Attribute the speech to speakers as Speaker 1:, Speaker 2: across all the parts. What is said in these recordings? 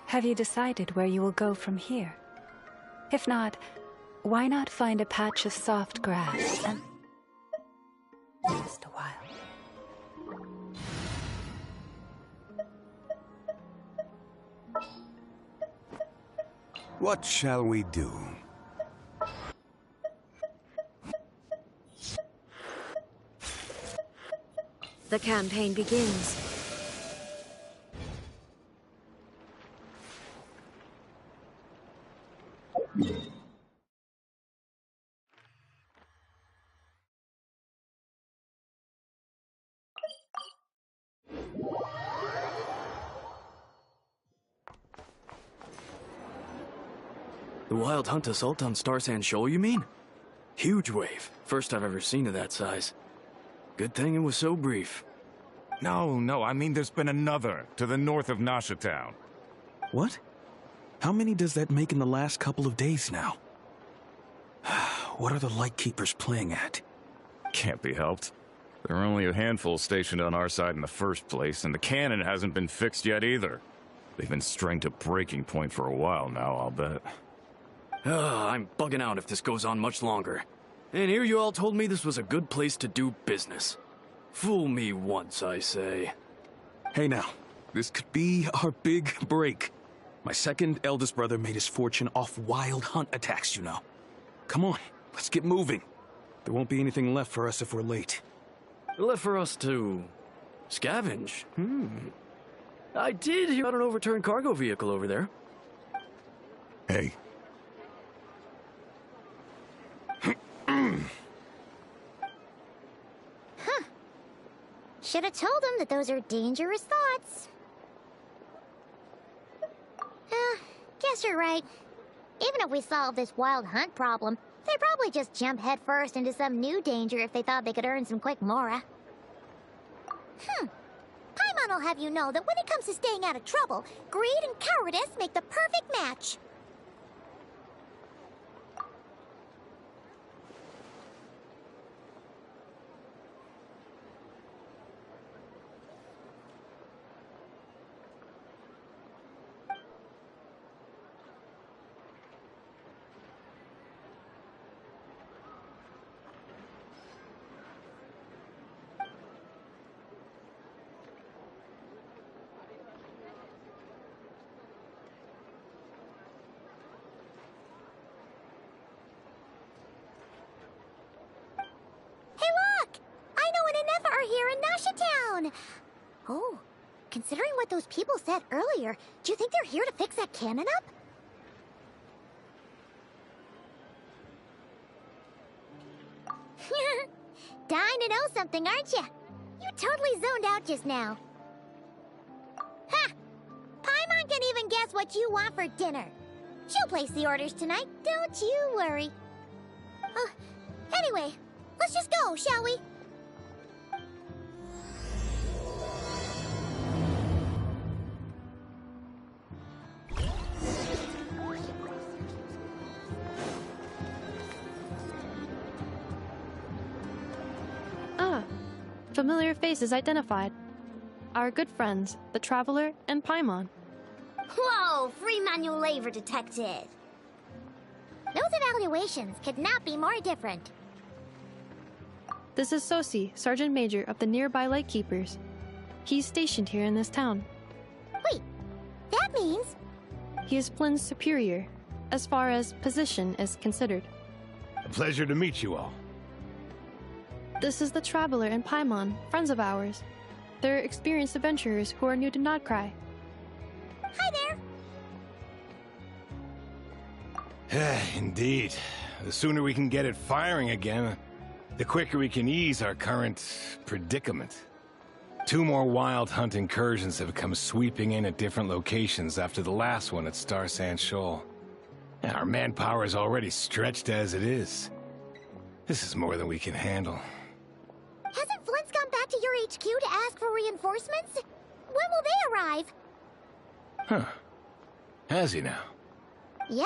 Speaker 1: Have you decided where you will go from here? If not, why not find a patch of soft grass and rest a while?
Speaker 2: What shall we do?
Speaker 3: The campaign begins.
Speaker 4: The Wild Hunt assault on Star Sand Shoal, you mean? Huge wave. First I've ever seen of that size. Good thing it was so brief.
Speaker 5: No, I mean there's been another, to the north of Nasha Town.
Speaker 4: What? How many does that make in the last couple of days now? What are the Lightkeepers playing at?
Speaker 5: Can't be helped. There are only a handful stationed on our side in the first place, and the cannon hasn't been fixed yet either. They've been strained to breaking point for a while now, I'll bet.
Speaker 4: I'm bugging out if this goes on much longer. And here you all told me this was a good place to do business. Fool me once, I say. Hey now, this could be our big break. My second eldest brother made his fortune off Wild Hunt attacks, you know. Come on, let's get moving. There won't be anything left for us if we're late. Left for us to scavenge? I did hear about an overturned cargo vehicle over there.
Speaker 2: Hey.
Speaker 6: Should have told them that those are dangerous thoughts. Guess you're right. Even if we solve this Wild Hunt problem, they'd probably just jump headfirst into some new danger if they thought they could earn some quick mora. Paimon will have you know that when it comes to staying out of trouble, greed and cowardice make the perfect match. Here in Nasha Town. Oh, considering what those people said earlier, do you think they're here to fix that cannon up? Dying to know something, aren't you? You totally zoned out just now. Ha! Paimon can even guess what you want for dinner. She'll place the orders tonight, don't you worry. Anyway, let's just go, shall we?
Speaker 7: Familiar faces identified. Our good friends, the Traveler and Paimon.
Speaker 6: Whoa, free manual labor detected. Those evaluations could not be more different.
Speaker 7: This is Sosi, Sergeant Major of the nearby Lightkeepers. He's stationed here in this town.
Speaker 6: Wait, that means...
Speaker 7: He is Flynn's superior, as far as position is considered.
Speaker 8: A pleasure to meet you all.
Speaker 7: This is the Traveler and Paimon, friends of ours. They're experienced adventurers who are new to Notcry.
Speaker 6: Hi there!
Speaker 8: Indeed. The sooner we can get it firing again, The quicker we can ease our current predicament. 2 more Wild Hunt incursions have come sweeping in at different locations after the last one at Star Sand Shoal. Our manpower is already stretched as it is. This is more than we can handle.
Speaker 6: Hasn't Flint's gone back to your HQ to ask for reinforcements? When will they arrive?
Speaker 8: Huh. Has he now?
Speaker 6: Yeah.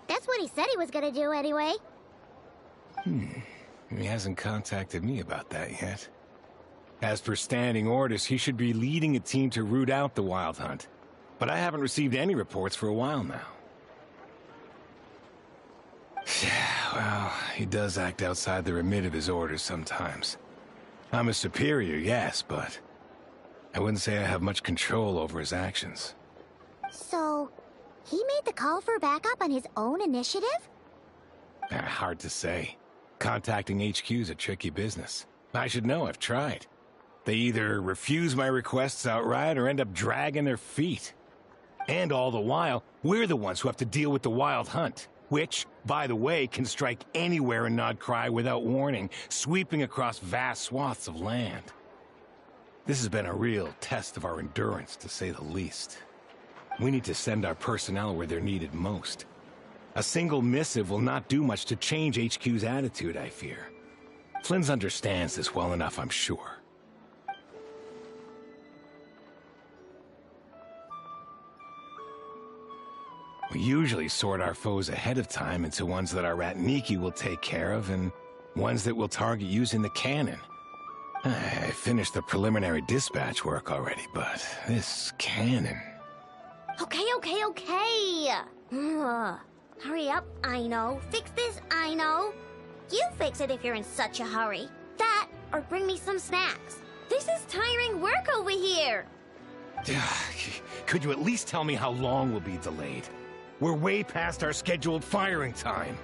Speaker 6: That's what he said he was gonna do anyway.
Speaker 8: He hasn't contacted me about that yet. As per standing orders, he should be leading a team to root out the Wild Hunt. But I haven't received any reports for a while now. Well, he does act outside the remit of his orders sometimes. I'm a superior, yes, but I wouldn't say I have much control over his actions.
Speaker 6: So, he made the call for backup on his own initiative?
Speaker 8: Hard to say. Contacting HQ's a tricky business. I should know, I've tried. They either refuse my requests outright or end up dragging their feet. And all the while, we're the ones who have to deal with the Wild Hunt, which, by the way, can strike anywhere in Nodcry without warning, sweeping across vast swaths of land. This has been a real test of our endurance, to say the least. We need to send our personnel where they're needed most. A single missive will not do much to change HQ's attitude, I fear. Flynn's understands this well enough, I'm sure. We usually sort our foes ahead of time into ones that our Ratniki will take care of and ones that we'll target using the cannon. I finished the preliminary dispatch work already, but this cannon...
Speaker 6: Okay. Hurry up, I know. Fix this, I know. You fix it if you're in such a hurry. That, or bring me some snacks. This is tiring work over here.
Speaker 8: Could you at least tell me how long we'll be delayed? We're way past our scheduled firing time.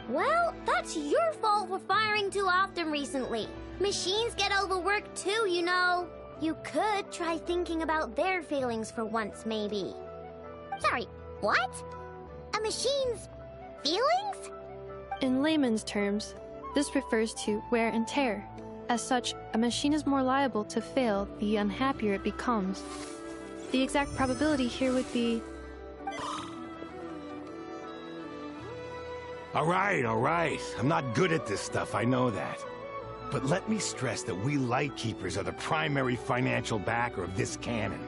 Speaker 6: Well, that's your fault for firing too often recently. Machines get overworked too, you know. You could try thinking about their feelings for once, maybe. Sorry, what? A machine's feelings?
Speaker 7: In layman's terms, this refers to wear and tear. As such, a machine is more liable to fail the unhappier it becomes. The exact probability here would be...
Speaker 8: All right. I'm not good at this stuff, I know that. But let me stress that we Lightkeepers are the primary financial backer of this cannon.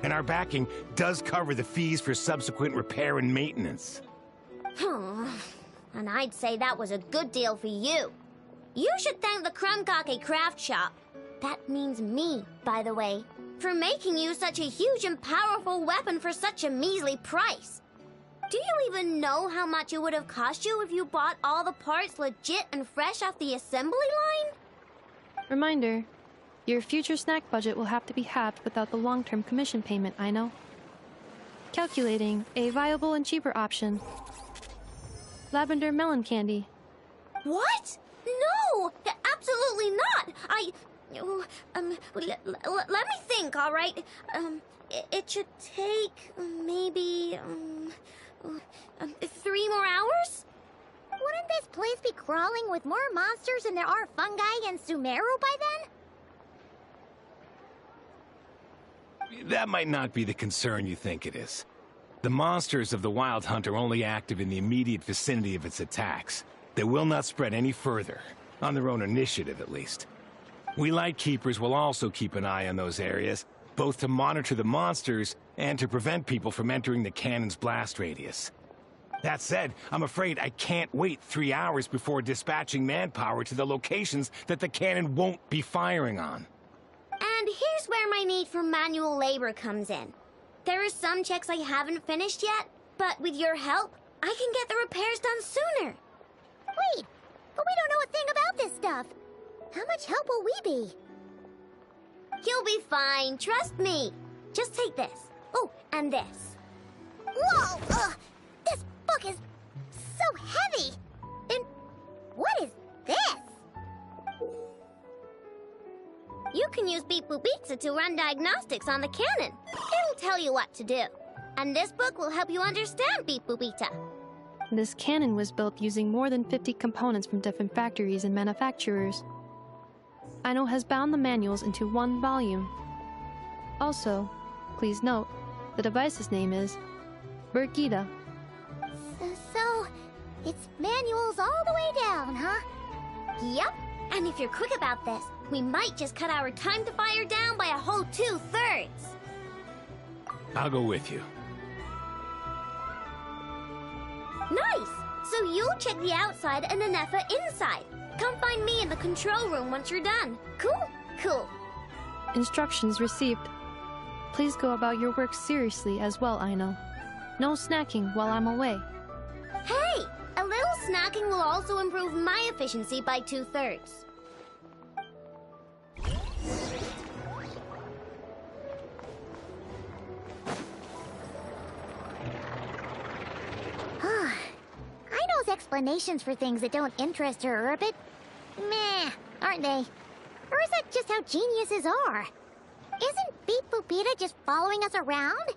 Speaker 8: And our backing does cover the fees for subsequent repair and maintenance.
Speaker 6: And I'd say that was a good deal for you. You should thank the Krumkake Craft Shop. That means me, by the way, for making you such a huge and powerful weapon for such a measly price. Do you even know how much it would have cost you if you bought all the parts legit and fresh off the assembly line?
Speaker 7: Reminder, your future snack budget will have to be halved without the long-term commission payment, I know. Calculating a viable and cheaper option. Lavender melon candy.
Speaker 6: What? No! Absolutely not! Let me think, all right? It should take maybe 3 more hours? Wouldn't this place be crawling with more monsters than there are fungi and Sumeru by then?
Speaker 8: That might not be the concern you think it is. The monsters of the Wild Hunt are only active in the immediate vicinity of its attacks. They will not spread any further, on their own initiative at least. We Lightkeepers will also keep an eye on those areas, both to monitor the monsters and to prevent people from entering the cannon's blast radius. That said, I'm afraid I can't wait 3 hours before dispatching manpower to the locations that the cannon won't be firing on.
Speaker 6: And here's where my need for manual labor comes in. There are some checks I haven't finished yet, but with your help, I can get the repairs done sooner. Wait, but we don't know a thing about this stuff. How much help will we be? You'll be fine, trust me. Just take this. Oh, and this. Whoa! This book is so heavy! And what is this? You can use Beep Boop Pizza to run diagnostics on the cannon. It'll tell you what to do. And this book will help you understand Beep Boop Pizza.
Speaker 7: This cannon was built using more than 50 components from different factories and manufacturers. Aino has bound the manuals into one volume. Also, please note, the device's name is Birgitta.
Speaker 6: So, it's manuals all the way down, huh? Yup. And if you're quick about this, we might just cut our time to fire down by a whole 2/3.
Speaker 8: I'll go with you.
Speaker 6: Nice! So you check the outside and Anefa inside. Come find me in the control room once you're done. Cool? Cool.
Speaker 7: Instructions received. Please go about your work seriously as well, Aino. No snacking while I'm away.
Speaker 6: Hey! A little snacking will also improve my efficiency by 2/3. Aino's explanations for things that don't interest her are a bit meh, aren't they? Or is that just how geniuses are? Isn't Beep Boopita just following us around?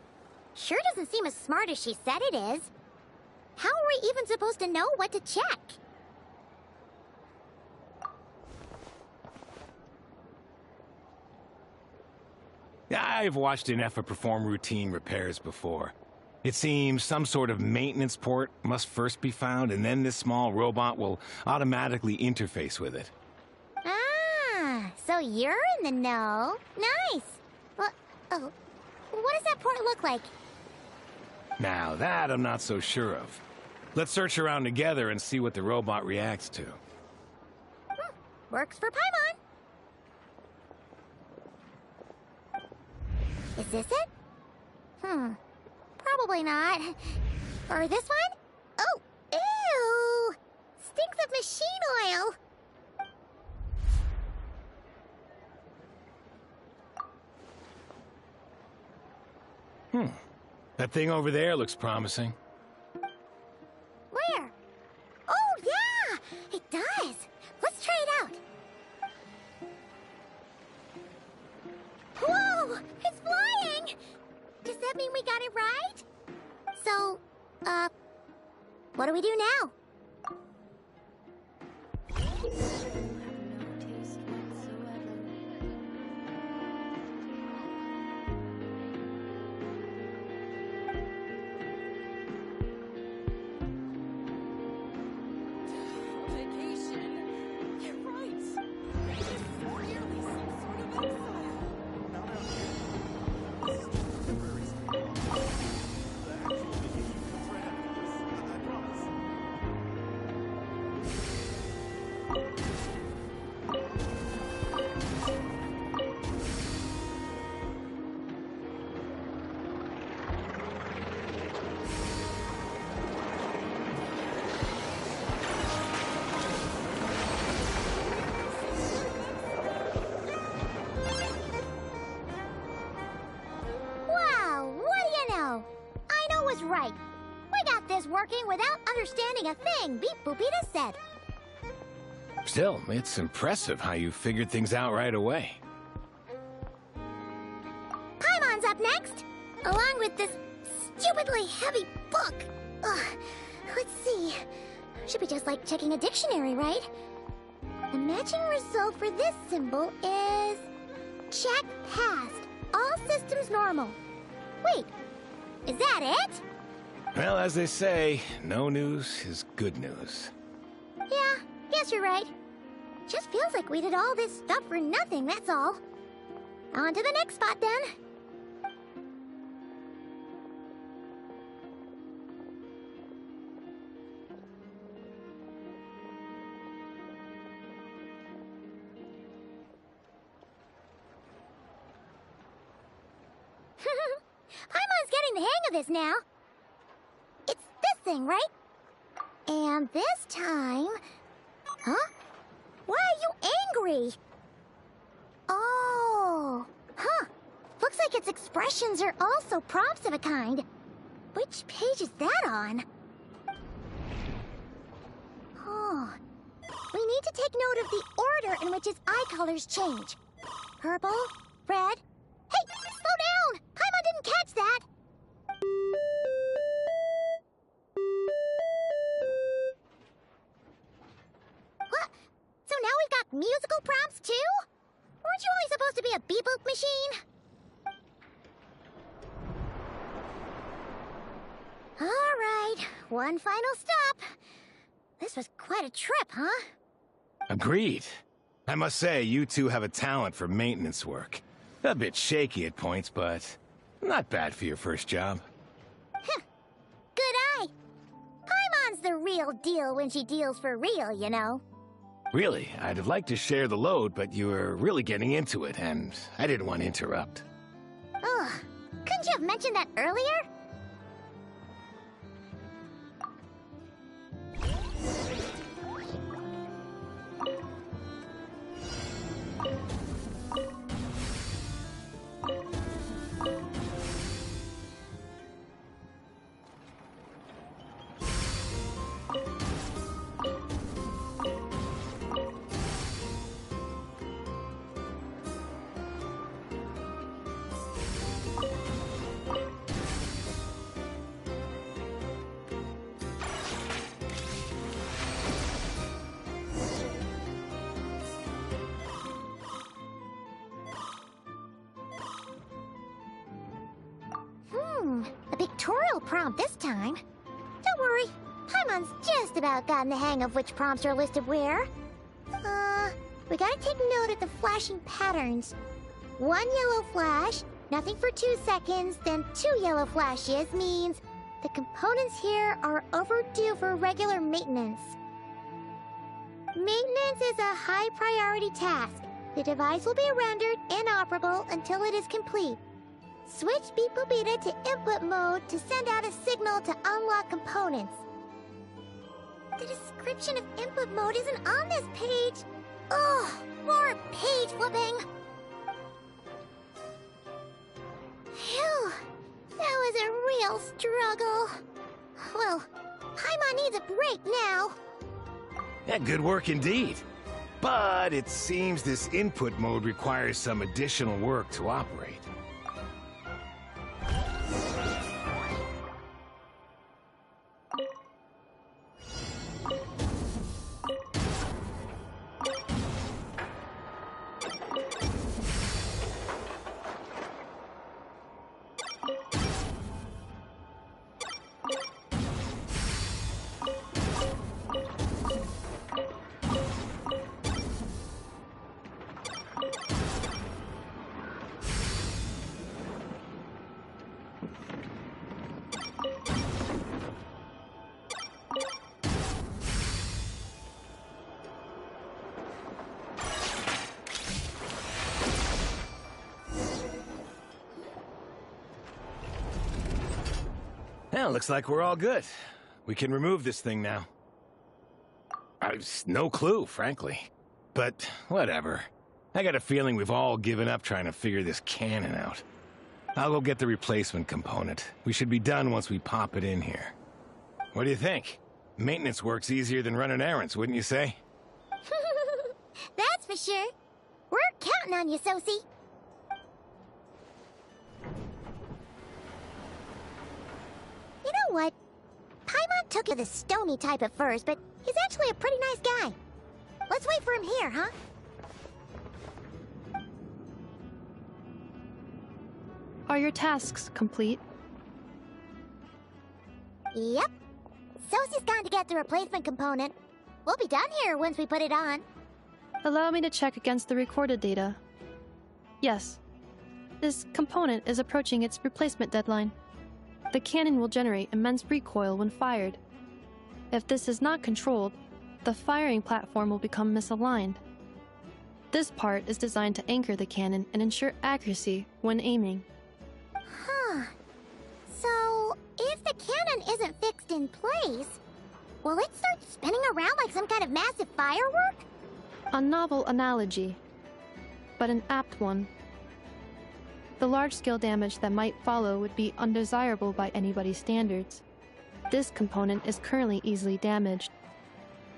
Speaker 6: Sure doesn't seem as smart as she said it is. How are we even supposed to know what to check?
Speaker 8: I've watched Anefa perform routine repairs before. It seems some sort of maintenance port must first be found, and then this small robot will automatically interface with it.
Speaker 6: Ah, so you're in the know. Nice. Well, oh, what does that port look like?
Speaker 8: Now, that I'm not so sure of. Let's search around together and see what the robot reacts to.
Speaker 6: Works for Paimon. Is this it? Probably not. Or this one? Oh, ew! Stinks of machine oil.
Speaker 8: That thing over there looks promising.
Speaker 6: Where? Oh, yeah! It does. Let's try it out. Whoa! It's flying! Does that mean we got it right? So, what do we do now? Right. We got this working without understanding a thing Beep Boopita said.
Speaker 8: Still, it's impressive how you figured things out right away.
Speaker 6: Paimon's up next, along with this stupidly heavy book. Ugh. Let's see. Should be just like checking a dictionary, right? The matching result for this symbol is... check passed. All systems normal. Wait, is that it?
Speaker 8: Well, as they say, no news is good news.
Speaker 6: Yeah, guess you're right. Just feels like we did all this stuff for nothing, that's all. On to the next spot, then. Paimon's getting the hang of this now. It's this thing, right? And this time... Huh? Why are you angry? Oh... Huh. Looks like its expressions are also prompts of a kind. Which page is that on? Oh... We need to take note of the order in which its eye colors change. Purple, red... Hey! Slow down! Paimon didn't catch that! parts too? Weren't you only supposed to be a beep-boop machine? Alright, one final stop. This was quite a trip, huh?
Speaker 8: Agreed. I must say, you two have a talent for maintenance work. A bit shaky at points, but not bad for your first job.
Speaker 6: Good eye. Paimon's the real deal when she deals for real, you know.
Speaker 8: Really, I'd have liked to share the load, but you were really getting into it, and I didn't want to interrupt.
Speaker 6: Ugh, couldn't you have mentioned that earlier? A pictorial prompt this time. Don't worry, Paimon's just about gotten the hang of which prompts are listed where. We gotta take note of the flashing patterns. 1 yellow flash, nothing for 2 seconds, then 2 yellow flashes means the components here are overdue for regular maintenance. Maintenance is a high priority task. The device will be rendered inoperable until it is complete. Switch Beep Boopita to input mode to send out a signal to unlock components. The description of input mode isn't on this page. Ugh, more page flipping. Phew, that was a real struggle. Well, Paimon needs a break now.
Speaker 8: Yeah, good work indeed. But it seems this input mode requires some additional work to operate. Well, looks like we're all good. We can remove this thing now. I've no clue, frankly. But whatever. I got a feeling we've all given up trying to figure this cannon out. I'll go get the replacement component. We should be done once we pop it in here. What do you think? Maintenance work's easier than running errands, wouldn't you say?
Speaker 6: That's for sure. We're counting on you, Sosie. You know what? Paimon took you the stony type at first, but he's actually a pretty nice guy. Let's wait for him here, huh?
Speaker 7: Are your tasks complete?
Speaker 6: Yep. Sosie's gone to get the replacement component. We'll be done here once we put it on.
Speaker 7: Allow me to check against the recorded data. Yes. This component is approaching its replacement deadline. The cannon will generate immense recoil when fired. If this is not controlled, the firing platform will become misaligned. This part is designed to anchor the cannon and ensure accuracy when aiming.
Speaker 6: Huh. So, if the cannon isn't fixed in place, will it start spinning around like some kind of massive firework?
Speaker 7: A novel analogy, but an apt one. The large-scale damage that might follow would be undesirable by anybody's standards. This component is currently easily damaged.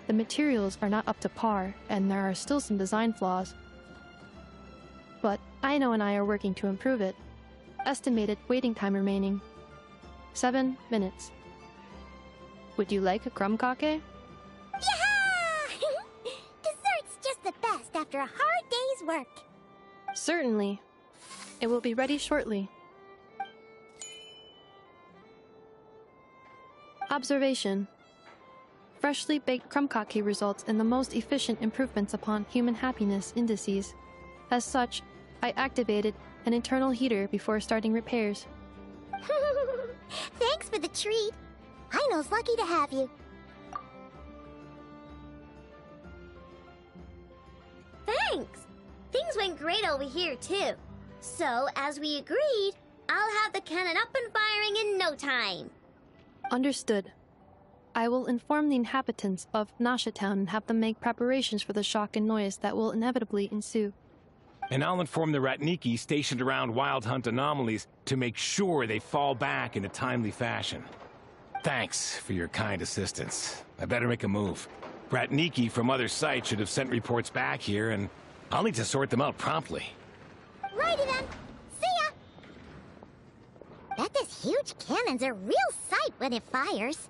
Speaker 7: The materials are not up to par, and there are still some design flaws. But Aino and I are working to improve it. Estimated waiting time remaining: 7 minutes. Would you like a crumb cake?
Speaker 6: Yeah! Dessert's just the best after a hard day day's work.
Speaker 7: Certainly. It will be ready shortly. Observation. Freshly baked krumkake results in the most efficient improvements upon human happiness indices. As such, I activated an internal heater before starting repairs.
Speaker 6: Thanks for the treat. Aino's lucky to have you. Thanks. Things went great over here, too. So, as we agreed, I'll have the cannon up and firing in no time.
Speaker 7: Understood. I will inform the inhabitants of Nasha Town and have them make preparations for the shock and noise that will inevitably ensue.
Speaker 8: And I'll inform the Ratniki stationed around Wild Hunt anomalies to make sure they fall back in a timely fashion. Thanks for your kind assistance. I better make a move. Ratniki from other sites should have sent reports back here, and I'll need to sort them out promptly.
Speaker 6: Righty then. See ya! Bet this huge cannon's a real sight when it fires.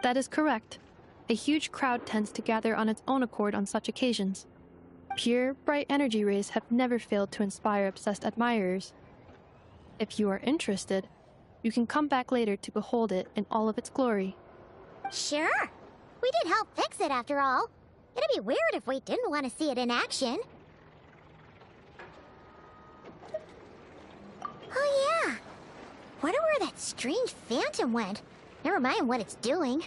Speaker 7: That is correct. A huge crowd tends to gather on its own accord on such occasions. Pure, bright energy rays have never failed to inspire obsessed admirers. If you are interested, you can come back later to behold it in all of its glory.
Speaker 6: Sure. We did help fix it after all. It'd be weird if we didn't want to see it in action. Oh yeah. Wonder where that strange phantom went. Never mind what it's doing.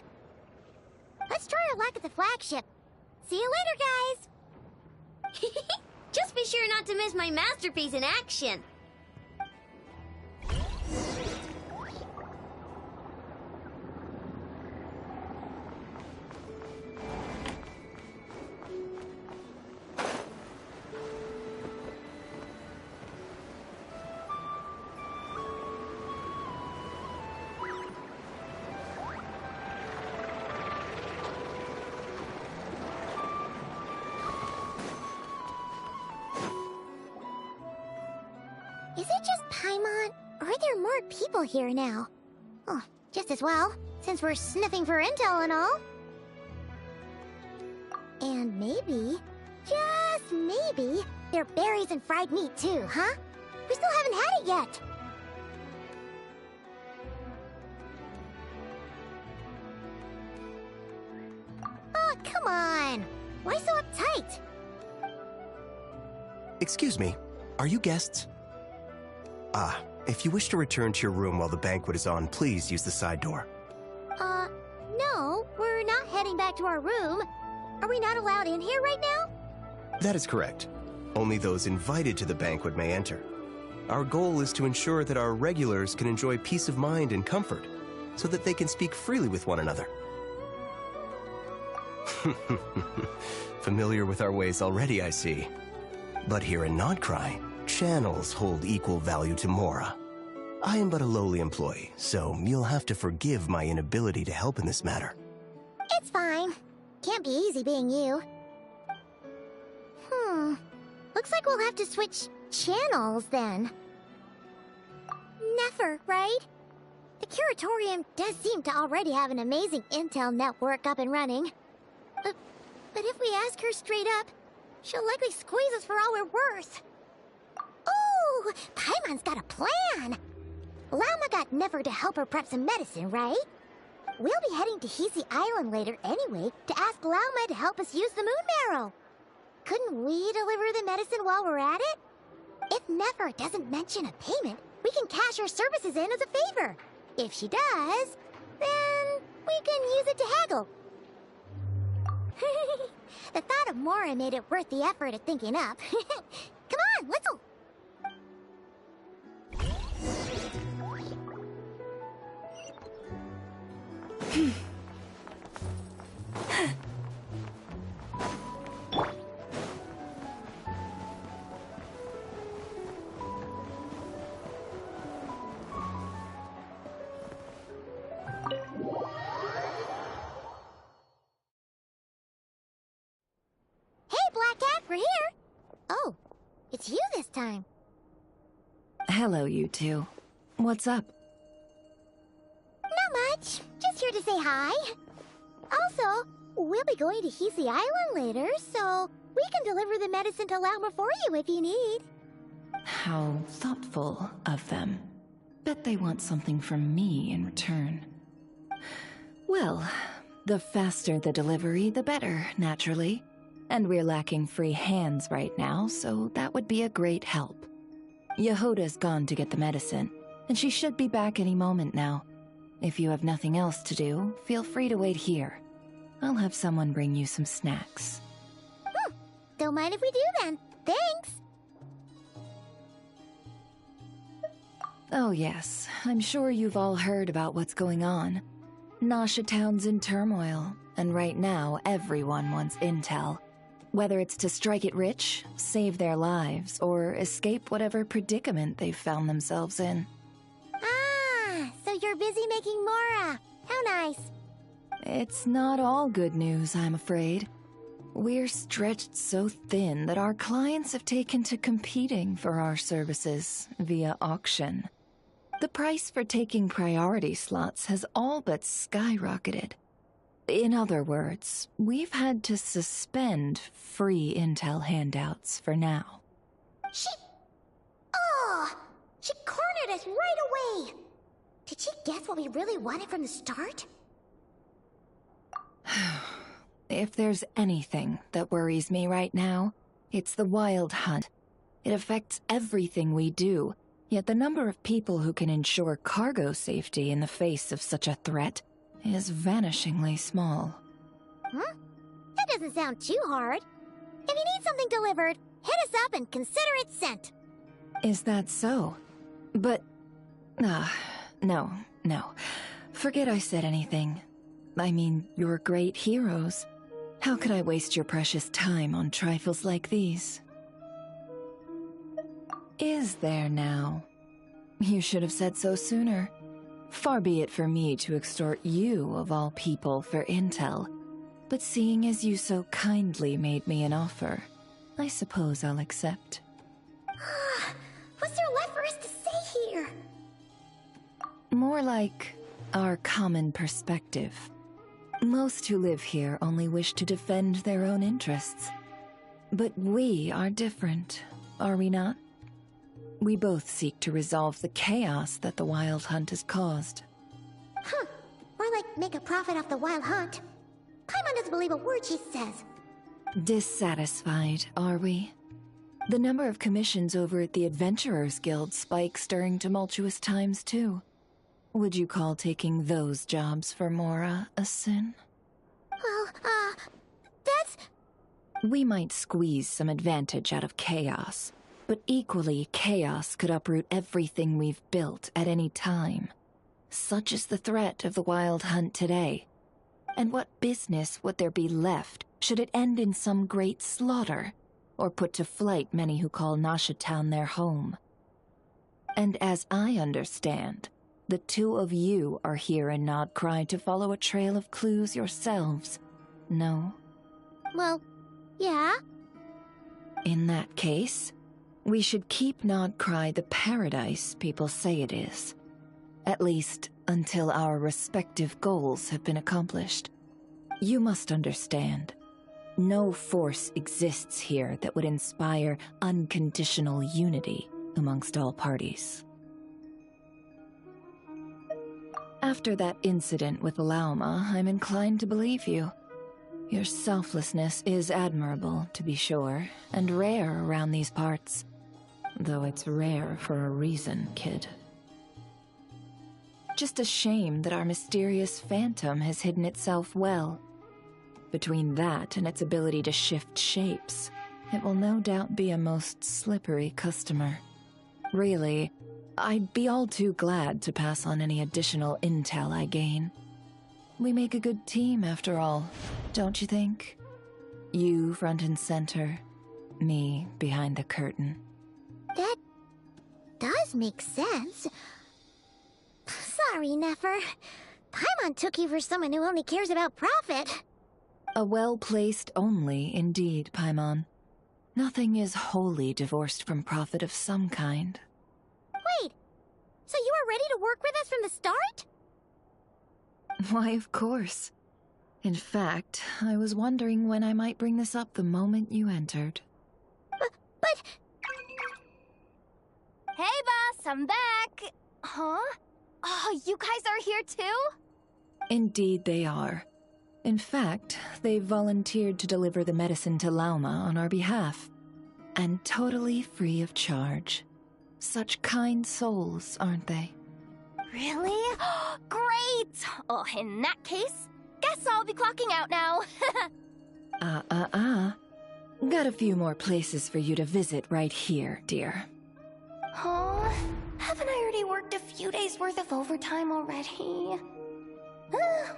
Speaker 6: Let's try our luck at the flagship. See you later, guys! Just be sure not to miss my masterpiece in action. Is it just Paimon, or are there more people here now? Oh, just as well, since we're sniffing for intel and all. And maybe, just maybe, there are berries and fried meat too, huh? We still haven't had it yet. Oh, come on. Why so uptight?
Speaker 9: Excuse me, are you guests? If you wish to return to your room while the banquet is on, please use the side door.
Speaker 6: No, we're not heading back to our room. Are we not allowed in here right now?
Speaker 9: That is correct. Only those invited to the banquet may enter. Our goal is to ensure that our regulars can enjoy peace of mind and comfort, so that they can speak freely with one another. Familiar with our ways already, I see. But here in Nodcry, channels hold equal value to Mora. I am but a lowly employee, so you'll have to forgive my inability to help in this matter.
Speaker 6: It's fine. Can't be easy being you. Looks like we'll have to switch channels then. Never, right? The Curatorium does seem to already have an amazing intel network up and running. But if we ask her straight up, she'll likely squeeze us for all we're worth. Ooh, Paimon's got a plan! Lama got Never to help her prep some medicine, right? We'll be heading to Hisi Island later anyway to ask Lauma to help us use the moon marrow. Couldn't we deliver the medicine while we're at it? If Never doesn't mention a payment, we can cash our services in as a favor. If she does, then we can use it to haggle. The thought of Mora made it worth the effort of thinking up. Come on, let's go. Hey, Black Cat, we're here. Oh, it's you this time.
Speaker 1: Hello, you two. What's up?
Speaker 6: Not much. Just here to say hi. Also, We'll be going to Hisi Island later, so we can deliver the medicine to Lauma for you if you need.
Speaker 1: How thoughtful of them. Bet they want something from me in return. Well, the faster the delivery, the better, naturally. And we're lacking free hands right now, so that would be a great help. Yehoda's gone to get the medicine, and she should be back any moment now. If you have nothing else to do, feel free to wait here. I'll have someone bring you some snacks.
Speaker 6: Don't mind if we do then. Thanks!
Speaker 1: Oh yes, I'm sure you've all heard about what's going on. Nasha Town's in turmoil, and right now everyone wants intel. Whether it's to strike it rich, save their lives, or escape whatever predicament they've found themselves in.
Speaker 6: Ah, so you're busy making Mora. How nice.
Speaker 1: It's not all good news, I'm afraid. We're stretched so thin that our clients have taken to competing for our services via auction. The price for taking priority slots has all but skyrocketed. In other words, we've had to suspend free intel handouts for now.
Speaker 6: She cornered us right away! Did she guess what we really wanted from the start?
Speaker 1: If there's anything that worries me right now, it's the Wild Hunt. It affects everything we do, yet the number of people who can ensure cargo safety in the face of such a threat is vanishingly small.
Speaker 6: Huh? That doesn't sound too hard. If you need something delivered, hit us up and consider it sent.
Speaker 1: Is that so? But... no. Forget I said anything. I mean, you're great heroes. How could I waste your precious time on trifles like these? Is there now? You should have said so sooner. Far be it for me to extort you, of all people, for intel. But seeing as you so kindly made me an offer, I suppose I'll accept.
Speaker 6: What's there left for us to say here?
Speaker 1: More like our common perspective. Most who live here only wish to defend their own interests. But we are different, are we not? We both seek to resolve the chaos that the Wild Hunt has caused.
Speaker 6: More like make a profit off the Wild Hunt. Paimon doesn't believe a word she says.
Speaker 1: Dissatisfied, are we? The number of commissions over at the Adventurers Guild spikes during tumultuous times, too. Would you call taking those jobs for Mora a sin?
Speaker 6: Well, that's...
Speaker 1: We might squeeze some advantage out of chaos, but equally, chaos could uproot everything we've built at any time. Such is the threat of the Wild Hunt today. And what business would there be left should it end in some great slaughter, or put to flight many who call Nasha Town their home? And as I understand, the two of you are here in Nodcry to follow a trail of clues yourselves, no?
Speaker 6: Well, yeah.
Speaker 1: In that case, we should keep Nodcry the paradise people say it is. At least, until our respective goals have been accomplished. You must understand, no force exists here that would inspire unconditional unity amongst all parties. After that incident with Lauma, I'm inclined to believe you. Your selflessness is admirable, to be sure, and rare around these parts. Though it's rare for a reason, kid. Just a shame that our mysterious phantom has hidden itself well. Between that and its ability to shift shapes, it will no doubt be a most slippery customer. Really, I'd be all too glad to pass on any additional intel I gain. We make a good team, after all, don't you think? You front and center, me behind the curtain.
Speaker 6: That does make sense. Sorry, Nefer. Paimon took you for someone who only cares about profit.
Speaker 1: A well-placed only, indeed, Paimon. Nothing is wholly divorced from profit of some kind.
Speaker 6: Wait, so you were ready to work with us from the start?
Speaker 1: Why, of course. In fact, I was wondering when I might bring this up the moment you entered.
Speaker 6: But... Hey, boss, I'm back! Huh? Oh, you guys are here too?
Speaker 1: Indeed they are. In fact, they've volunteered to deliver the medicine to Lauma on our behalf. And totally free of charge. Such kind souls, aren't they?
Speaker 6: Really? Great! Oh, in that case, guess I'll be clocking out now.
Speaker 1: Got a few more places for you to visit right here, dear.
Speaker 6: Huh? Haven't I already worked a few days worth of overtime already?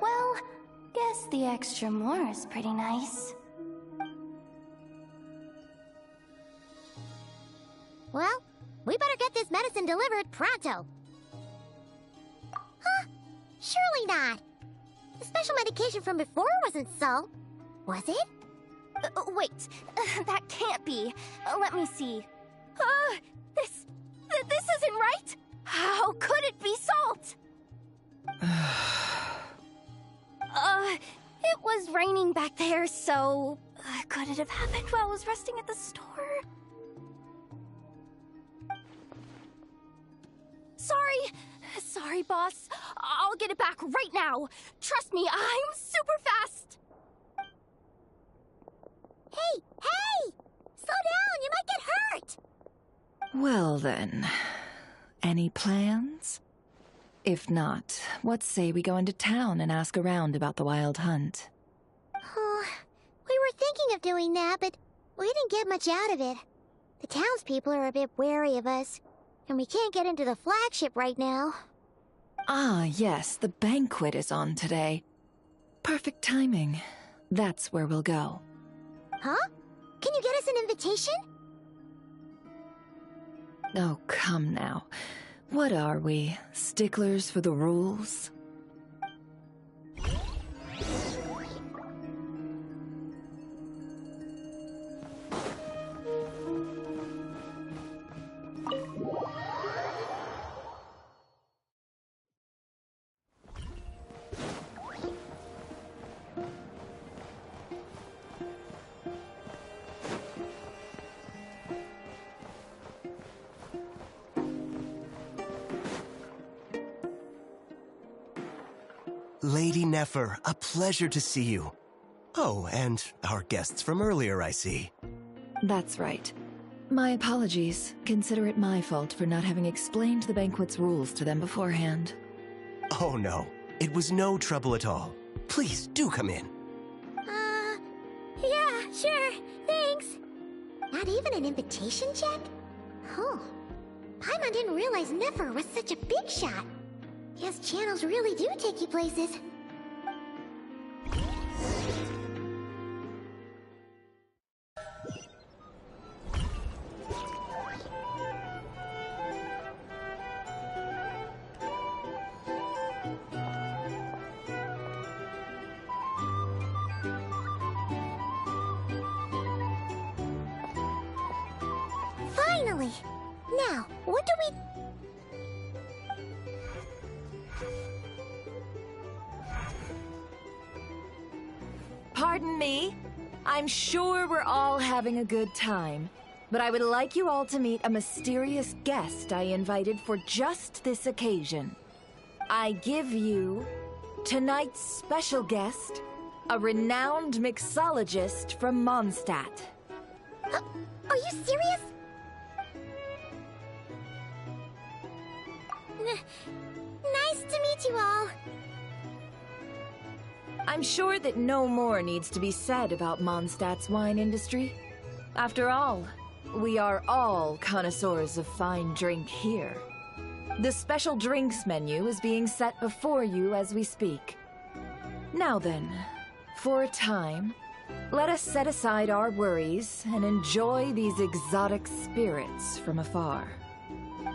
Speaker 6: Well, guess the extra more is pretty nice. Well, we better get this medicine delivered pronto. Huh? Surely not. The special medication from before wasn't so. Was it? Wait, that can't be. Let me see. This isn't right. How could it be salt? It was raining back there, so could it have happened while I was resting at the store? Sorry, boss. I'll get it back right now. Trust me, I'm super fast. Hey! Slow down, you might get hurt!
Speaker 1: Well then, any plans? If not, what say we go into town and ask around about the Wild Hunt?
Speaker 6: We were thinking of doing that, but we didn't get much out of it. The townspeople are a bit wary of us, and we can't get into the flagship right now.
Speaker 1: Ah, yes, the banquet is on today. Perfect timing. That's where we'll go.
Speaker 6: Huh? Can you get us an invitation?
Speaker 1: Oh, come now. What are we, sticklers for the rules?
Speaker 9: Lady Nefer, a pleasure to see you. Oh, and our guests from earlier, I see.
Speaker 1: That's right. My apologies. Consider it my fault for not having explained the banquet's rules to them beforehand.
Speaker 9: Oh no, it was no trouble at all. Please, do come in.
Speaker 6: Yeah, sure, thanks. Not even an invitation check? Oh, Paimon didn't realize Nefer was such a big shot. Guess channels really do take you places. Finally! Now, what do we...
Speaker 1: Pardon me. I'm sure we're all having a good time, but I would like you all to meet a mysterious guest I invited for just this occasion. I give you tonight's special guest, a renowned mixologist from Mondstadt.
Speaker 6: Are you serious? Nice to meet you all.
Speaker 1: I'm sure that no more needs to be said about Mondstadt's wine industry. After all, we are all connoisseurs of fine drink here. The special drinks menu is being set before you as we speak. Now then, for a time, let us set aside our worries and enjoy these exotic spirits from afar.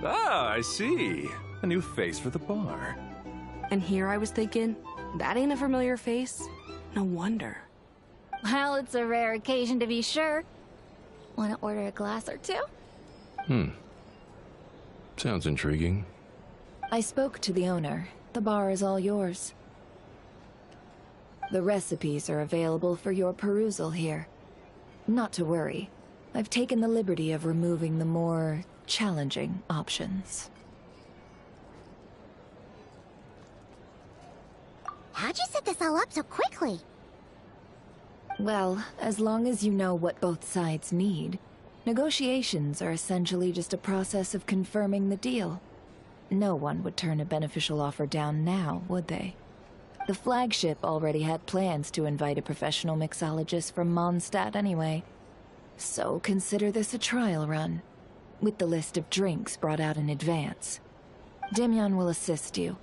Speaker 2: Ah, I see. A new face for the bar.
Speaker 10: And here I was thinking, that ain't a familiar face. No wonder.
Speaker 6: Well, it's a rare occasion to be sure. Want to order a glass or two?
Speaker 2: Sounds intriguing.
Speaker 1: I spoke to the owner. The bar is all yours. The recipes are available for your perusal here. Not to worry, I've taken the liberty of removing the more challenging options.
Speaker 6: How'd you set this all up so quickly?
Speaker 1: Well, as long as you know what both sides need, negotiations are essentially just a process of confirming the deal. No one would turn a beneficial offer down now, would they? The flagship already had plans to invite a professional mixologist from Mondstadt anyway. So consider this a trial run, with the list of drinks brought out in advance. Demyan will assist you.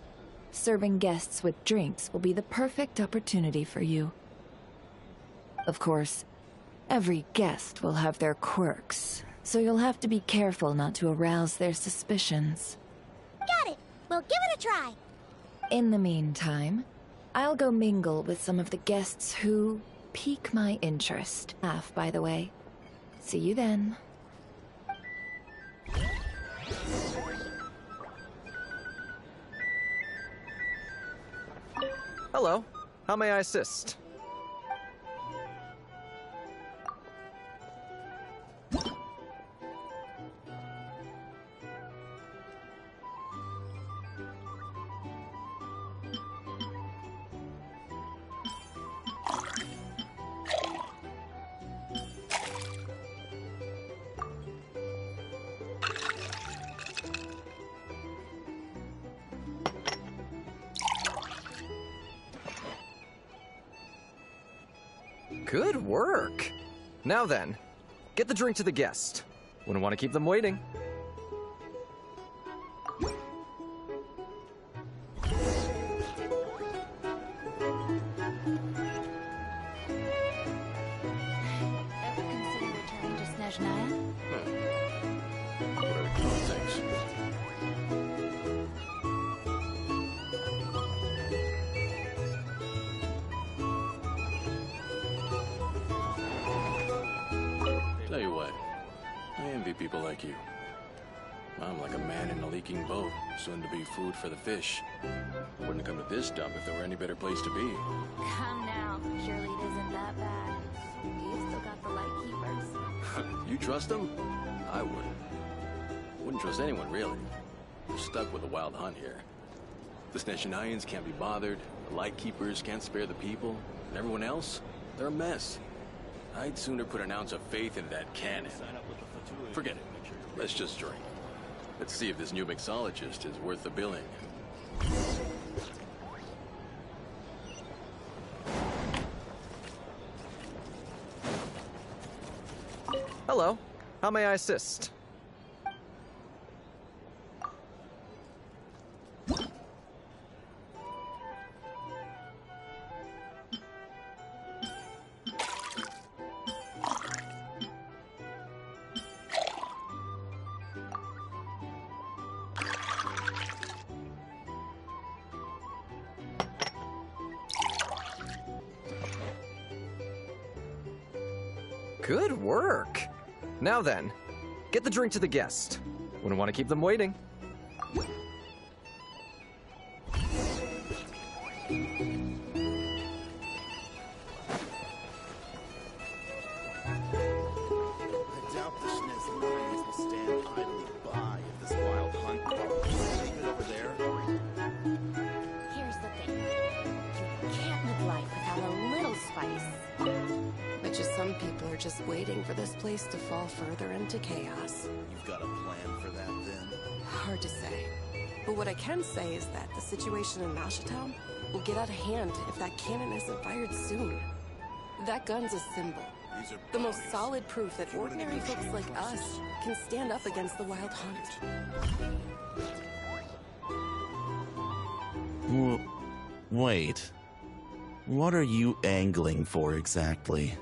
Speaker 1: Serving guests with drinks will be the perfect opportunity for you. Of course, every guest will have their quirks, so you'll have to be careful not to arouse their suspicions.
Speaker 6: Got it! We'll give it a try!
Speaker 1: In the meantime, I'll go mingle with some of the guests who pique my interest. By the way. See you then.
Speaker 11: Hello. How may I assist? Good work! Now then, get the drink to the guest. Wouldn't want to keep them waiting.
Speaker 1: Ever consider returning to Snezhnaya?
Speaker 4: What are the things?
Speaker 12: Tell you what, I envy people like you. I'm like a man in a leaking boat, soon to be food for the fish. I wouldn't come to this dump if there were any better place to be.
Speaker 6: Come now, surely it isn't that bad. You still got the Lightkeepers.
Speaker 12: You trust them? I wouldn't. Wouldn't trust anyone, really. We're stuck with a wild hunt here. The Snezhnayans can't be bothered, the Lightkeepers can't spare the people, and everyone else, they're a mess. I'd sooner put an ounce of faith in that cannon. Forget it. Let's just drink. Let's see if this new mixologist is worth the billing.
Speaker 11: Hello. How may I assist? Good work! Now then, get the drink to the guest. Wouldn't want to keep them waiting.
Speaker 13: I doubt the Snezhnayans will stand idly by if this wild hunt goes. Leave it over there.
Speaker 6: Here's the thing. You can't live life without a little spice.
Speaker 10: Bet you some people are just waiting for this place to fall further into chaos.
Speaker 13: You've got a plan for that, then?
Speaker 10: Hard to say. But what I can say is that the situation in Mashatown will get out of hand if that cannon isn't fired soon. That gun's a symbol. The most solid proof that ordinary folks like us can stand up against the Wild Hunt.
Speaker 14: Wait. What are you angling for exactly?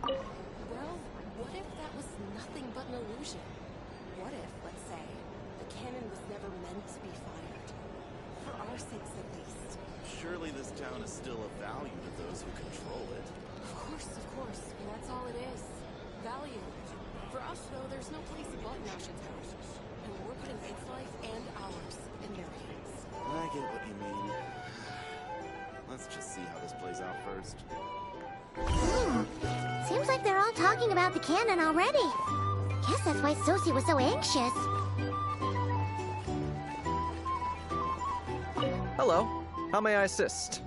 Speaker 10: Well, what if that was nothing but an illusion? What if, let's say, the cannon was never meant to be fired? For our sakes, at least.
Speaker 13: Surely this town is still of value to those who control it.
Speaker 10: Of course. And that's all it is. Value. For us, though, there's no place above Nashitown. And we're putting its life and ours in their hands.
Speaker 13: I get what you mean. Let's just see how this plays out first.
Speaker 6: Seems like they're all talking about the cannon already. Guess that's why Sosie was so anxious.
Speaker 11: Hello. How may I assist?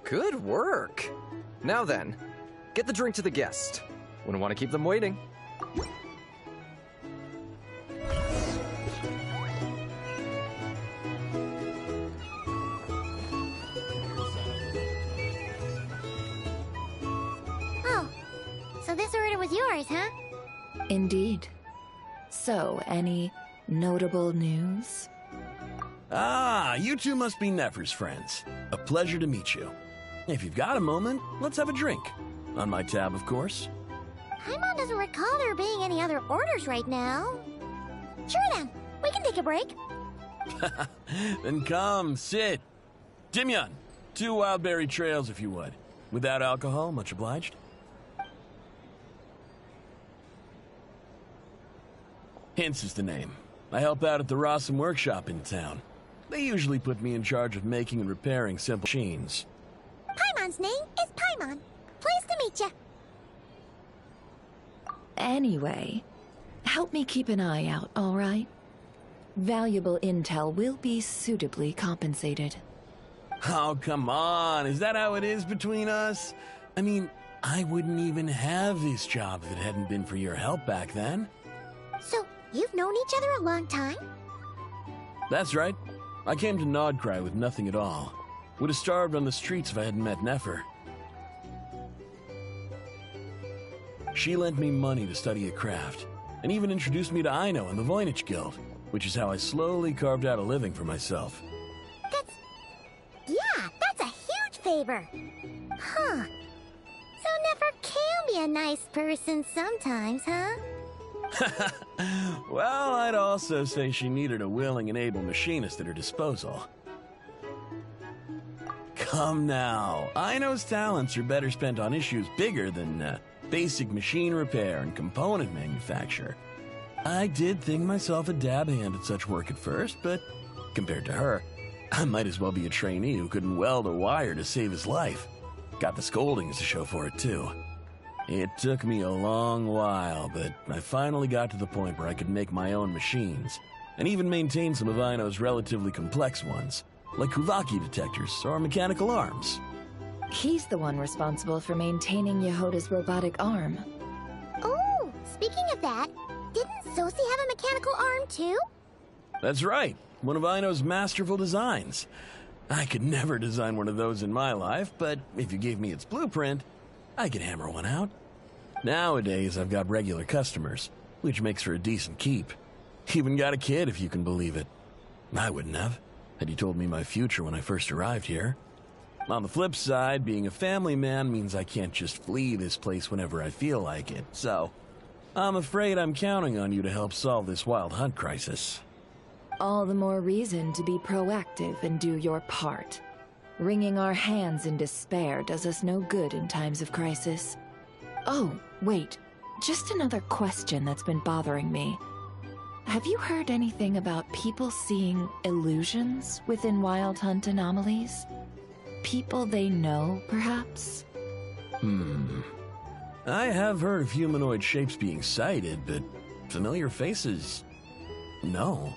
Speaker 11: Good work! Now then, get the drink to the guest. Wouldn't want to keep them waiting.
Speaker 6: Oh, so this order was yours, huh?
Speaker 1: Indeed. So, any notable news?
Speaker 15: Ah, you two must be Nefer's friends. A pleasure to meet you. If you've got a moment, let's have a drink. On my tab, of course.
Speaker 6: Paimon doesn't recall there being any other orders right now. Sure then, we can take a break.
Speaker 15: Then come, sit. Dimyon, 2 wildberry trails if you would. Without alcohol, much obliged. Hints is the name. I help out at the Rossum workshop in town. They usually put me in charge of making and repairing simple machines.
Speaker 6: Paimon's name is Paimon. Pleased to meet you.
Speaker 1: Anyway, help me keep an eye out, all right? Valuable intel will be suitably compensated.
Speaker 15: Oh, come on. Is that how it is between us? I mean, I wouldn't even have this job if it hadn't been for your help back then.
Speaker 6: So, you've known each other a long time?
Speaker 15: That's right. I came to Nodcry with nothing at all. Would have starved on the streets if I hadn't met Nefer. She lent me money to study a craft, and even introduced me to Aino and the Voynich Guild, which is how I slowly carved out a living for myself.
Speaker 6: That's a huge favor. Huh. So Nefer can be a nice person sometimes, huh?
Speaker 15: Well, I'd also say she needed a willing and able machinist at her disposal. Come now, Aino's talents are better spent on issues bigger than basic machine repair and component manufacture. I did think myself a dab hand at such work at first, but compared to her, I might as well be a trainee who couldn't weld a wire to save his life. Got the scoldings to show for it, too. It took me a long while, but I finally got to the point where I could make my own machines, and even maintain some of Aino's relatively complex ones, like Kuvaki detectors or mechanical arms.
Speaker 1: He's the one responsible for maintaining Yehoda's robotic arm.
Speaker 6: Oh, speaking of that, didn't Sosie have a mechanical arm too?
Speaker 15: That's right, one of Aino's masterful designs. I could never design one of those in my life, but if you gave me its blueprint, I could hammer one out. Nowadays, I've got regular customers, which makes for a decent keep. Even got a kid, if you can believe it. I wouldn't have, had you told me my future when I first arrived here. On the flip side, being a family man means I can't just flee this place whenever I feel like it, so I'm afraid I'm counting on you to help solve this wild hunt crisis.
Speaker 1: All the more reason to be proactive and do your part. Wringing our hands in despair does us no good in times of crisis. Oh, wait. Just another question that's been bothering me. Have you heard anything about people seeing illusions within Wild Hunt anomalies? People they know, perhaps?
Speaker 15: I have heard of humanoid shapes being sighted, but familiar faces? No.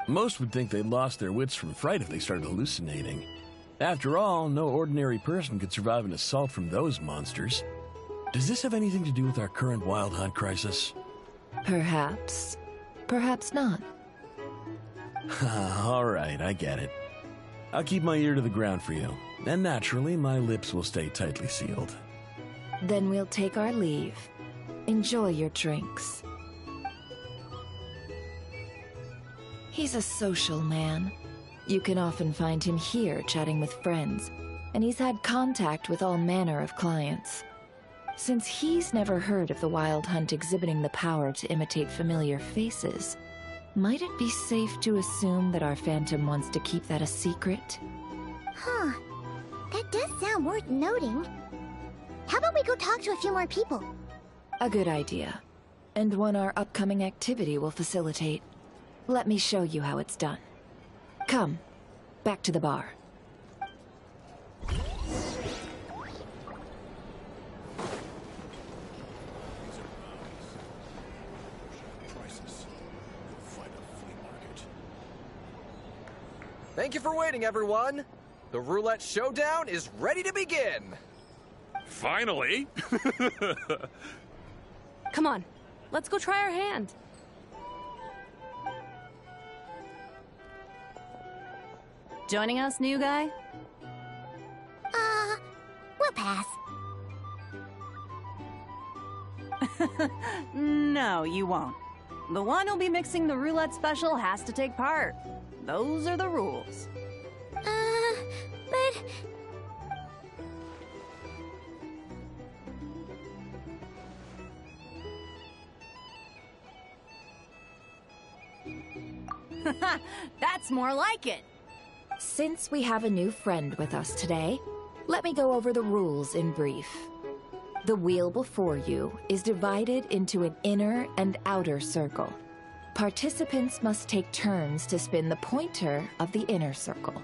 Speaker 15: Most would think they'd lost their wits from fright if they started hallucinating. After all, no ordinary person could survive an assault from those monsters. Does this have anything to do with our current Wild Hunt crisis?
Speaker 1: Perhaps. Perhaps not.
Speaker 15: All right, I get it. I'll keep my ear to the ground for you, and naturally, my lips will stay tightly sealed.
Speaker 1: Then we'll take our leave. Enjoy your drinks. He's a social man. You can often find him here chatting with friends, and he's had contact with all manner of clients. Since he's never heard of the Wild Hunt exhibiting the power to imitate familiar faces, might it be safe to assume that our Phantom wants to keep that a secret?
Speaker 6: Huh. That does sound worth noting. How about we go talk to a few more people?
Speaker 1: A good idea. And one our upcoming activity will facilitate. Let me show you how it's done. Come, back to the bar.
Speaker 11: Thank you for waiting, everyone. The Roulette Showdown is ready to begin.
Speaker 2: Finally!
Speaker 3: Come on, let's go try our hand.
Speaker 16: Joining us, new guy?
Speaker 6: We'll pass.
Speaker 16: No, you won't. The one who'll be mixing the roulette special has to take part. Those are the rules.
Speaker 6: But...
Speaker 16: That's more like it.
Speaker 1: Since we have a new friend with us today, let me go over the rules in brief. The wheel before you is divided into an inner and outer circle. Participants must take turns to spin the pointer of the inner circle.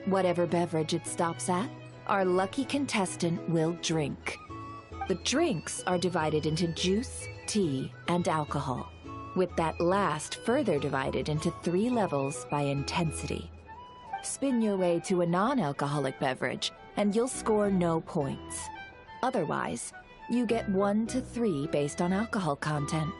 Speaker 1: Whatever beverage it stops at, our lucky contestant will drink. The drinks are divided into juice, tea, and alcohol, with that last further divided into 3 levels by intensity. Spin your way to a non-alcoholic beverage, and you'll score no points. Otherwise, you get 1 to 3 based on alcohol content.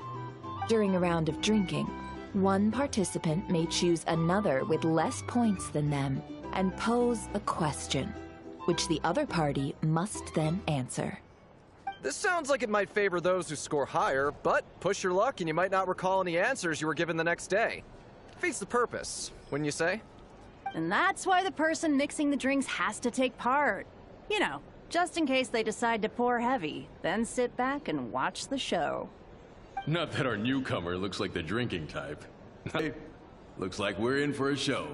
Speaker 1: During a round of drinking, one participant may choose another with less points than them and pose a question, which the other party must then answer.
Speaker 11: This sounds like it might favor those who score higher, but push your luck and you might not recall any answers you were given the next day. Defeats the purpose, wouldn't you say?
Speaker 16: And that's why the person mixing the drinks has to take part. You know, just in case they decide to pour heavy, then sit back and watch the show.
Speaker 12: Not that our newcomer looks like the drinking type. Looks like we're in for a show.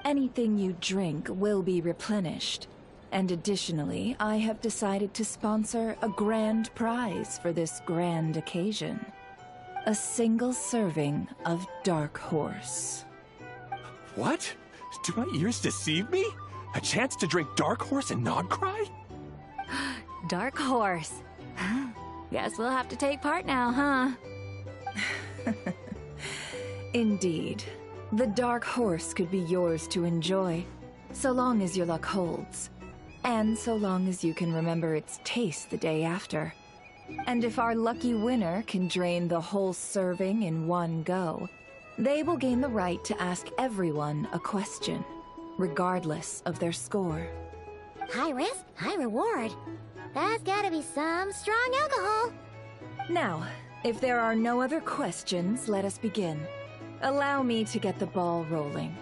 Speaker 1: Anything you drink will be replenished. And additionally, I have decided to sponsor a grand prize for this grand occasion. A single serving of Dark Horse.
Speaker 2: What? Do my ears deceive me? A chance to drink Dark Horse and not cry?
Speaker 3: Dark Horse. Guess we'll have to take part now, huh?
Speaker 1: Indeed. The Dark Horse could be yours to enjoy, so long as your luck holds. And so long as you can remember its taste the day after. And if our lucky winner can drain the whole serving in one go, they will gain the right to ask everyone a question, regardless of their score.
Speaker 6: High risk, high reward. That's gotta be some strong alcohol.
Speaker 1: Now, if there are no other questions, let us begin. Allow me to get the ball rolling.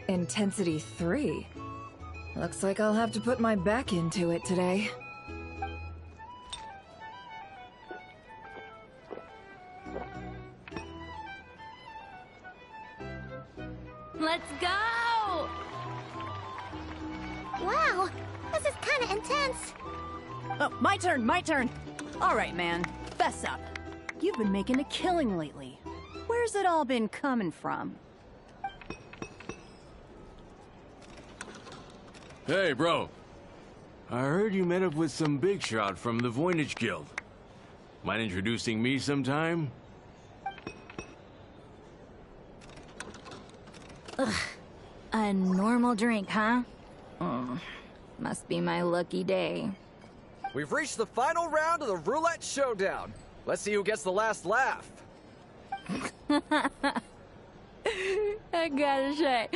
Speaker 1: Intensity 3. Looks like I'll have to put my back into it today.
Speaker 3: Let's go!
Speaker 6: Wow, this is kinda intense.
Speaker 16: Oh, my turn. All right, man, fess up. You've been making a killing lately. Where's it all been coming from?
Speaker 12: Hey, bro. I heard you met up with some big shot from the Voynich Guild. Mind introducing me sometime?
Speaker 3: Ugh. A normal drink, huh? Must be my lucky day.
Speaker 11: We've reached the final round of the Roulette Showdown. Let's see who gets the last laugh.
Speaker 3: I gotta say,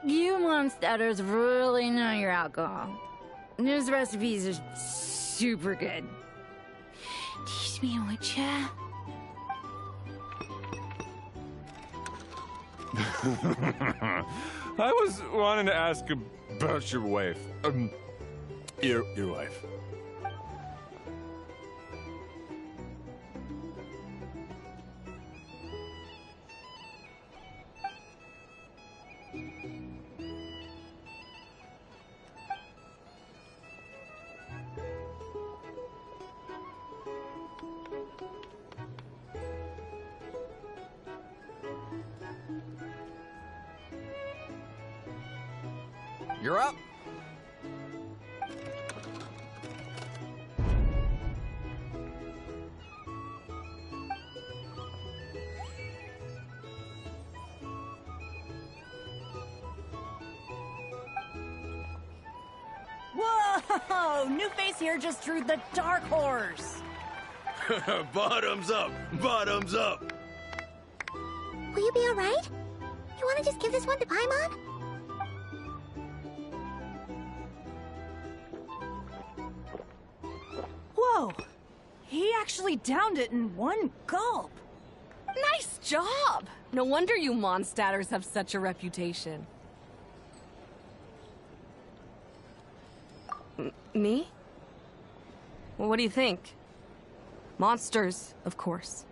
Speaker 3: you Mondstadters really know your alcohol. These recipes are super good. These Excuse me, would ya?
Speaker 2: I was wanting to ask about your wife. Your wife.
Speaker 11: You're up.
Speaker 16: Whoa! New face here just drew the Dark Horse.
Speaker 15: Bottoms up! Bottoms up!
Speaker 6: Will you be alright? You wanna just give this one to Paimon?
Speaker 16: Whoa! He actually downed it in one gulp.
Speaker 10: Nice job! No wonder you Mondstadters have such a reputation. Me? Well, what do you think? Monsters, of course.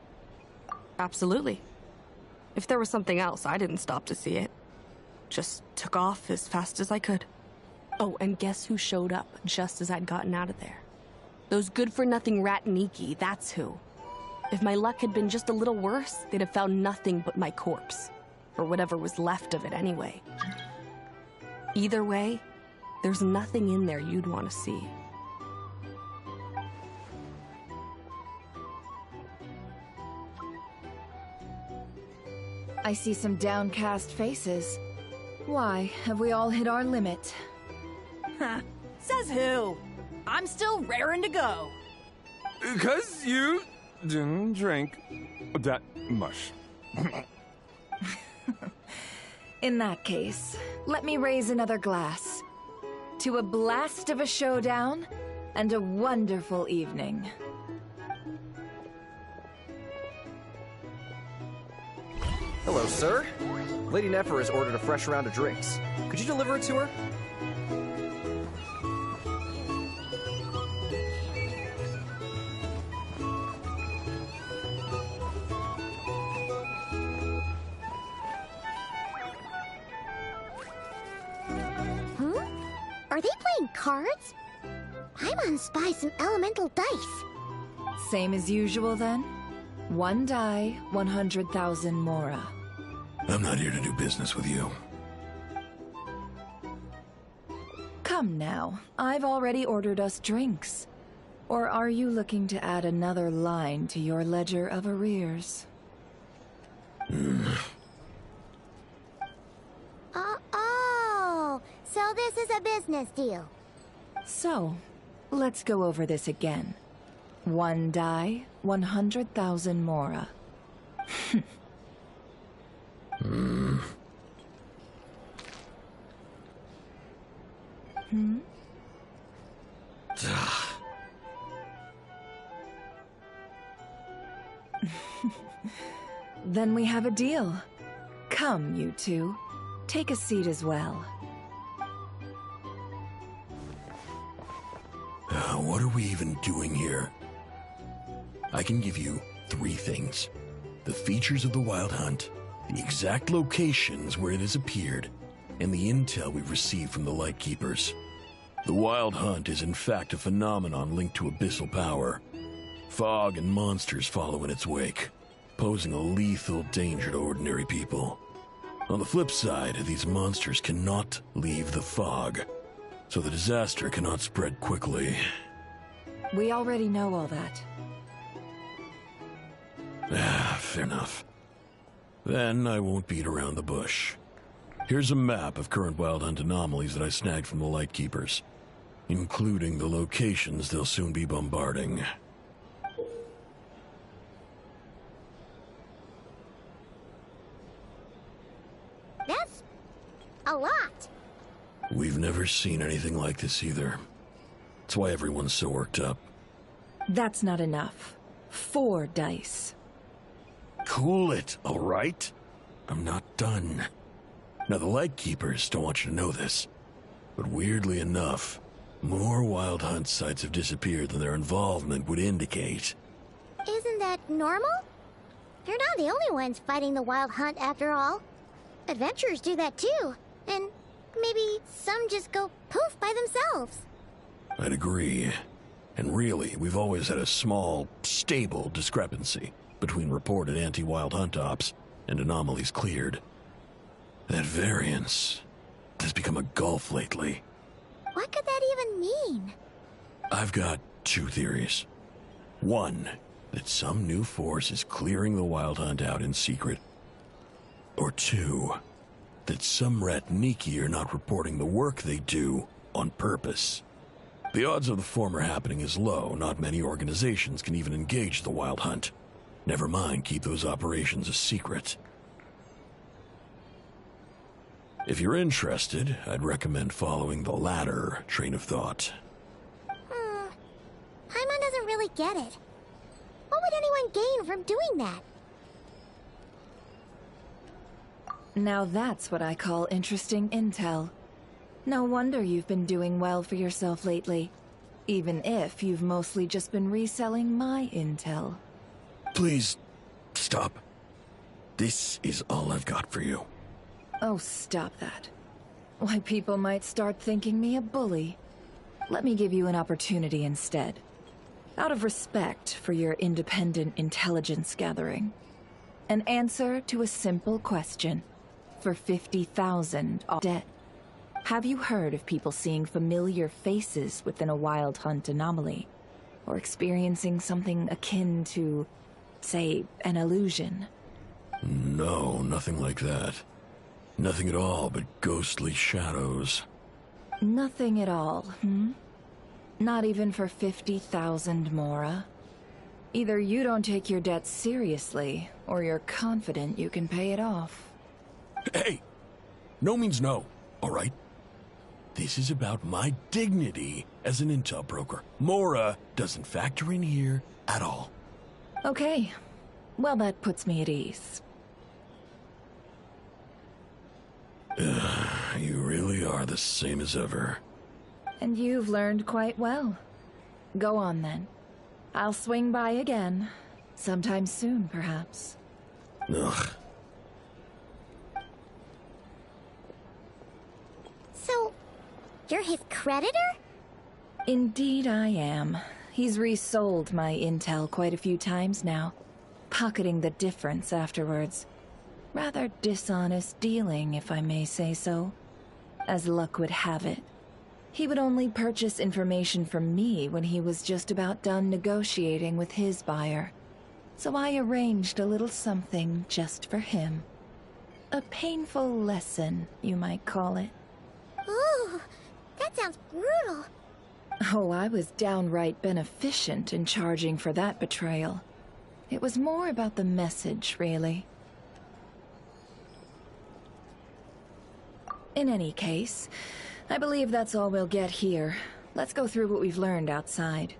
Speaker 10: Absolutely. If there was something else, I didn't stop to see it. Just took off as fast as I could. Oh, and guess who showed up just as I'd gotten out of there? Those good-for-nothing Ratniki, that's who. If my luck had been just a little worse, they'd have found nothing but my corpse. Or whatever was left of it anyway. Either way, there's nothing in there you'd want to see.
Speaker 1: I see some downcast faces. Why, have we all hit our limit?
Speaker 16: Huh. Says who? I'm still raring to go.
Speaker 2: 'Cause you didn't drink that much.
Speaker 1: In that case, let me raise another glass. To a blast of a showdown and a wonderful evening.
Speaker 11: Hello, sir. Lady Nefer has ordered a fresh round of drinks. Could you deliver it to her?
Speaker 6: Are they playing cards? Paimon spies some elemental dice.
Speaker 1: Same as usual then? One die, 100,000 Mora.
Speaker 15: I'm not here to do business with you.
Speaker 1: Come now, I've already ordered us drinks. Or are you looking to add another line to your ledger of arrears?
Speaker 6: Oh, so this is a business deal.
Speaker 1: So, let's go over this again. One die, 100,000 Mora. Then we have a deal. Come, you two. Take a seat as well.
Speaker 15: What are we even doing here? I can give you 3 things. The features of the Wild Hunt, the exact locations where it has appeared, and the intel we've received from the Lightkeepers. The Wild Hunt is in fact a phenomenon linked to abyssal power. Fog and monsters follow in its wake, posing a lethal danger to ordinary people. On the flip side, these monsters cannot leave the fog, so the disaster cannot spread quickly.
Speaker 1: We already know all that.
Speaker 15: Fair enough. Then I won't beat around the bush. Here's a map of current Wild Hunt anomalies that I snagged from the Lightkeepers, including the locations they'll soon be bombarding.
Speaker 6: That's a lot.
Speaker 15: We've never seen anything like this either. That's why everyone's so worked up.
Speaker 1: That's not enough. 4 dice.
Speaker 15: Cool it, all right? I'm not done. Now, the Lightkeepers don't want you to know this, but weirdly enough, more Wild Hunt sites have disappeared than their involvement would indicate.
Speaker 6: Isn't that normal? They're not the only ones fighting the Wild Hunt after all. Adventurers do that too, and maybe some just go poof by themselves.
Speaker 15: I'd agree. And really, we've always had a small, stable discrepancy between reported anti-Wild Hunt ops and anomalies cleared. That variance has become a gulf lately.
Speaker 6: What could that even mean?
Speaker 15: I've got 2 theories. One, that some new force is clearing the Wild Hunt out in secret. Or 2, that some Ratniki are not reporting the work they do on purpose. The odds of the former happening is low. Not many organizations can even engage the Wild Hunt. Never mind keep those operations a secret. If you're interested, I'd recommend following the latter train of thought.
Speaker 6: Paimon doesn't really get it. What would anyone gain from doing that?
Speaker 1: Now that's what I call interesting intel. No wonder you've been doing well for yourself lately. Even if you've mostly just been reselling my intel.
Speaker 15: Please, stop. This is all I've got for you.
Speaker 1: Oh, stop that. Why, people might start thinking me a bully. Let me give you an opportunity instead. Out of respect for your independent intelligence gathering. An answer to a simple question. For 50,000 dead. Have you heard of people seeing familiar faces within a Wild Hunt anomaly? Or experiencing something akin to, say, an illusion?
Speaker 15: No, nothing like that. Nothing at all but ghostly shadows.
Speaker 1: Nothing at all, hmm? Not even for 50,000 Mora? Either you don't take your debt seriously, or you're confident you can pay it off.
Speaker 15: Hey! No means no, all right? This is about my dignity as an intel broker. Mora doesn't factor in here at all.
Speaker 1: Okay. Well, that puts me at ease.
Speaker 15: You really are the same as ever.
Speaker 1: And you've learned quite well. Go on, then. I'll swing by again. Sometime soon, perhaps.
Speaker 15: Ugh.
Speaker 6: So, you're his creditor?
Speaker 1: Indeed I am. He's resold my intel quite a few times now, pocketing the difference afterwards. Rather dishonest dealing, if I may say so. As luck would have it, he would only purchase information from me when he was just about done negotiating with his buyer. So I arranged a little something just for him. A painful lesson, you might call it.
Speaker 6: Ooh, that sounds brutal.
Speaker 1: Oh, I was downright beneficent in charging for that betrayal. It was more about the message, really. In any case, I believe that's all we'll get here. Let's go through what we've learned outside.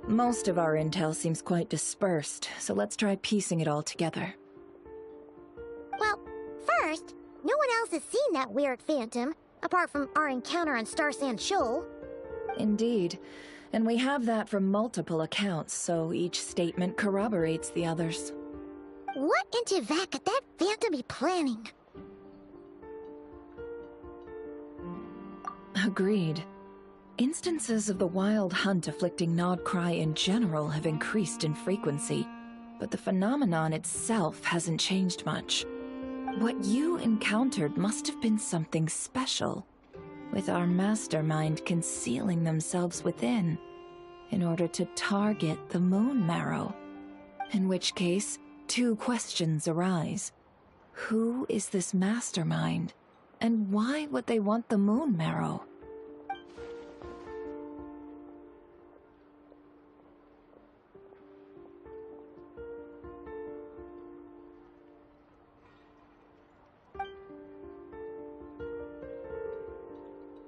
Speaker 1: Most of our intel seems quite dispersed, so let's try piecing it all together.
Speaker 6: Well, first, no one else has seen that weird phantom, apart from our encounter on Star Sand Shoal.
Speaker 1: Indeed. And we have that from multiple accounts, so each statement corroborates the others.
Speaker 6: What in Teyvat could that phantom be planning?
Speaker 1: Agreed. Instances of the Wild Hunt afflicting Nodcry in general have increased in frequency. but the phenomenon itself hasn't changed much. What you encountered must have been something special, with our mastermind concealing themselves within, in order to target the Moon Marrow. In which case, two questions arise. Who is this mastermind, and why would they want the Moon Marrow?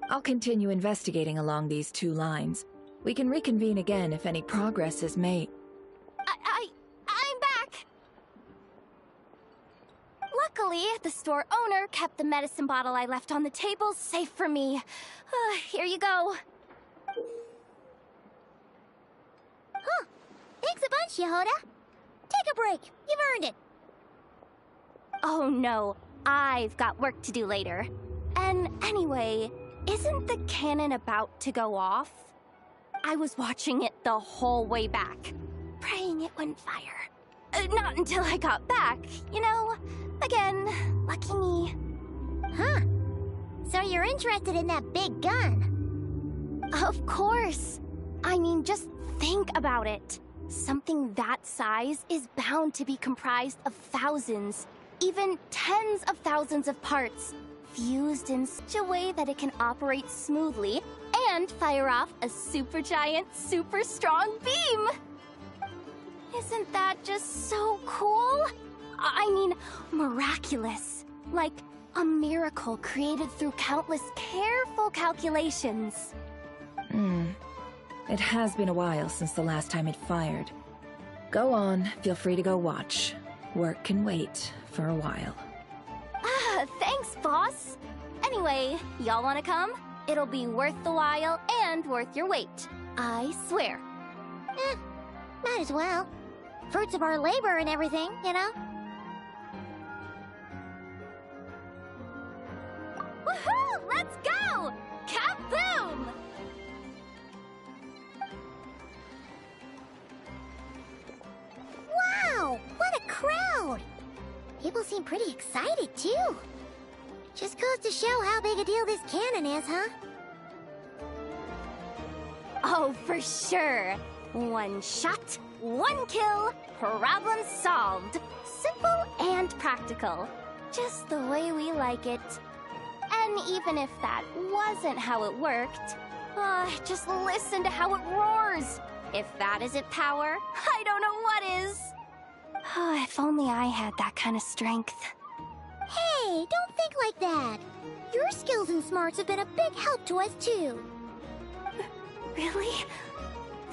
Speaker 1: I'll continue investigating along these two lines. We can reconvene again if any progress is made.
Speaker 17: I'm back! Luckily, the store owner kept the medicine bottle I left on the table safe for me. Here you go.
Speaker 6: Huh. Thanks a bunch, Yehoda. Take a break. You've earned it.
Speaker 17: Oh no, I've got work to do later. And anyway, isn't the cannon about to go off? I was watching it the whole way back, praying it wouldn't fire. Not until I got back, you know? Again, lucky me.
Speaker 6: Huh. So you're interested in that big gun?
Speaker 17: Of course. I mean, just think about it. Something that size is bound to be comprised of thousands, even tens of thousands of parts, fused in such a way that it can operate smoothly and fire off a supergiant, super strong beam! Isn't that just so cool? I mean, miraculous. Like a miracle created through countless careful calculations.
Speaker 1: It has been a while since the last time it fired. Go on, feel free to go watch. Work can wait for a while.
Speaker 17: Thanks, boss. Anyway, y'all wanna come? It'll be worth the while and worth your wait. I swear.
Speaker 6: Might as well. Fruits of our labor and everything, you know?
Speaker 17: Woohoo! Let's go! Kaboom!
Speaker 6: Wow! What a crowd! People seem pretty excited, too. Just goes to show how big a deal this cannon is, huh?
Speaker 17: Oh, for sure. One shot, one kill, problem solved. Simple and practical. Just the way we like it. And even if that wasn't how it worked, just listen to how it roars. If that isn't power, I don't know what is. If only I had that kind of strength.
Speaker 6: Hey, don't think like that. Your skills and smarts have been a big help to us, too.
Speaker 17: Really?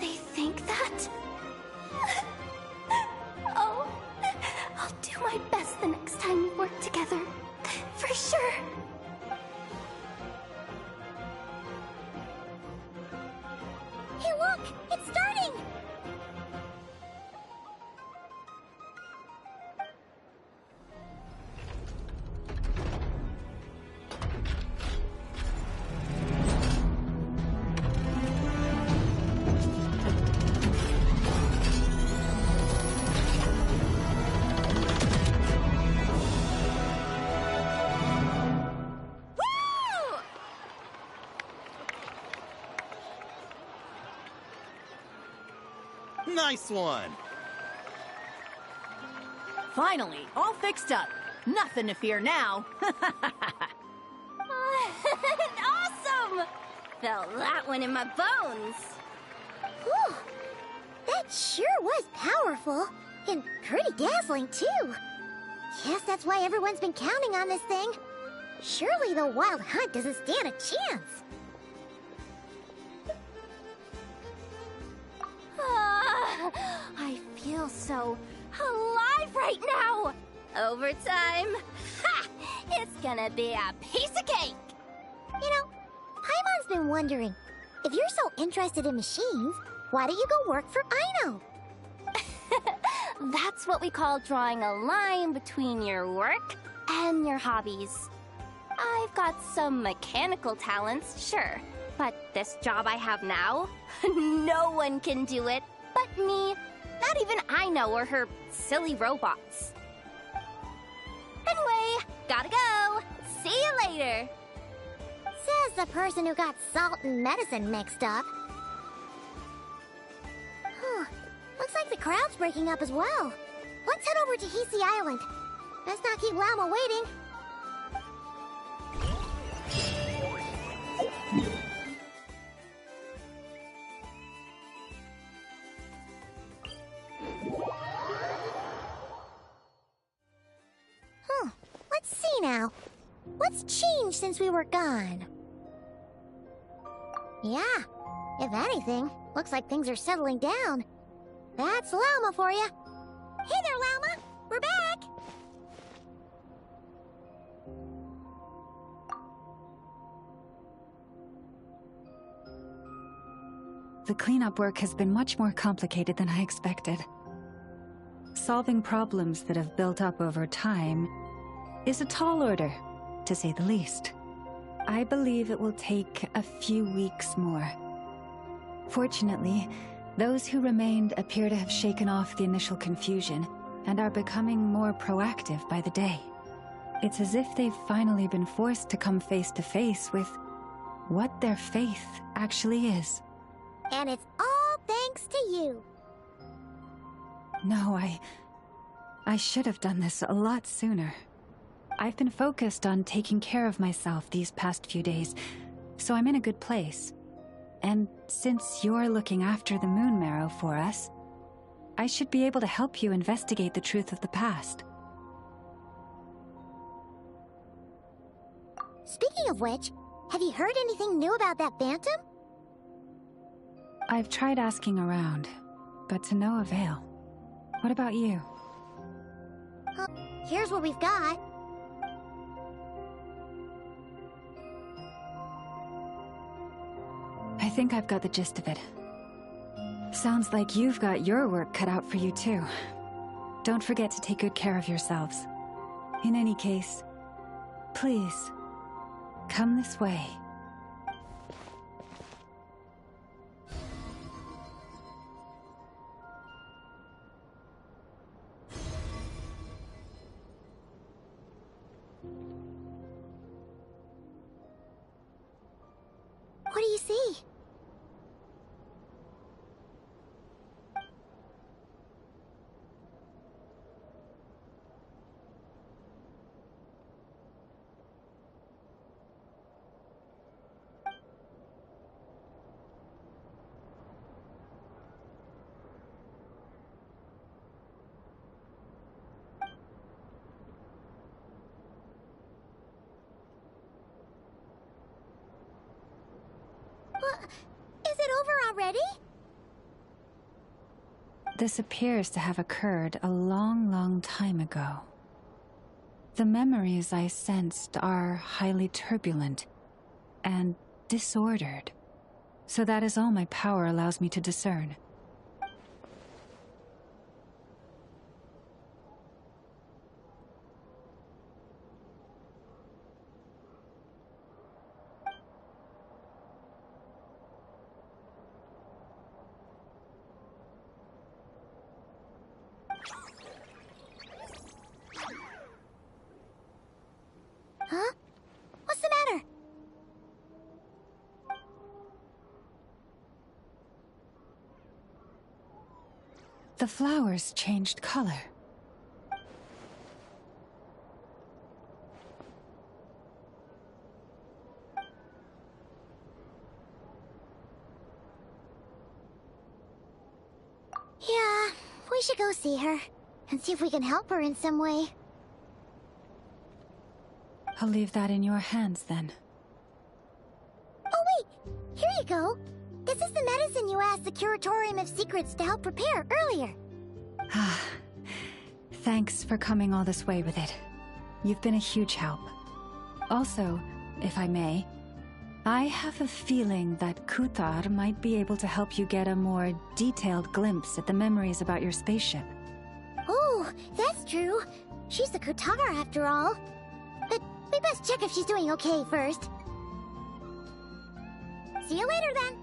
Speaker 17: They think that? Oh, I'll do my best the next time we work together. For sure.
Speaker 6: Hey, look! It's starting!
Speaker 13: Nice one!
Speaker 16: Finally, all fixed up. Nothing to fear now.
Speaker 17: Awesome! Felt that one in my bones.
Speaker 6: Whew. That sure was powerful. And pretty dazzling, too. Guess that's why everyone's been counting on this thing. Surely the Wild Hunt doesn't stand a chance.
Speaker 17: I feel so alive right now! Overtime? Ha! It's gonna be a piece of cake!
Speaker 6: You know, Paimon's been wondering, if you're so interested in machines, why don't you go work for Aino?
Speaker 17: That's what we call drawing a line between your work and your hobbies. I've got some mechanical talents, sure, but this job I have now, no one can do it but me. Not even Aino or her silly robots. Anyway, gotta go. See you later.
Speaker 6: Says the person who got salt and medicine mixed up. Looks like the crowd's breaking up as well. Let's head over to Hisi Island. Best not keep Llama waiting. Let's see now. What's changed since we were gone? Yeah, if anything, looks like things are settling down. That's Llama for you. Hey there, Llama! We're back!
Speaker 18: The cleanup work has been much more complicated than I expected. Solving problems that have built up over time is a tall order, to say the least. I believe it will take a few weeks more. Fortunately, those who remained appear to have shaken off the initial confusion and are becoming more proactive by the day. It's as if they've finally been forced to come face to face with what their faith actually is.
Speaker 6: And it's all thanks to you.
Speaker 18: No, I should have done this a lot sooner. I've been focused on taking care of myself these past few days, so I'm in a good place. And since you're looking after the Moon Marrow for us, I should be able to help you investigate the truth of the past.
Speaker 6: Speaking of which, have you heard anything new about that Phantom?
Speaker 18: I've tried asking around, but to no avail. What about you?
Speaker 6: Here's what we've got.
Speaker 18: I think I've got the gist of it. Sounds like you've got your work cut out for you too. Don't forget to take good care of yourselves. In any case, please, come this way.
Speaker 6: What do you see? Is it over already?
Speaker 18: This appears to have occurred a long, long time ago. The memories I sensed are highly turbulent and disordered, so that is all my power allows me to discern.
Speaker 6: Huh? What's the matter?
Speaker 18: The flowers changed color.
Speaker 6: Yeah, we should go see her and see if we can help her in some way.
Speaker 18: I'll leave that in your hands then.
Speaker 6: Oh wait, here you go. This is the medicine you asked the Curatorium of Secrets to help prepare earlier.
Speaker 18: Thanks for coming all this way with it. You've been a huge help. Also, if I may, I have a feeling that Kuthar might be able to help you get a more detailed glimpse at the memories about your spaceship.
Speaker 6: Oh, that's true. She's the Kutara after all. But we best check if she's doing okay first. See you later then.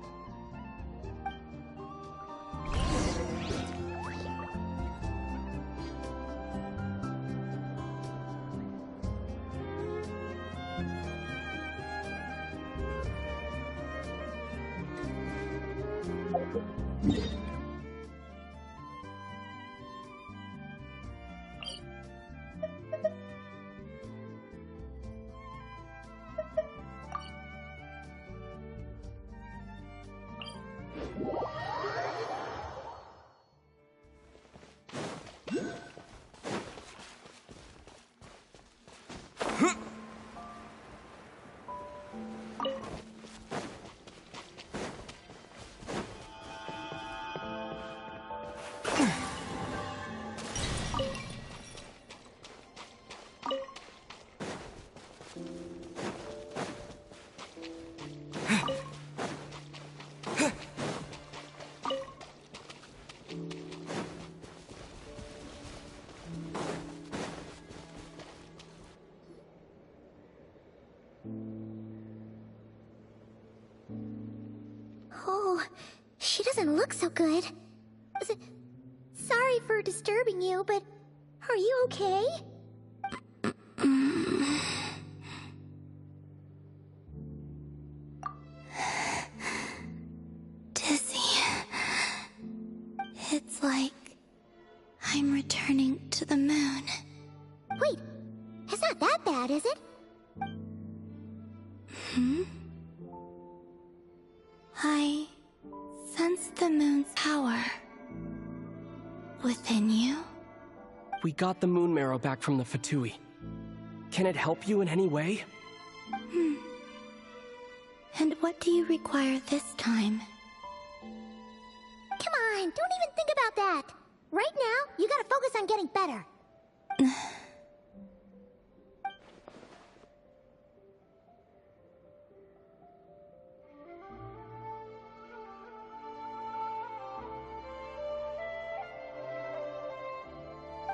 Speaker 6: Oh, she doesn't look so good. Sorry for disturbing you, but are you okay?
Speaker 17: Dizzy. It's like I'm returning to the moon.
Speaker 6: Wait, it's not that bad, is it?
Speaker 17: I sense the moon's power within you.
Speaker 19: We got the moon marrow back from the Fatui. Can it help you in any way?
Speaker 17: And what do you require this time?
Speaker 6: Come on, don't even think about that. Right now, you gotta focus on getting better.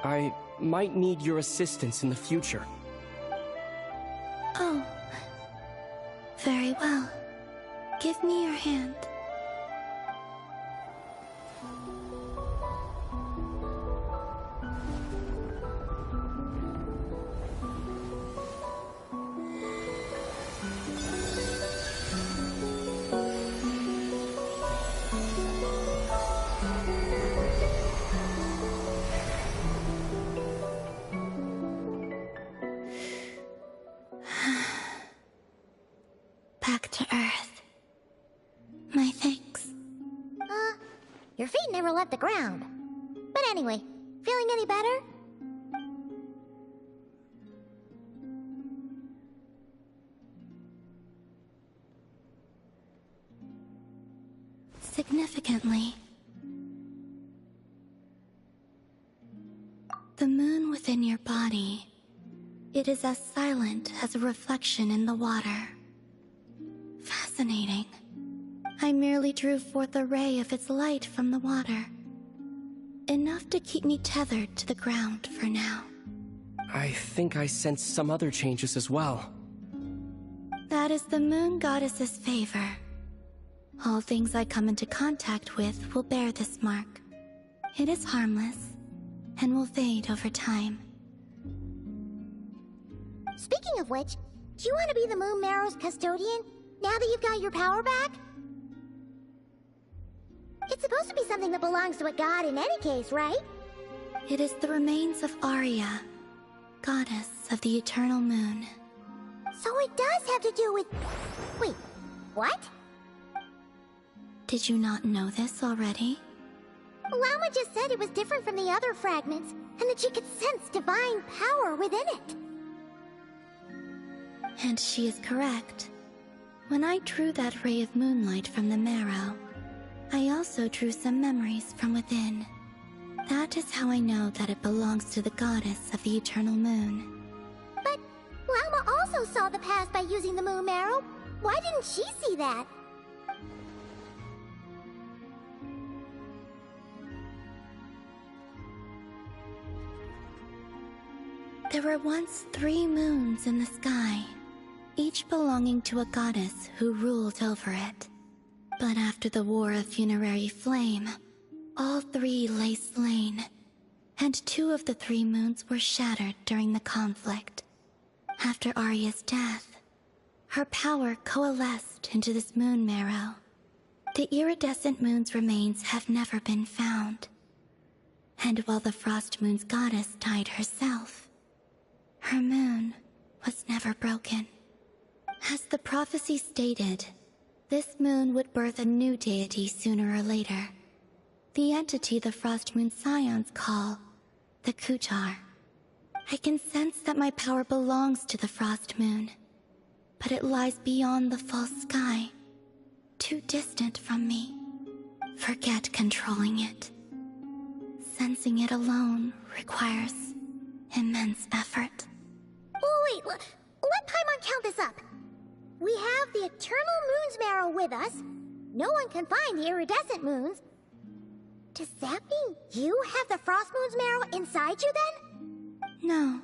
Speaker 19: I might need your assistance in the future.
Speaker 17: Oh. Very well. Give me your hand. Back to Earth. My thanks.
Speaker 6: Your feet never left the ground. But anyway, feeling any better?
Speaker 17: Significantly. The moon within your body, it is as silent as a reflection in the water. Fascinating. I merely drew forth a ray of its light from the water. Enough to keep me tethered to the ground for now.
Speaker 19: I think I sense some other changes as well.
Speaker 17: That is the moon goddess's favor. All things I come into contact with will bear this mark. It is harmless, and will fade over time.
Speaker 6: Speaking of which, do you want to be the Moon Marrow's custodian, now that you've got your power back? It's supposed to be something that belongs to a god in any case, right?
Speaker 17: It is the remains of Arya, goddess of the eternal moon.
Speaker 6: So it does have to do with... Wait, what?
Speaker 17: Did you not know this already?
Speaker 6: Llama just said it was different from the other fragments, and that she could sense divine power within it.
Speaker 17: And she is correct. When I drew that ray of moonlight from the marrow, I also drew some memories from within. That is how I know that it belongs to the goddess of the eternal moon.
Speaker 6: But Llama also saw the past by using the Moon Marrow. Why didn't she see that?
Speaker 17: There were once 3 moons in the sky, each belonging to a goddess who ruled over it. But after the War of Funerary Flame, all 3 lay slain, and 2 of the 3 moons were shattered during the conflict. After Arya's death, her power coalesced into this moon marrow.
Speaker 20: The iridescent moon's remains have never been found. And while the Frost Moon's goddess died herself, her moon was never broken. As the prophecy stated, this moon would birth a new deity sooner or later. The entity the Frost Moon Scions call the Kujar. I can sense that my power belongs to the Frost Moon, but it lies beyond the false sky, too distant from me. Forget controlling it. Sensing it alone requires immense effort.
Speaker 6: Oh, wait, let Paimon count this up. We have the Eternal Moon's Marrow with us. No one can find the iridescent moons. Does that mean you have the Frost Moon's Marrow inside you then?
Speaker 20: No.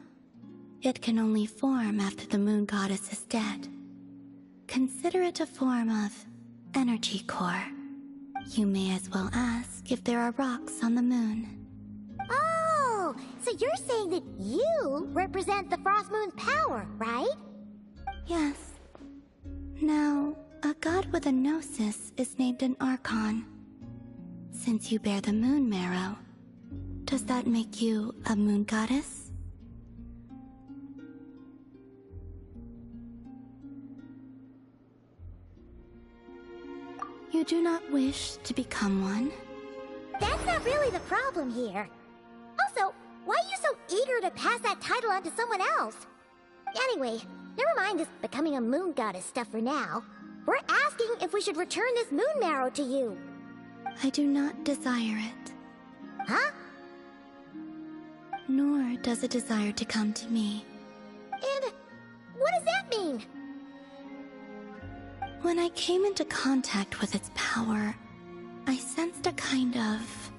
Speaker 20: It can only form after the moon goddess is dead. Consider it a form of energy core. You may as well ask if there are rocks on the moon.
Speaker 6: Oh, so you're saying that you represent the Frost Moon's power, right?
Speaker 20: Yes. Now, a god with a gnosis is named an Archon. Since you bear the moon marrow, does that make you a moon goddess? You do not wish to become one?
Speaker 6: That's not really the problem here. Also, why are you so eager to pass that title on to someone else? Anyway, never mind this becoming a moon goddess stuff for now. We're asking if we should return this moon marrow to you.
Speaker 20: I do not desire it.
Speaker 6: Huh?
Speaker 20: Nor does it desire to come to me.
Speaker 6: And what does that mean?
Speaker 20: When I came into contact with its power, I sensed a kind of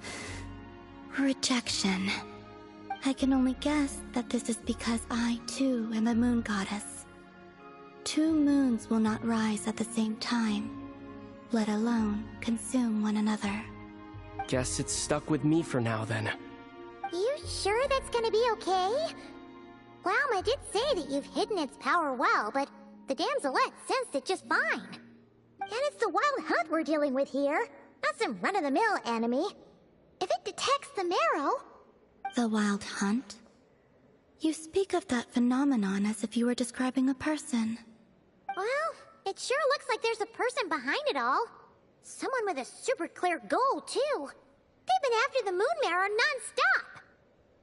Speaker 20: rejection. I can only guess that this is because I, too, am a moon goddess. Two moons will not rise at the same time, let alone consume one another.
Speaker 19: Guess it's stuck with me for now, then.
Speaker 6: You sure that's gonna be okay? Glauma did say that you've hidden its power well, but the damselette sensed it just fine. And it's the wild hunt we're dealing with here, not some run-of-the-mill enemy. If it detects the marrow...
Speaker 20: The wild hunt? You speak of that phenomenon as if you were describing a person.
Speaker 6: Well, it sure looks like there's a person behind it all. Someone with a super clear goal, too. They've been after the moon marrow non-stop.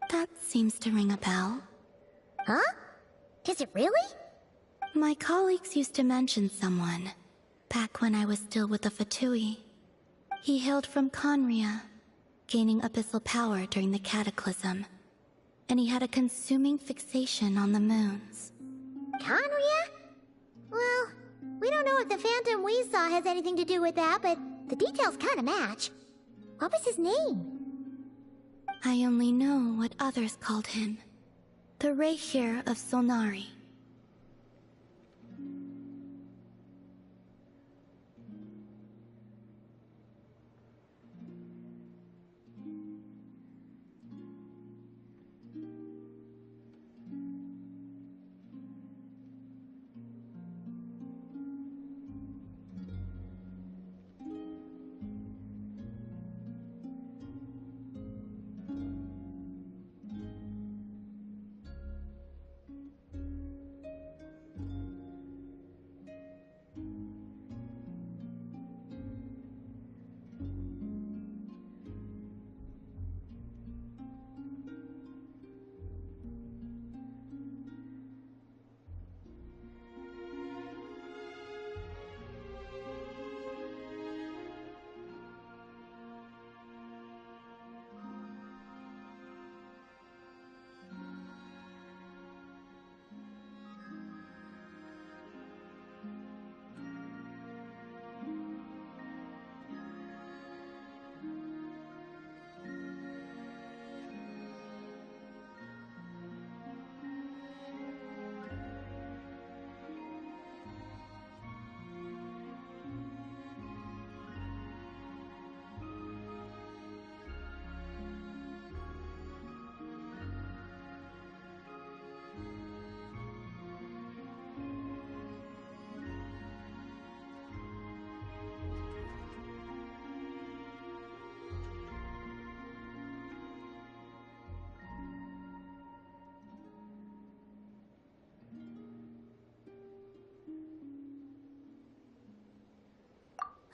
Speaker 20: That seems to ring a bell.
Speaker 6: Huh? Does it really?
Speaker 20: My colleagues used to mention someone, back when I was still with the Fatui. He hailed from Conria, gaining abyssal power during the Cataclysm, and he had a consuming fixation on the moons.
Speaker 6: Conria? Well, we don't know if the phantom we saw has anything to do with that, but the details kinda match. What was his name?
Speaker 20: I only know what others called him. The Reikir of Solnari.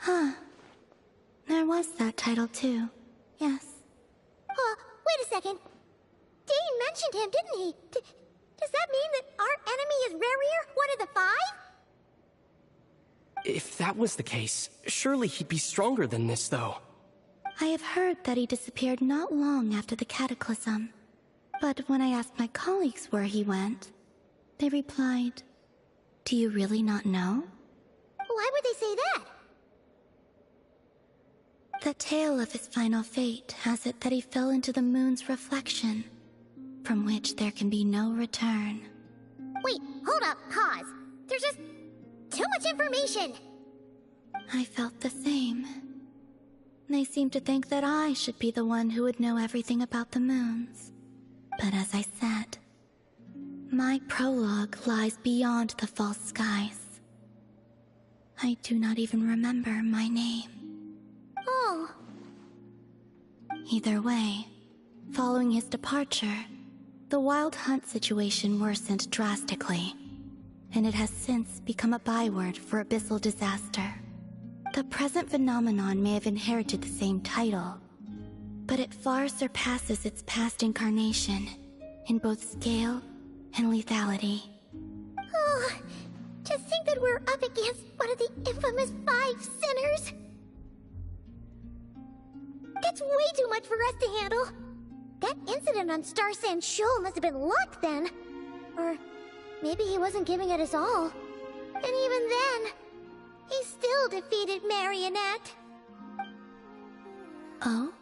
Speaker 20: Huh. There was that title too. Yes.
Speaker 6: Wait a second. Dane mentioned him, didn't he? Does that mean that our enemy is Rarier, one of the 5?
Speaker 19: If that was the case, surely he'd be stronger than this, though.
Speaker 20: I have heard that he disappeared not long after the Cataclysm. But when I asked my colleagues where he went, they replied, "Do you really not know?"
Speaker 6: Why would they say that?
Speaker 20: The tale of his final fate has it that he fell into the moon's reflection, from which there can be no return.
Speaker 6: Wait, hold up, pause. There's just too much information.
Speaker 20: I felt the same. They seemed to think that I should be the one who would know everything about the moons. But as I said, my prologue lies beyond the false skies. I do not even remember my name.
Speaker 6: Oh.
Speaker 20: Either way, following his departure, the Wild Hunt situation worsened drastically, and it has since become a byword for abyssal disaster. The present phenomenon may have inherited the same title, but it far surpasses its past incarnation in both scale and lethality.
Speaker 6: Oh, to think that we're up against one of the infamous 5 sinners. That's way too much for us to handle. That incident on Star Sand Shoal must have been luck then. Or maybe he wasn't giving it his all. And even then, he still defeated Marionette.
Speaker 20: Oh?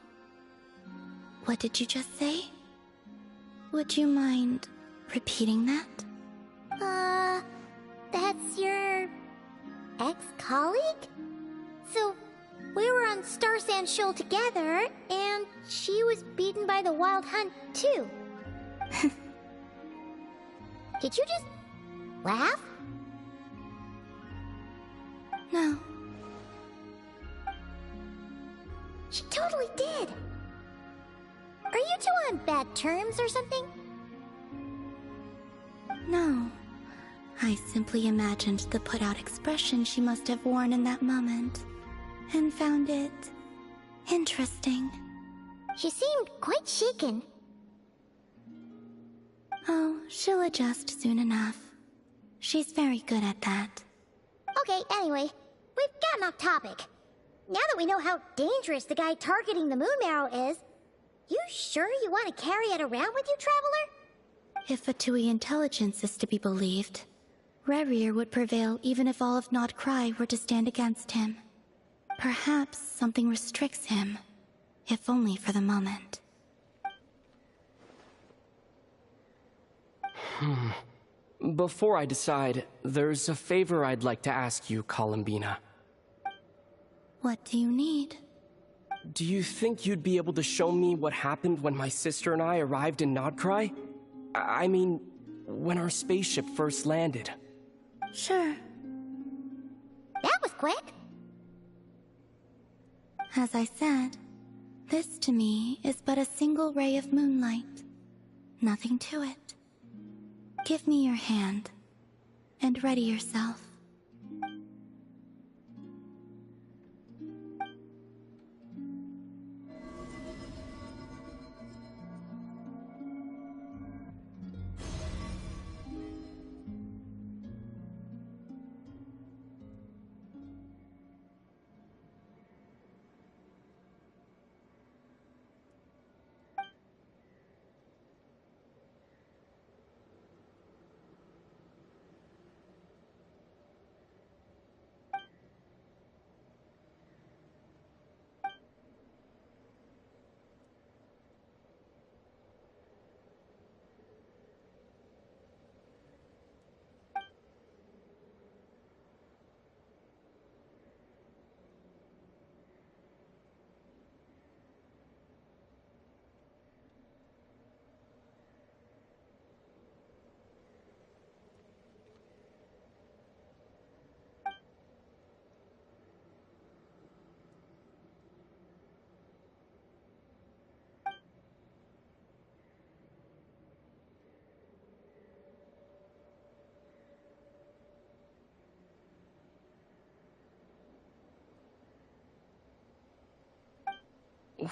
Speaker 20: What did you just say? Would you mind repeating that?
Speaker 6: That's your ex-colleague? So, we were on Star Sand Shoal together, and she was beaten by the Wild Hunt, too. Did you just laugh?
Speaker 20: No.
Speaker 6: She totally did. Are you two on bad terms or something?
Speaker 20: No. I simply imagined the put-out expression she must have worn in that moment, and found it interesting.
Speaker 6: She seemed quite shaken.
Speaker 20: Oh, she'll adjust soon enough. She's very good at that.
Speaker 6: Okay, anyway, we've gotten off topic. Now that we know how dangerous the guy targeting the Moon Marrow is, you sure you want to carry it around with you, Traveler?
Speaker 20: If Fatui intelligence is to be believed, Rarier would prevail even if all of Nod Cry were to stand against him. Perhaps something restricts him, if only for the moment.
Speaker 19: Before I decide, there's a favor I'd like to ask you, Columbina.
Speaker 20: What do you need?
Speaker 19: Do you think you'd be able to show me what happened when my sister and I arrived in Nodcry? I mean, when our spaceship first landed.
Speaker 20: Sure.
Speaker 6: That was quick.
Speaker 20: As I said, this to me is but a single ray of moonlight. Nothing to it. Give me your hand, and ready yourself.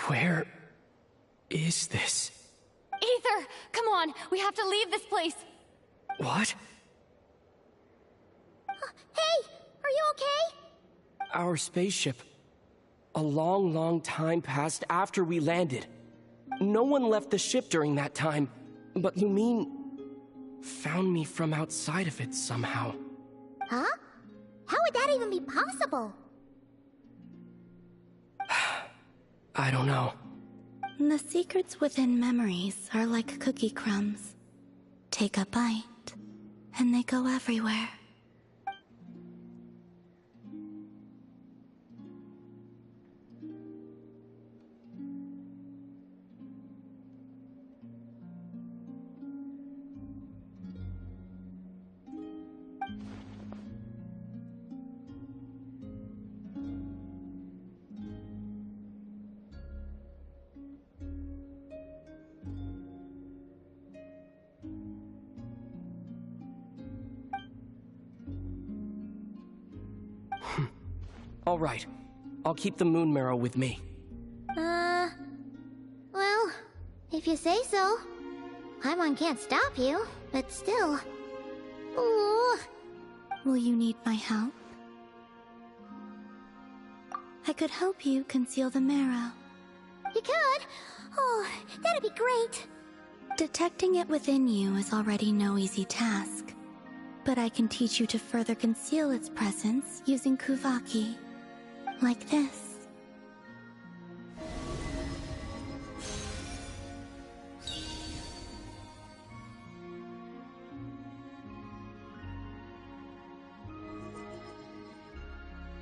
Speaker 19: Where is this?
Speaker 17: Aether, come on, we have to leave this place.
Speaker 19: What?
Speaker 6: Hey, are you okay?
Speaker 19: Our spaceship. A long, long time passed after we landed. No one left the ship during that time, but Lumine found me from outside of it somehow.
Speaker 6: Huh? How would that even be possible?
Speaker 19: I don't know.
Speaker 20: The secrets within memories are like cookie crumbs. Take a bite, and they go everywhere.
Speaker 19: All right. I'll keep the moon marrow with me.
Speaker 6: Well, if you say so. Paimon can't stop you, but still. Ooh.
Speaker 20: Will you need my help? I could help you conceal the marrow.
Speaker 6: You could? Oh, that'd be great.
Speaker 20: Detecting it within you is already no easy task. But I can teach you to further conceal its presence using Kuvaki. Like this.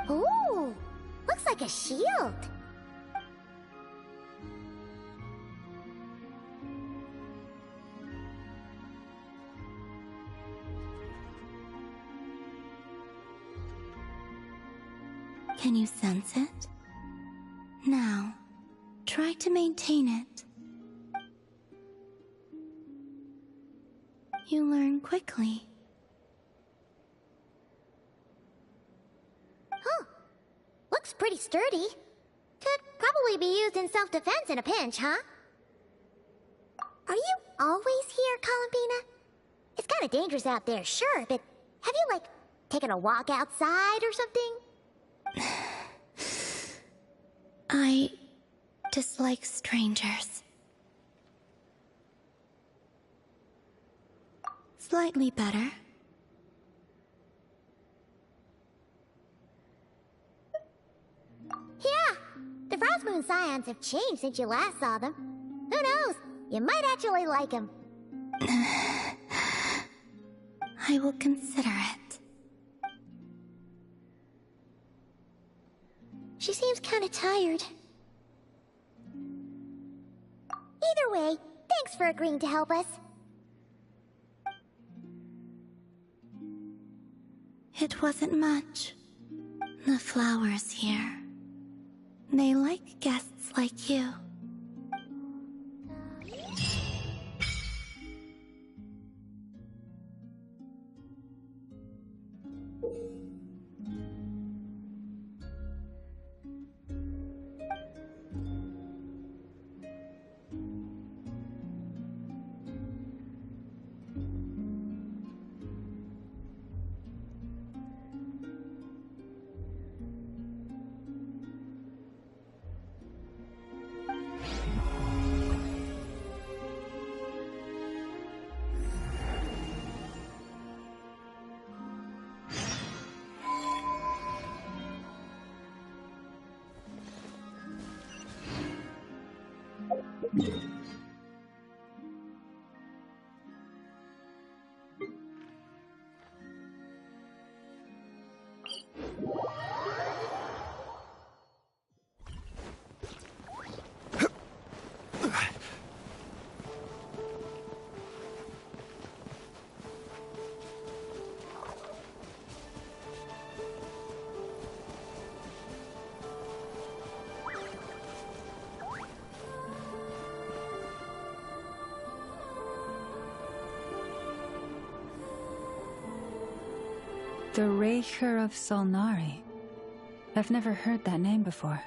Speaker 6: Ooh, looks like a shield.
Speaker 20: Can you sense it? Now, try to maintain it. You learn quickly.
Speaker 6: Huh. Looks pretty sturdy. Could probably be used in self-defense in a pinch, huh? Are you always here, Columbina? It's kinda dangerous out there, sure, but have you, like, taken a walk outside or something?
Speaker 20: I dislike strangers. Slightly better.
Speaker 6: Yeah, the Frostmoon Scions have changed since you last saw them. Who knows? You might actually like them.
Speaker 20: I will consider it.
Speaker 6: She seems kinda tired. Either way, thanks for agreeing to help us.
Speaker 20: It wasn't much. The flowers here. They like guests like you.
Speaker 18: The Raker of Solnari. I've never heard that name before.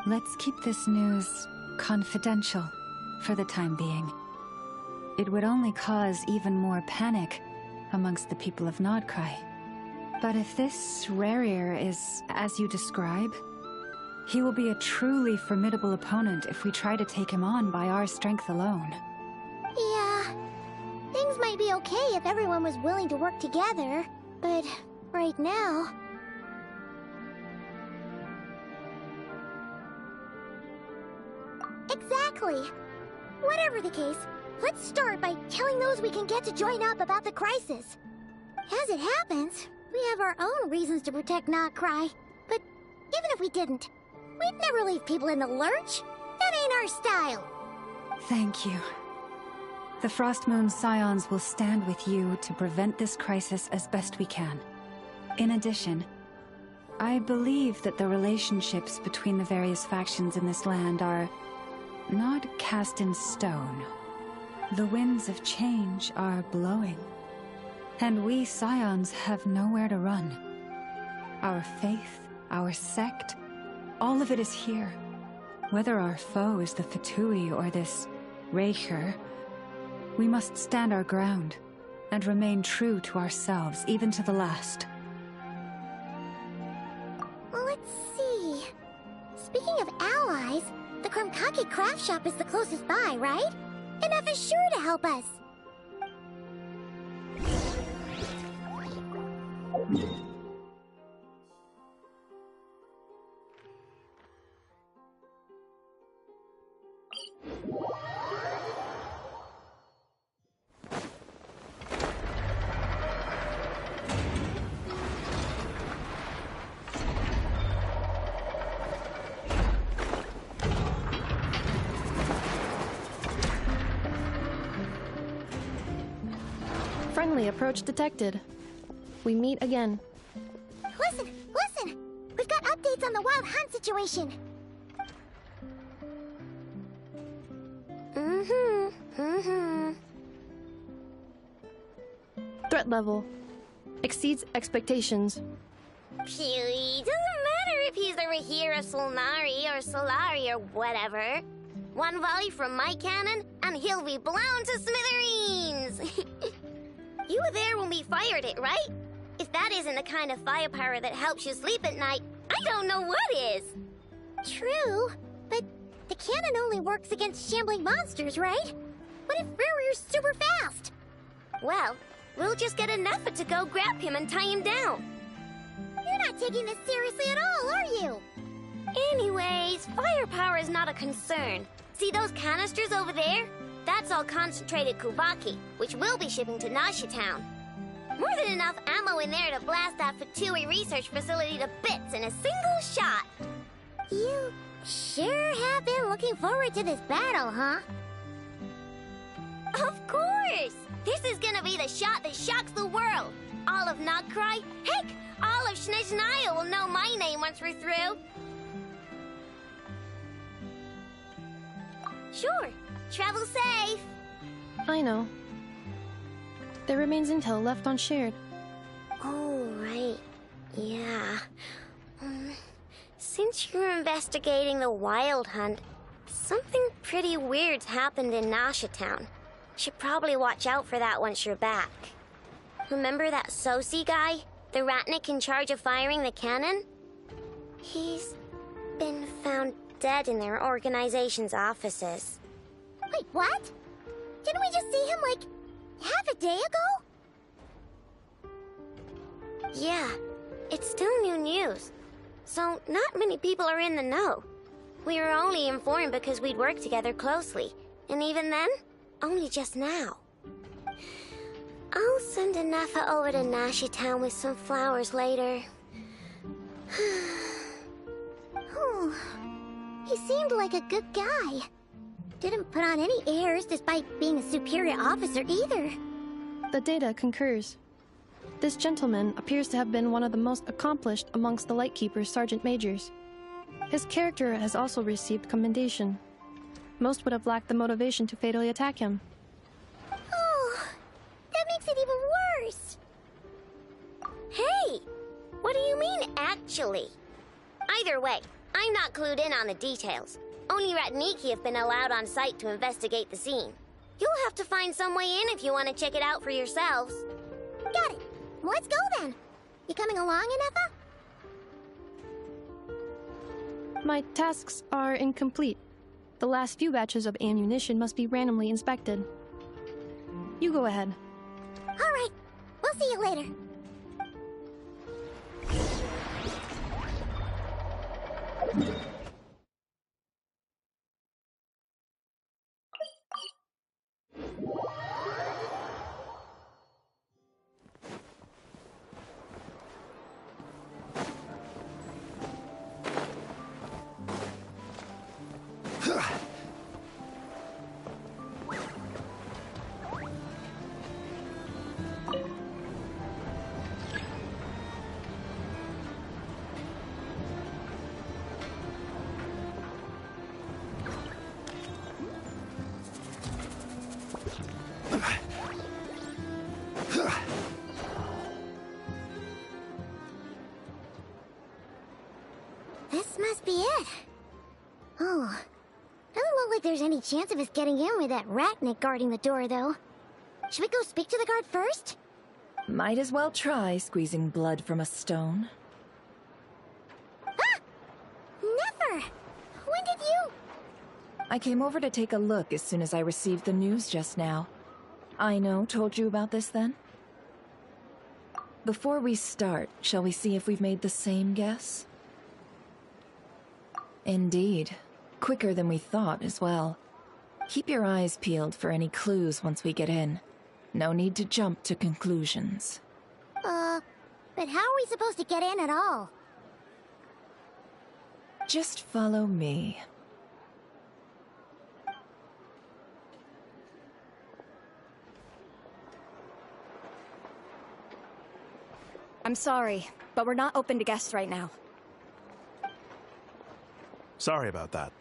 Speaker 18: Let's keep this news confidential for the time being. It would only cause even more panic amongst the people of Nodcry. But if this Rarier is as you describe, he will be a truly formidable opponent if we try to take him on by our strength alone.
Speaker 6: Yeah, things might be okay if everyone was willing to work together, but right now... Exactly. Whatever the case, let's start by telling those we can get to join up about the crisis. As it happens, we have our own reasons to protect Nodcry, but even if we didn't, we'd never leave people in the lurch. That ain't our style.
Speaker 18: Thank you. The Frostmoon Scions will stand with you to prevent this crisis as best we can. In addition, I believe that the relationships between the various factions in this land are not cast in stone. The winds of change are blowing, and we Scions have nowhere to run. Our faith, our sect, all of it is here. Whether our foe is the Fatui or this Raker, we must stand our ground and remain true to ourselves, even to the last.
Speaker 6: Let's see. Speaking of allies, the Krumkake craft shop is the closest by, right? Enough is sure to help us.
Speaker 7: Friendly approach detected. We meet again.
Speaker 6: Listen! Listen! We've got updates on the Wild Hunt situation.
Speaker 7: Threat level exceeds expectations.
Speaker 6: Phew, doesn't matter if he's the Rahira Solnari or Solari or whatever. One volley from my cannon, and he'll be blown to smithereens! You were there when we fired it, right? If that isn't the kind of firepower that helps you sleep at night, I don't know what is! True, but the cannon only works against shambling monsters, right? What if Rarir's super fast? Well, we'll just get enough to go grab him and tie him down. You're not taking this seriously at all, are you? Anyways, firepower is not a concern. See those canisters over there? That's all concentrated Kuvaki, which we'll be shipping to Narsha Town. More than enough ammo in there to blast that Fatui research facility to bits in a single shot. You sure have been looking forward to this battle, huh? Of course! This is gonna be the shot that shocks the world. All of Nodcry, heck, all of Snezhnaya will know my name once we're through. Sure. Travel safe.
Speaker 7: I know. There remains intel left unshared.
Speaker 6: Oh, right. Yeah. Since you're investigating the Wild Hunt, something pretty weird's happened in Narsha Town. Should probably watch out for that once you're back. Remember that Sosi guy? The Ratnik in charge of firing the cannon? He's been found dead in their organization's offices. Wait, what? Didn't we just see him, like, half a day ago? Yeah, it's still new news. So, not many people are in the know. We were only informed because we'd worked together closely. And even then, only just now. I'll send Anafa over to Narsha Town with some flowers later. Oh, he seemed like a good guy. Didn't put on any airs despite being a superior officer either.
Speaker 7: The data concurs. This gentleman appears to have been one of the most accomplished amongst the Lightkeeper's Sergeant Majors. His character has also received commendation. Most would have lacked the motivation to fatally attack him.
Speaker 6: Oh, that makes it even worse. Hey, what do you mean, actually? Either way, I'm not clued in on the details. Only Ratniki have been allowed on site to investigate the scene. You'll have to find some way in if you want to check it out for yourselves. Got it. Let's go then. You coming along, Inefa?
Speaker 7: My tasks are incomplete. The last few batches of ammunition must be randomly inspected. You go ahead.
Speaker 6: All right. We'll see you later. This must be it. Oh. Doesn't look like there's any chance of us getting in with that Ratnik guarding the door, though. Should we go speak to the guard first?
Speaker 1: Might as well try squeezing blood from a stone.
Speaker 6: Ah! Never! When did you...
Speaker 1: I came over to take a look as soon as I received the news just now. Aino told you about this then? Before we start, shall we see if we've made the same guess? Indeed. Quicker than we thought as well. Keep your eyes peeled for any clues once we get in. No need to jump to conclusions.
Speaker 6: But how are we supposed to get in at all?
Speaker 1: Just follow me.
Speaker 21: I'm sorry, but we're not open to guests right now.
Speaker 22: Sorry about that.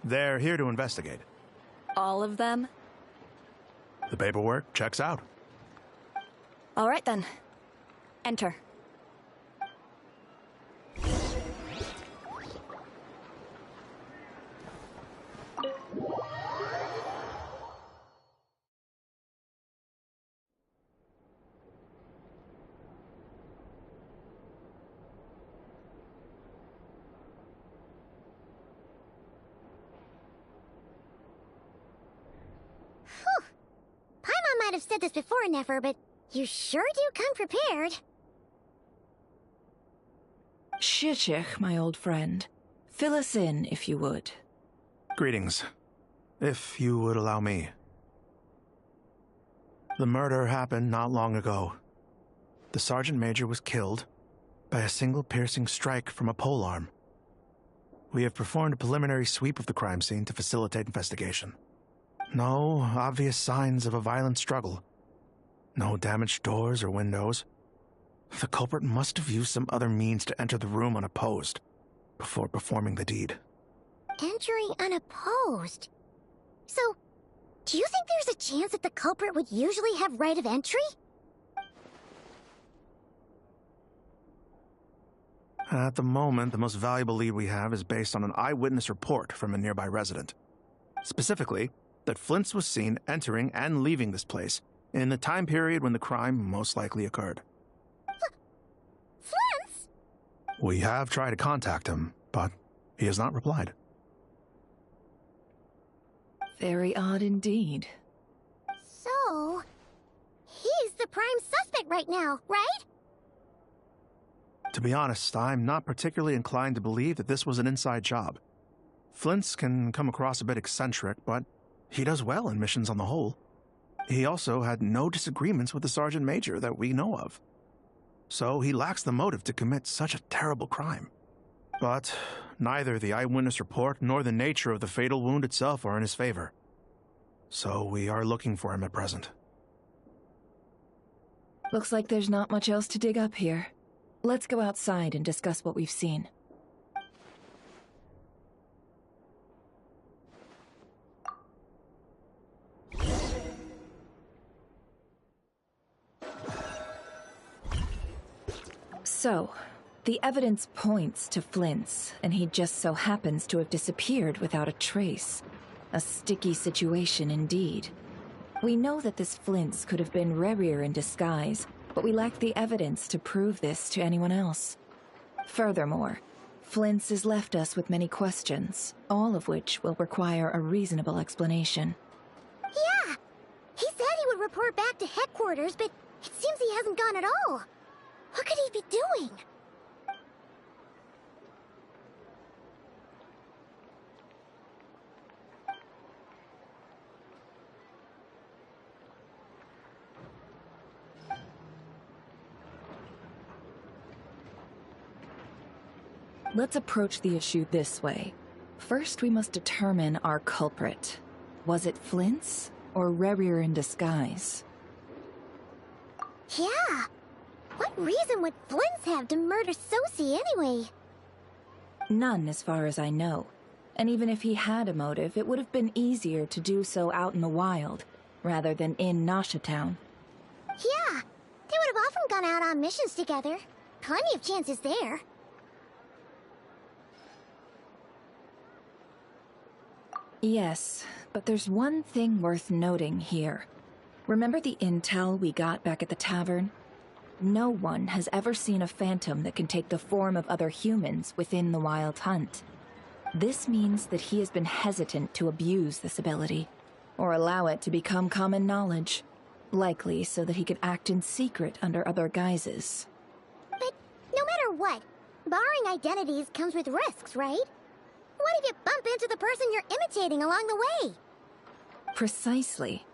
Speaker 22: They're here to investigate.
Speaker 21: All of them?
Speaker 22: The paperwork checks out.
Speaker 21: All right then. Enter.
Speaker 6: Paimon might have said this before, Nefer, but you sure do come prepared.
Speaker 1: Shishich, my old friend. Fill us in, if you would.
Speaker 22: Greetings. If you would allow me. The murder happened not long ago. The Sergeant Major was killed by a single piercing strike from a polearm. We have performed a preliminary sweep of the crime scene to facilitate investigation. No obvious signs of a violent struggle. No damaged doors or windows. The culprit must have used some other means to enter the room unopposed before performing the deed.
Speaker 6: Entering unopposed? So, do you think there's a chance that the culprit would usually have right of entry?
Speaker 22: At the moment, the most valuable lead we have is based on an eyewitness report from a nearby resident. Specifically, that Flint's was seen entering and leaving this place in the time period when the crime most likely occurred.
Speaker 6: Flint's?
Speaker 22: We have tried to contact him, but he has not replied.
Speaker 1: Very odd indeed.
Speaker 6: So, he's the prime suspect right now, right?
Speaker 22: To be honest, I'm not particularly inclined to believe that this was an inside job. Flint's can come across a bit eccentric, but he does well in missions on the whole. He also had no disagreements with the Sergeant Major that we know of. So he lacks the motive to commit such a terrible crime. But neither the eyewitness report nor the nature of the fatal wound itself are in his favor. So we are looking for him at present.
Speaker 1: Looks like there's not much else to dig up here. Let's go outside and discuss what we've seen. So, The evidence points to Flint's, and he just so happens to have disappeared without a trace. A sticky situation indeed. We know that this Flint's could have been Rerir in disguise, but we lack the evidence to prove this to anyone else. Furthermore, Flint's has left us with many questions, all of which will require a reasonable explanation.
Speaker 6: Yeah! He said he would report back to headquarters, but it seems he hasn't gone at all. What could he be doing?
Speaker 1: Let's approach the issue this way. First, we must determine our culprit. Was it Flint's or Rerir in disguise?
Speaker 6: Yeah! What reason would Flint's have to murder Sosie anyway?
Speaker 1: None, as far as I know. And even if he had a motive, it would have been easier to do so out in the wild, rather than in Nashatown.
Speaker 6: Yeah! They would have often gone out on missions together. Plenty of chances there.
Speaker 1: Yes, but there's one thing worth noting here. Remember the intel we got back at the tavern? No one has ever seen a phantom that can take the form of other humans within the Wild Hunt. This means that he has been hesitant to abuse this ability, or allow it to become common knowledge, likely so that he could act in secret under other guises.
Speaker 6: But no matter what, barring identities comes with risks, right? What if you bump into the person you're imitating along the way?
Speaker 1: Precisely.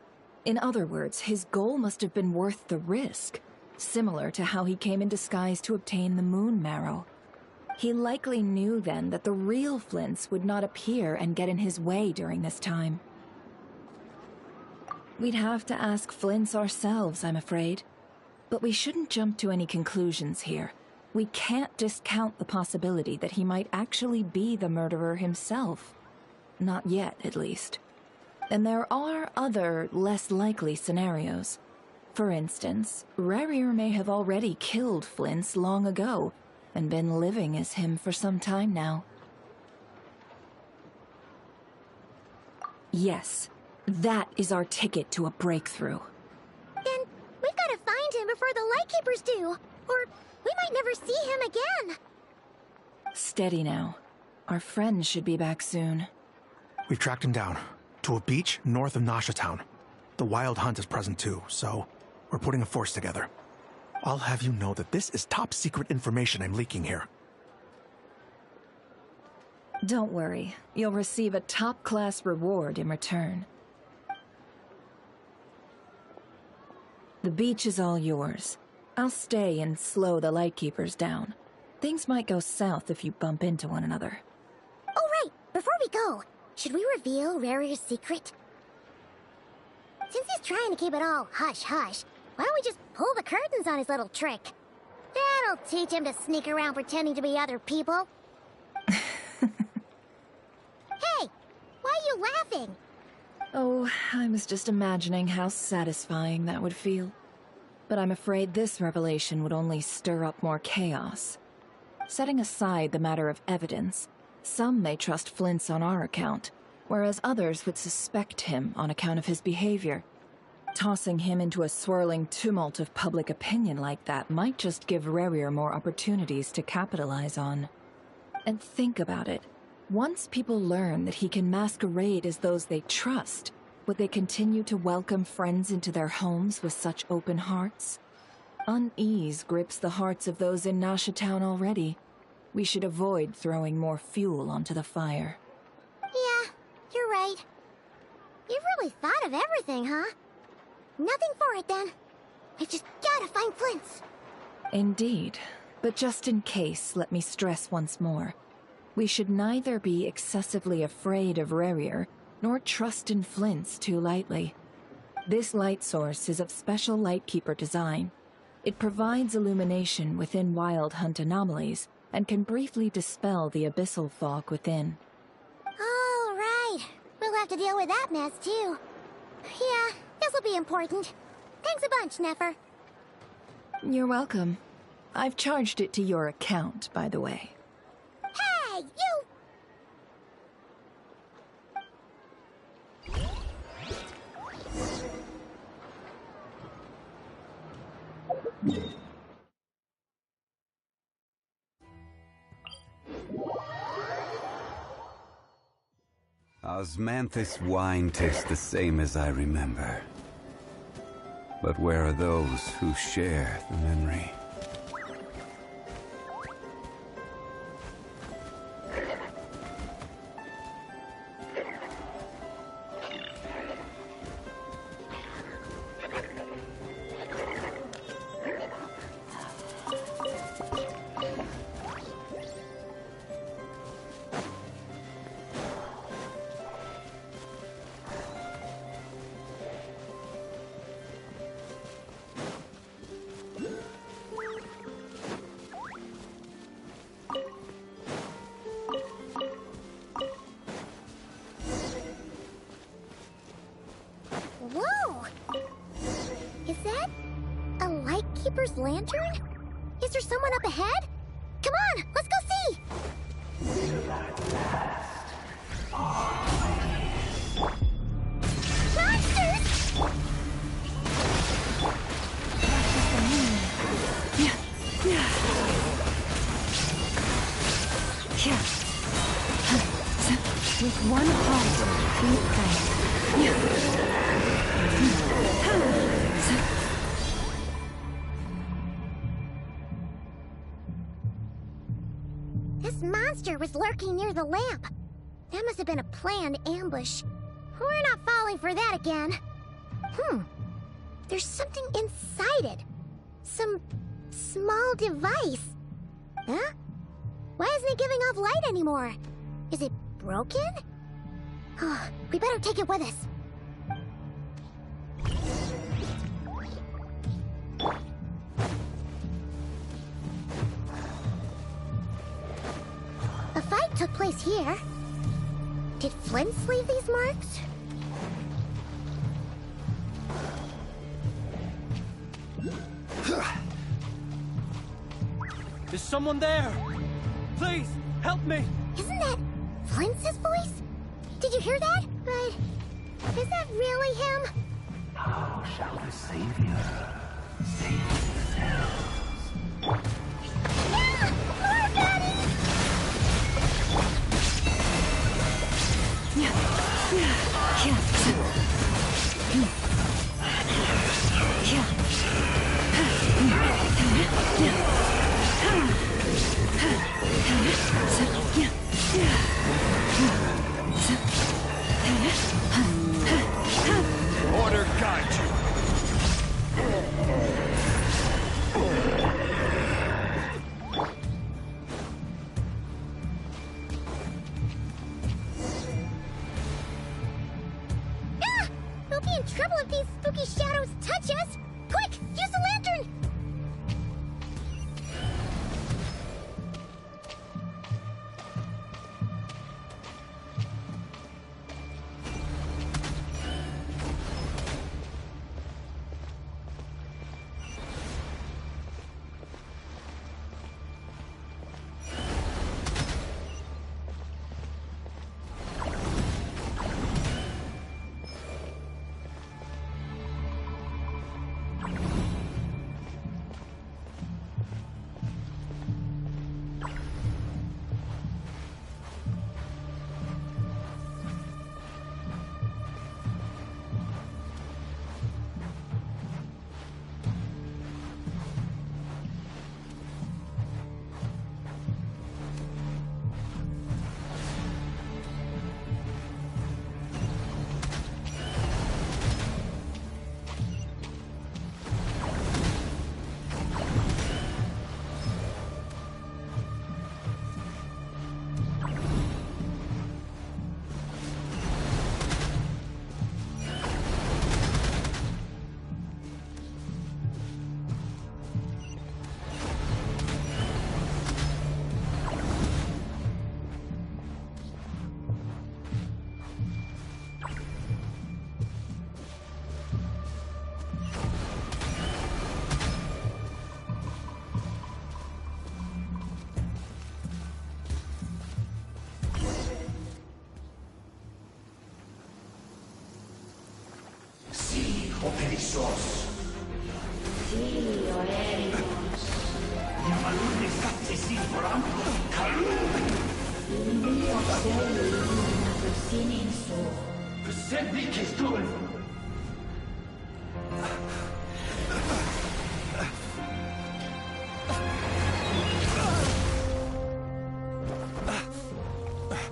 Speaker 1: In other words, his goal must have been worth the risk, similar to how he came in disguise to obtain the moon marrow. He likely knew then that the real Flint's would not appear and get in his way during this time. We'd have to ask Flint's ourselves, I'm afraid. But we shouldn't jump to any conclusions here. We can't discount the possibility that he might actually be the murderer himself. Not yet, at least. And there are other, less likely scenarios. For instance, Rerir may have already killed Flint's long ago, and been living as him for some time now. Yes, that is our ticket to a breakthrough.
Speaker 6: Then we've got to find him before the Lightkeepers do, or we might never see him again.
Speaker 1: Steady now. Our friend should be back soon.
Speaker 22: We've tracked him down to a beach north of Nashatown. The Wild Hunt is present too, so we're putting a force together. I'll have you know that this is top secret information I'm leaking here.
Speaker 1: Don't worry. You'll receive a top-class reward in return. The beach is all yours. I'll stay and slow the Lightkeepers down. Things might go south if you bump into one another.
Speaker 6: Oh, right! Before we go, should we reveal Rerir's secret? Since he's trying to keep it all hush-hush, why don't we just pull the curtains on his little trick? That'll teach him to sneak around pretending to be other people. Hey! Why are you laughing?
Speaker 1: Oh, I was just imagining how satisfying that would feel. But I'm afraid this revelation would only stir up more chaos. Setting aside the matter of evidence, some may trust Flint's on our account, whereas others would suspect him on account of his behavior. Tossing him into a swirling tumult of public opinion like that might just give Rerir more opportunities to capitalize on. And think about it. Once people learn that he can masquerade as those they trust, would they continue to welcome friends into their homes with such open hearts? Unease grips the hearts of those in Nashatown already. We should avoid throwing more fuel onto the fire.
Speaker 6: Yeah, you're right. You've really thought of everything, huh? Nothing for it, then. I just gotta find Flint's.
Speaker 1: Indeed. But just in case, let me stress once more. We should neither be excessively afraid of Rerir, nor trust in Flint's too lightly. This light source is of special Lightkeeper design. It provides illumination within Wild Hunt anomalies, and can briefly dispel the abyssal fog within.
Speaker 6: Oh, right. We'll have to deal with that mess, too. Yeah, this'll be important. Thanks a bunch, Nefer.
Speaker 1: You're welcome. I've charged it to your account, by the way.
Speaker 6: Hey, you!
Speaker 5: Osmanthus wine tastes the same as I remember. But where are those who share the memory?
Speaker 6: Whoa! Is that a Lightkeeper's lantern? Is there someone up ahead? Come on, let's go see! Monsters!
Speaker 18: With one heart, we pray.
Speaker 6: This monster was lurking near the lamp. That must have been a planned ambush. We're not falling for that again. There's something inside it. Some small device. Huh? Why isn't it giving off light anymore? Is it broken? Oh, we better take it with us. A fight took place here. Did Flint's leave these marks?
Speaker 8: Is someone there? Please, help me!
Speaker 6: Isn't that Flint's voice? Did you hear that? But is that really him?
Speaker 23: How shall the Savior save themselves?
Speaker 6: Yeah! More Daddy!
Speaker 2: Order guide you.
Speaker 6: Ah! We'll be in trouble if these spooky shadows touch us! Quick! Use the lantern!
Speaker 23: Ixos. Yamalune Saptesi Bram Kalum. Send Kistul.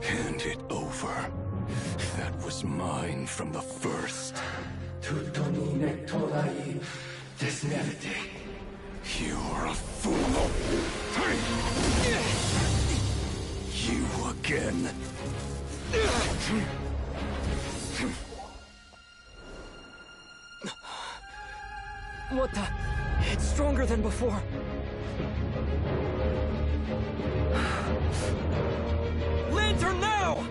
Speaker 23: Hand it over. That was mine from the first. Tutonine Tolai Desnevite. You're a fool. You again.
Speaker 8: What the? It's stronger than before. Lantern now!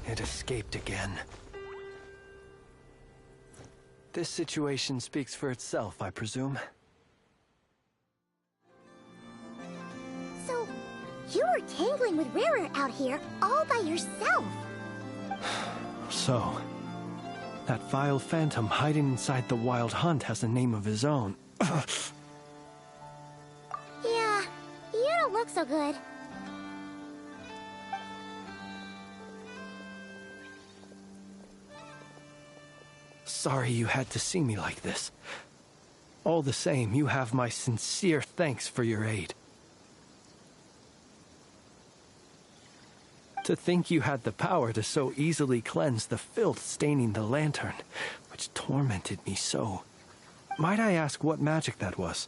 Speaker 8: It escaped again. This situation speaks for itself, I presume.
Speaker 6: So, you were tangling with Rarer out here all by yourself.
Speaker 8: So, that vile phantom hiding inside the Wild Hunt has a name of his own.
Speaker 6: Yeah, you don't look so good.
Speaker 8: Sorry you had to see me like this. All the same, you have my sincere thanks for your aid. To think you had the power to so easily cleanse the filth staining the lantern, which tormented me so. Might I ask what magic that was?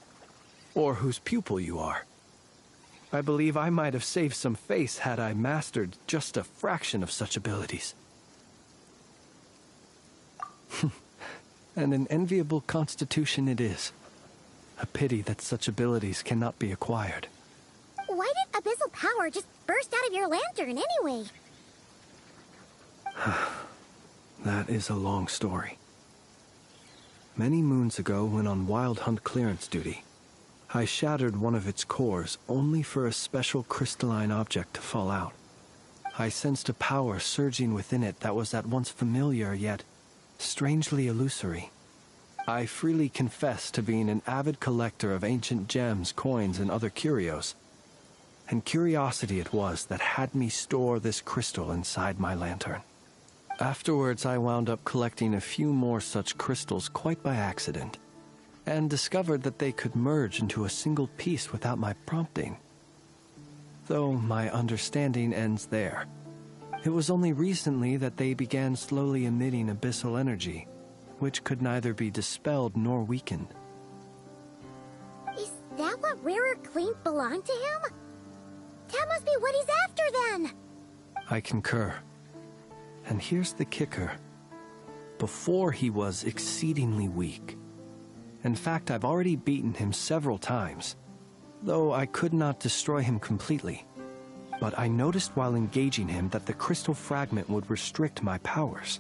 Speaker 8: Or whose pupil you are? I believe I might have saved some face had I mastered just a fraction of such abilities. And an enviable constitution it is. A pity that such abilities cannot be acquired.
Speaker 6: Why did abyssal power just burst out of your lantern anyway?
Speaker 8: That is a long story. Many moons ago, when on Wild Hunt clearance duty, I shattered one of its cores only for a special crystalline object to fall out. I sensed a power surging within it that was at once familiar yet strangely illusory. I freely confess to being an avid collector of ancient gems, coins, and other curios. And curiosity it was that had me store this crystal inside my lantern. Afterwards, I wound up collecting a few more such crystals quite by accident, and discovered that they could merge into a single piece without my prompting. Though my understanding ends there. It was only recently that they began slowly emitting abyssal energy, which could neither be dispelled nor weakened.
Speaker 6: Is that what Rarer claimed belonged to him? That must be what he's after then!
Speaker 8: I concur. And here's the kicker. Before he was exceedingly weak. In fact, I've already beaten him several times, though I could not destroy him completely. But I noticed while engaging him that the crystal fragment would restrict my powers.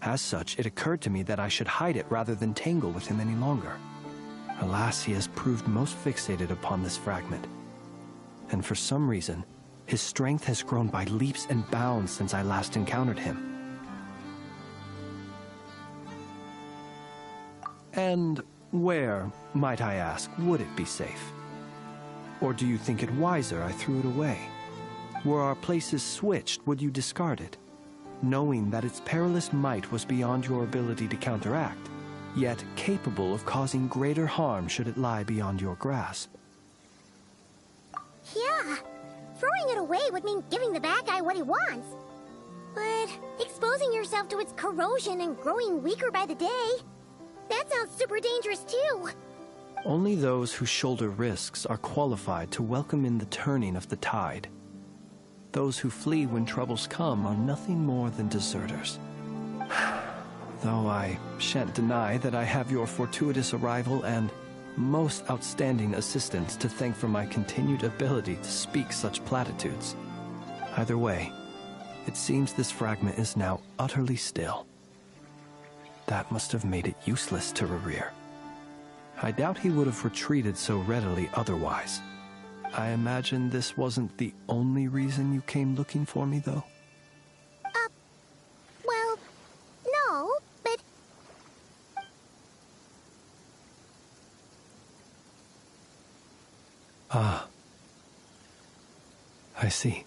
Speaker 8: As such, it occurred to me that I should hide it rather than tangle with him any longer. Alas, he has proved most fixated upon this fragment. And for some reason, his strength has grown by leaps and bounds since I last encountered him. And where, might I ask, would it be safe? Or do you think it wiser I threw it away? Were our places switched, would you discard it, knowing that its perilous might was beyond your ability to counteract, yet capable of causing greater harm should it lie beyond your grasp?
Speaker 6: Yeah, throwing it away would mean giving the bad guy what he wants. But exposing yourself to its corrosion and growing weaker by the day, That sounds super dangerous too.
Speaker 8: Only those who shoulder risks are qualified to welcome in the turning of the tide. Those who flee when troubles come are nothing more than deserters. Though I shan't deny that I have your fortuitous arrival and most outstanding assistance to thank for my continued ability to speak such platitudes. Either way, it seems this fragment is now utterly still. That must have made it useless to Rerir. I doubt he would have retreated so readily otherwise. I imagine this wasn't the only reason you came looking for me, though?
Speaker 6: Well, no, but...
Speaker 8: Ah. I see.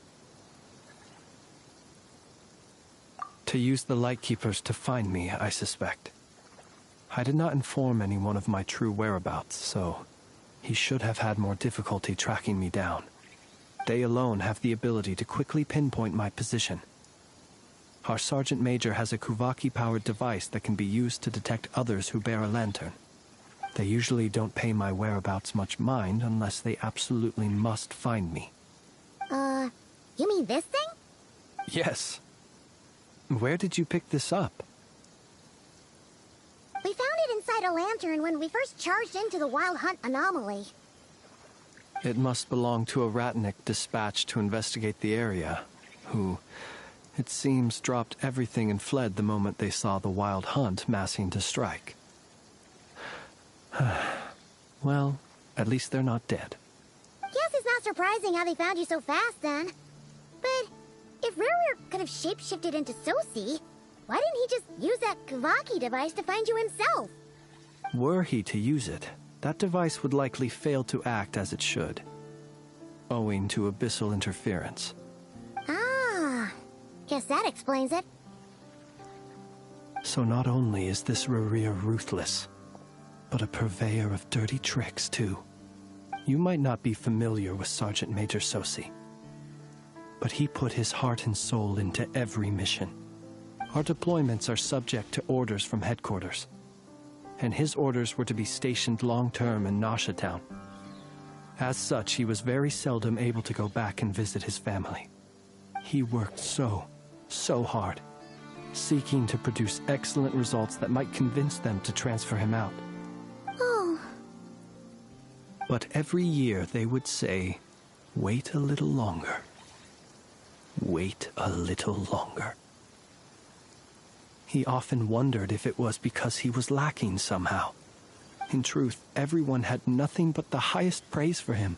Speaker 8: To use the Lightkeepers to find me, I suspect. I did not inform anyone of my true whereabouts, so he should have had more difficulty tracking me down. They alone have the ability to quickly pinpoint my position. Our Sergeant Major has a Kuvaki-powered device that can be used to detect others who bear a lantern. They usually don't pay my whereabouts much mind unless they absolutely must find me.
Speaker 6: You mean this thing?
Speaker 8: Yes. Where did you pick this up?
Speaker 6: We found it inside a lantern when we first charged into the Wild Hunt anomaly.
Speaker 8: It must belong to a Ratnik dispatched to investigate the area, who, it seems, dropped everything and fled the moment they saw the Wild Hunt massing to strike. Well, at least they're not dead.
Speaker 6: Guess it's not surprising how they found you so fast, then. But if Rerir could have shapeshifted into Sosi, why didn't he just use that Kuvaki device to find you himself?
Speaker 8: Were he to use it, that device would likely fail to act as it should, owing to abyssal interference.
Speaker 6: Ah, guess that explains it.
Speaker 8: So not only is this Rerir ruthless, but a purveyor of dirty tricks, too. You might not be familiar with Sergeant Major Sosi, but he put his heart and soul into every mission. Our deployments are subject to orders from headquarters, and his orders were to be stationed long-term in Nasha Town. As such, he was very seldom able to go back and visit his family. He worked so hard, seeking to produce excellent results that might convince them to transfer him out.
Speaker 6: Oh.
Speaker 8: But every year they would say, "Wait a little longer. Wait a little longer." He often wondered if it was because he was lacking somehow. In truth, everyone had nothing but the highest praise for him.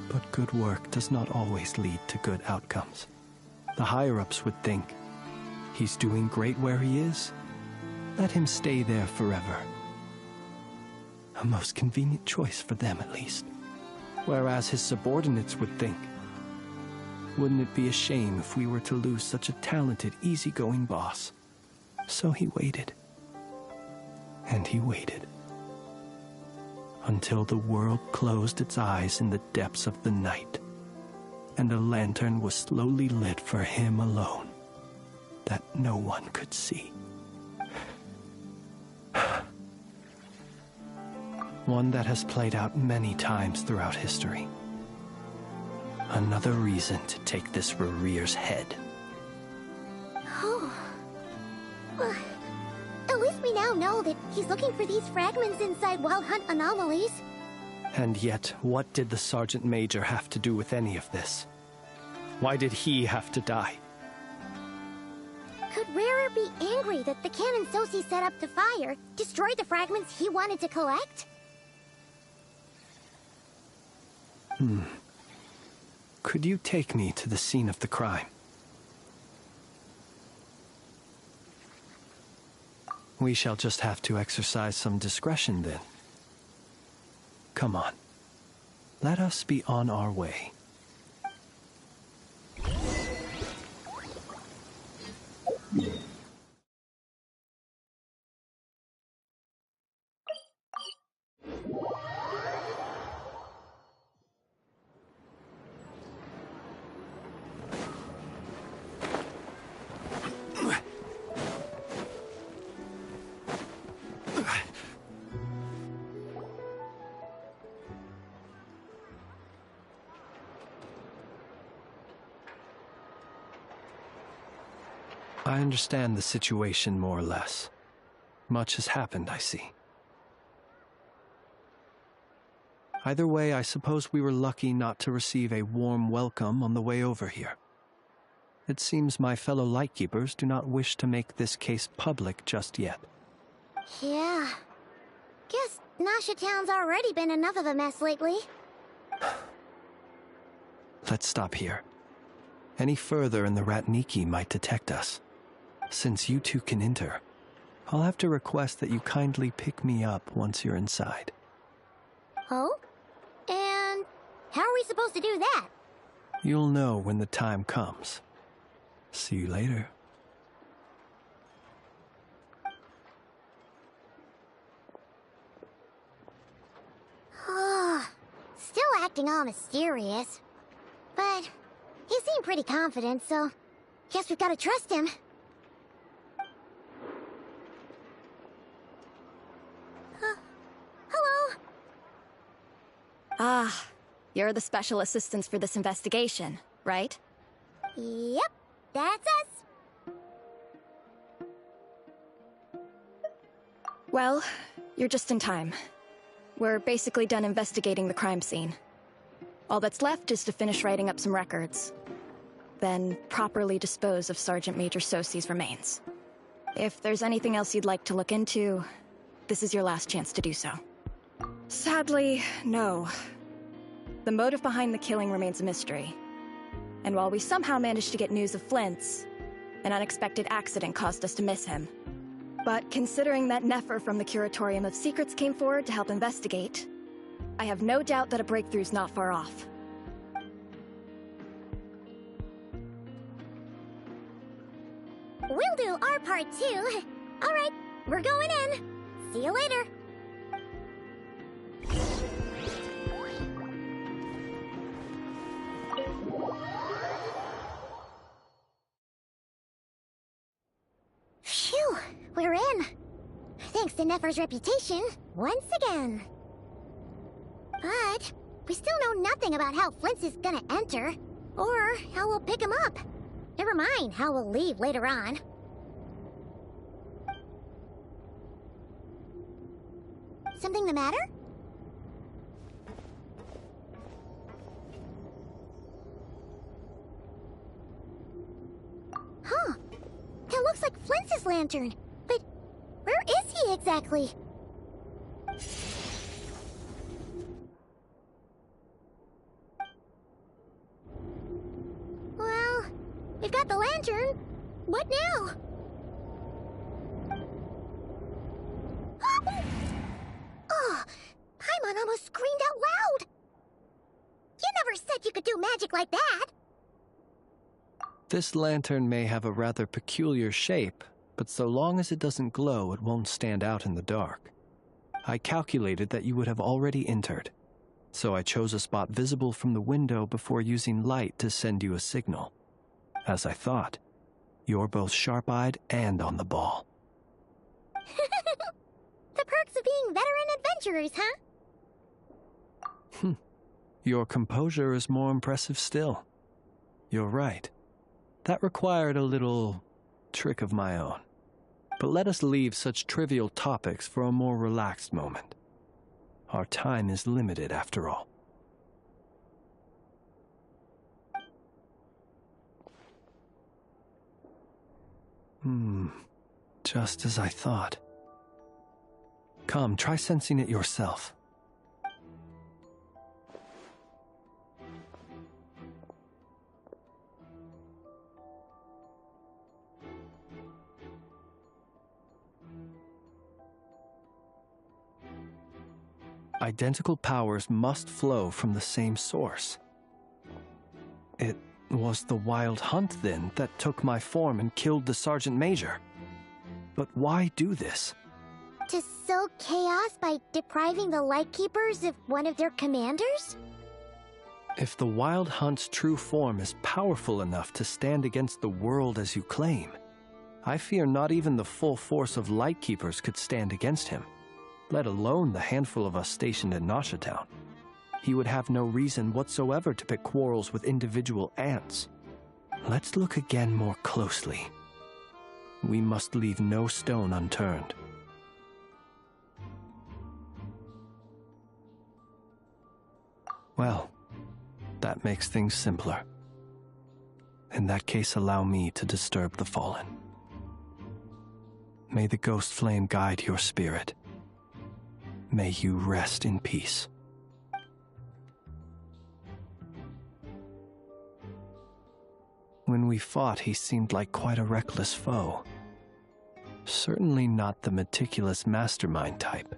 Speaker 8: But good work does not always lead to good outcomes. The higher-ups would think, he's doing great where he is. Let him stay there forever. A most convenient choice for them, at least. Whereas his subordinates would think, wouldn't it be a shame if we were to lose such a talented, easygoing boss? So he waited. And he waited. Until the world closed its eyes in the depths of the night, and a lantern was slowly lit for him alone, that no one could see. One that has played out many times throughout history. Another reason to take this Rerir's head.
Speaker 6: Oh. Well, at least we now know that he's looking for these fragments inside Wild Hunt anomalies.
Speaker 8: And yet, what did the Sergeant Major have to do with any of this? Why did he have to die?
Speaker 6: Could Rerir be angry that the cannon Sosi set up to fire destroyed the fragments he wanted to collect?
Speaker 8: Could you take me to the scene of the crime? We shall just have to exercise some discretion then. Come on. Let us be on our way. I understand the situation more or less. Much has happened, I see. Either way, I suppose we were lucky not to receive a warm welcome on the way over here. It seems my fellow Lightkeepers do not wish to make this case public just yet.
Speaker 6: Yeah. Guess Nasha Town's already been enough of a mess lately.
Speaker 8: Let's stop here. Any further and the Ratniki might detect us. Since you two can enter, I'll have to request that you kindly pick me up once you're inside.
Speaker 6: Oh? And how are we supposed to do that?
Speaker 8: You'll know when the time comes. See you later.
Speaker 6: Still acting all mysterious. But he seemed pretty confident, so guess we've got to trust him. Hello?
Speaker 21: Ah, you're the special assistants for this investigation, right?
Speaker 6: Yep, that's us.
Speaker 21: Well, you're just in time. We're basically done investigating the crime scene. All that's left is to finish writing up some records. Then properly dispose of Sergeant Major Sosi's remains. If there's anything else you'd like to look into, this is your last chance to do so. Sadly, no. The motive behind the killing remains a mystery. And while we somehow managed to get news of Flint's, an unexpected accident caused us to miss him. But considering that Nefer from the Curatorium of Secrets came forward to help investigate, I have no doubt that a breakthrough's not far off.
Speaker 6: We'll do our part too. All right, we're going in. See you later. Phew, we're in. Thanks to Nefer's reputation, once again. But we still know nothing about how Flint's is gonna enter, or how we'll pick him up. Never mind how we'll leave later on. Something the matter? Huh. That looks like Flint's lantern. But where is he exactly? Well, we've got the lantern. What now? Oh, Paimon almost screamed out loud. You never said you could do magic like that.
Speaker 8: This lantern may have a rather peculiar shape, but so long as it doesn't glow, it won't stand out in the dark. I calculated that you would have already entered, so I chose a spot visible from the window before using light to send you a signal. As I thought, you're both sharp-eyed and on the ball.
Speaker 6: The perks of being veteran adventurers, huh?
Speaker 8: Your composure is more impressive still. You're right. That required a little trick of my own. But let us leave such trivial topics for a more relaxed moment. Our time is limited, after all. Just as I thought. Come, try sensing it yourself. Identical powers must flow from the same source. It was the Wild Hunt, then, that took my form and killed the Sergeant Major. But why do this?
Speaker 6: To sow chaos by depriving the Lightkeepers of one of their commanders?
Speaker 8: If the Wild Hunt's true form is powerful enough to stand against the world as you claim, I fear not even the full force of Lightkeepers could stand against him, let alone the handful of us stationed in Nasha Town. He would have no reason whatsoever to pick quarrels with individual ants. Let's look again more closely. we must leave no stone unturned. Well, that makes things simpler. In that case, allow me to disturb the fallen. May the ghost flame guide your spirit. May you rest in peace. When we fought, he seemed like quite a reckless foe. Certainly not the meticulous mastermind type.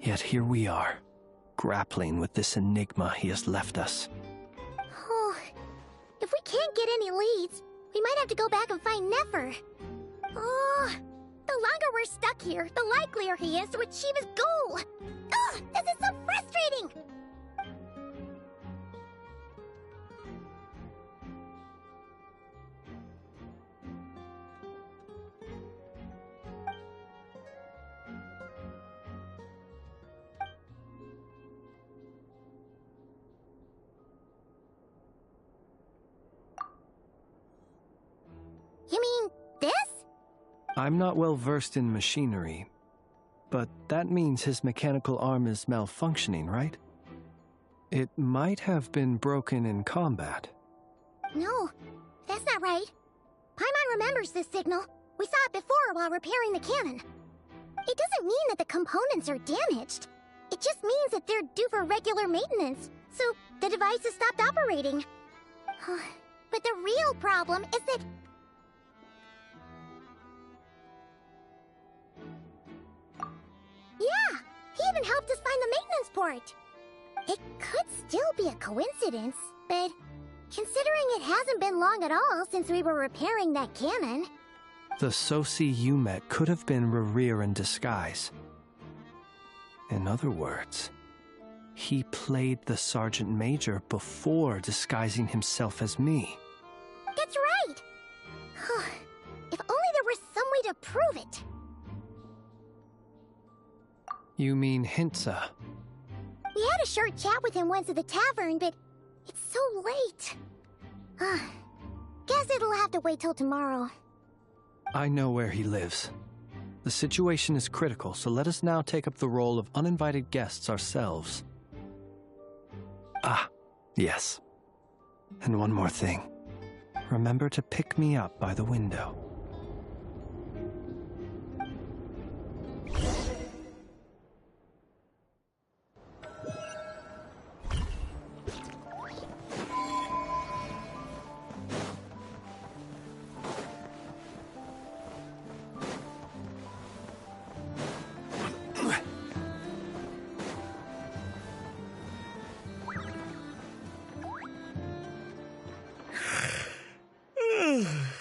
Speaker 8: Yet here we are, grappling with this enigma he has left us.
Speaker 6: Oh, if we can't get any leads, we might have to go back and find Nefer. Oh, the longer we're stuck here, the likelier he is to achieve his goal. Ugh, this is so frustrating! You mean this?
Speaker 8: I'm not well versed in machinery, but that means his mechanical arm is malfunctioning, right? It might have been broken in combat.
Speaker 6: No, that's not right. Paimon remembers this signal. We saw it before while repairing the cannon. It doesn't mean that the components are damaged. It just means that they're due for regular maintenance, so the device has stopped operating. But the real problem is that... Yeah, he even helped us find the maintenance port. It could still be a coincidence, but considering it hasn't been long at all since we were repairing that cannon...
Speaker 8: The Sosi you met could have been Rerir in disguise. In other words, he played the Sergeant Major before disguising himself as me.
Speaker 6: That's right! If only there was some way to prove it.
Speaker 8: You mean Hintsa?
Speaker 6: We had a short chat with him once at the tavern, but it's so late. Guess it'll have to wait till tomorrow.
Speaker 8: I know where he lives. The situation is critical, so let us now take up the role of uninvited guests ourselves. Ah, yes. And one more thing. Remember to pick me up by the window.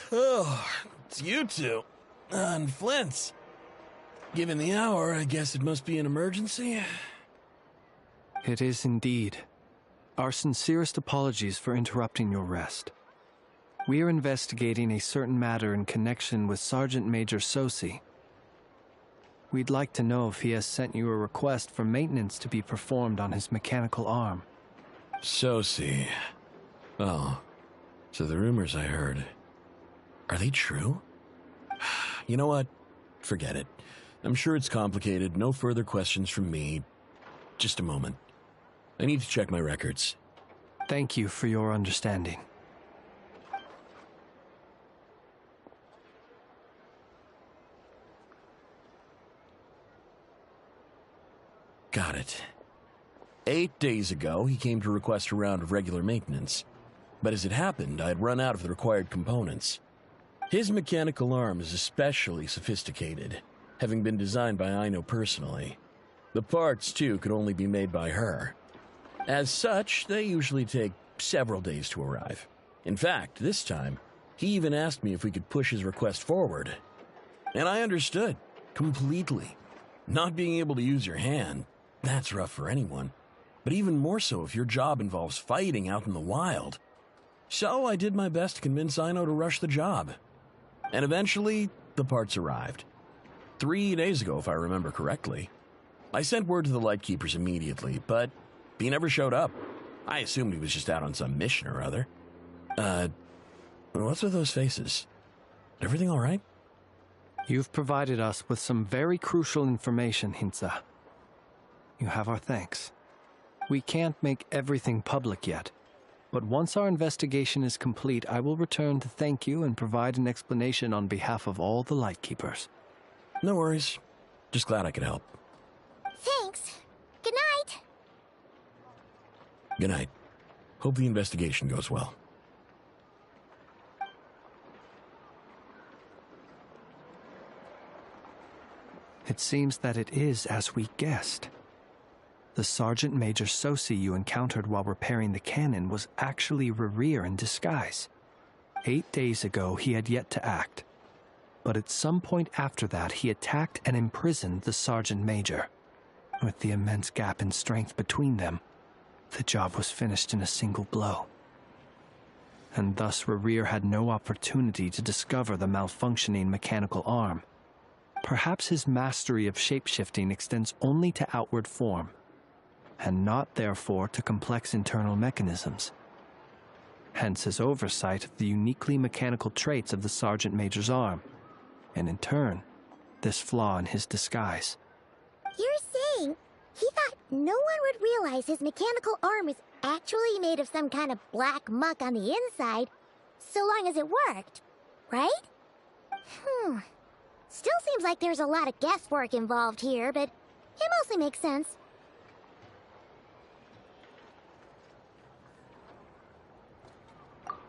Speaker 15: Oh, it's you two. And Flint's. Given the hour, I guess it must be an emergency.
Speaker 8: It is indeed. Our sincerest apologies for interrupting your rest. We are investigating a certain matter in connection with Sergeant Major Sosi. We'd like to know if he has sent you a request for maintenance to be performed on his mechanical arm.
Speaker 15: Sosi. Oh, so the rumors I heard, are they true? You know what? Forget it. I'm sure it's complicated. No further questions from me. Just a moment. I need to check my records.
Speaker 8: Thank you for your understanding.
Speaker 15: Got it. 8 days ago, he came to request a round of regular maintenance. But as it happened, I had run out of the required components. His mechanical arm is especially sophisticated, having been designed by Aino personally. The parts, too, could only be made by her. As such, they usually take several days to arrive. In fact, this time, he even asked me if we could push his request forward. And I understood, completely. Not being able to use your hand, that's rough for anyone. But even more so if your job involves fighting out in the wild. So I did my best to convince Aino to rush the job. And eventually, the parts arrived. 3 days ago, if I remember correctly. I sent word to the Lightkeepers immediately, but he never showed up. I assumed he was just out on some mission or other. What's with those faces? Everything all right?
Speaker 8: You've provided us with some very crucial information, Hintsa. You have our thanks. We can't make everything public yet, but once our investigation is complete, I will return to thank you and provide an explanation on behalf of all the Lightkeepers.
Speaker 15: No worries. Just glad I could help.
Speaker 6: Thanks. Good night.
Speaker 15: Good night. Hope the investigation goes well.
Speaker 8: It seems that it is as we guessed. The Sergeant Major Sosi you encountered while repairing the cannon was actually Rerir in disguise. 8 days ago, he had yet to act. But at some point after that, he attacked and imprisoned the Sergeant Major. With the immense gap in strength between them, the job was finished in a single blow. And thus Rerir had no opportunity to discover the malfunctioning mechanical arm. Perhaps his mastery of shapeshifting extends only to outward form, and not therefore to complex internal mechanisms. Hence his oversight of the uniquely mechanical traits of the Sergeant Major's arm, and in turn, this flaw in his disguise.
Speaker 6: You're saying he thought no one would realize his mechanical arm is actually made of some kind of black muck on the inside, so long as it worked, right? Still seems like there's a lot of guesswork involved here, but it mostly makes sense.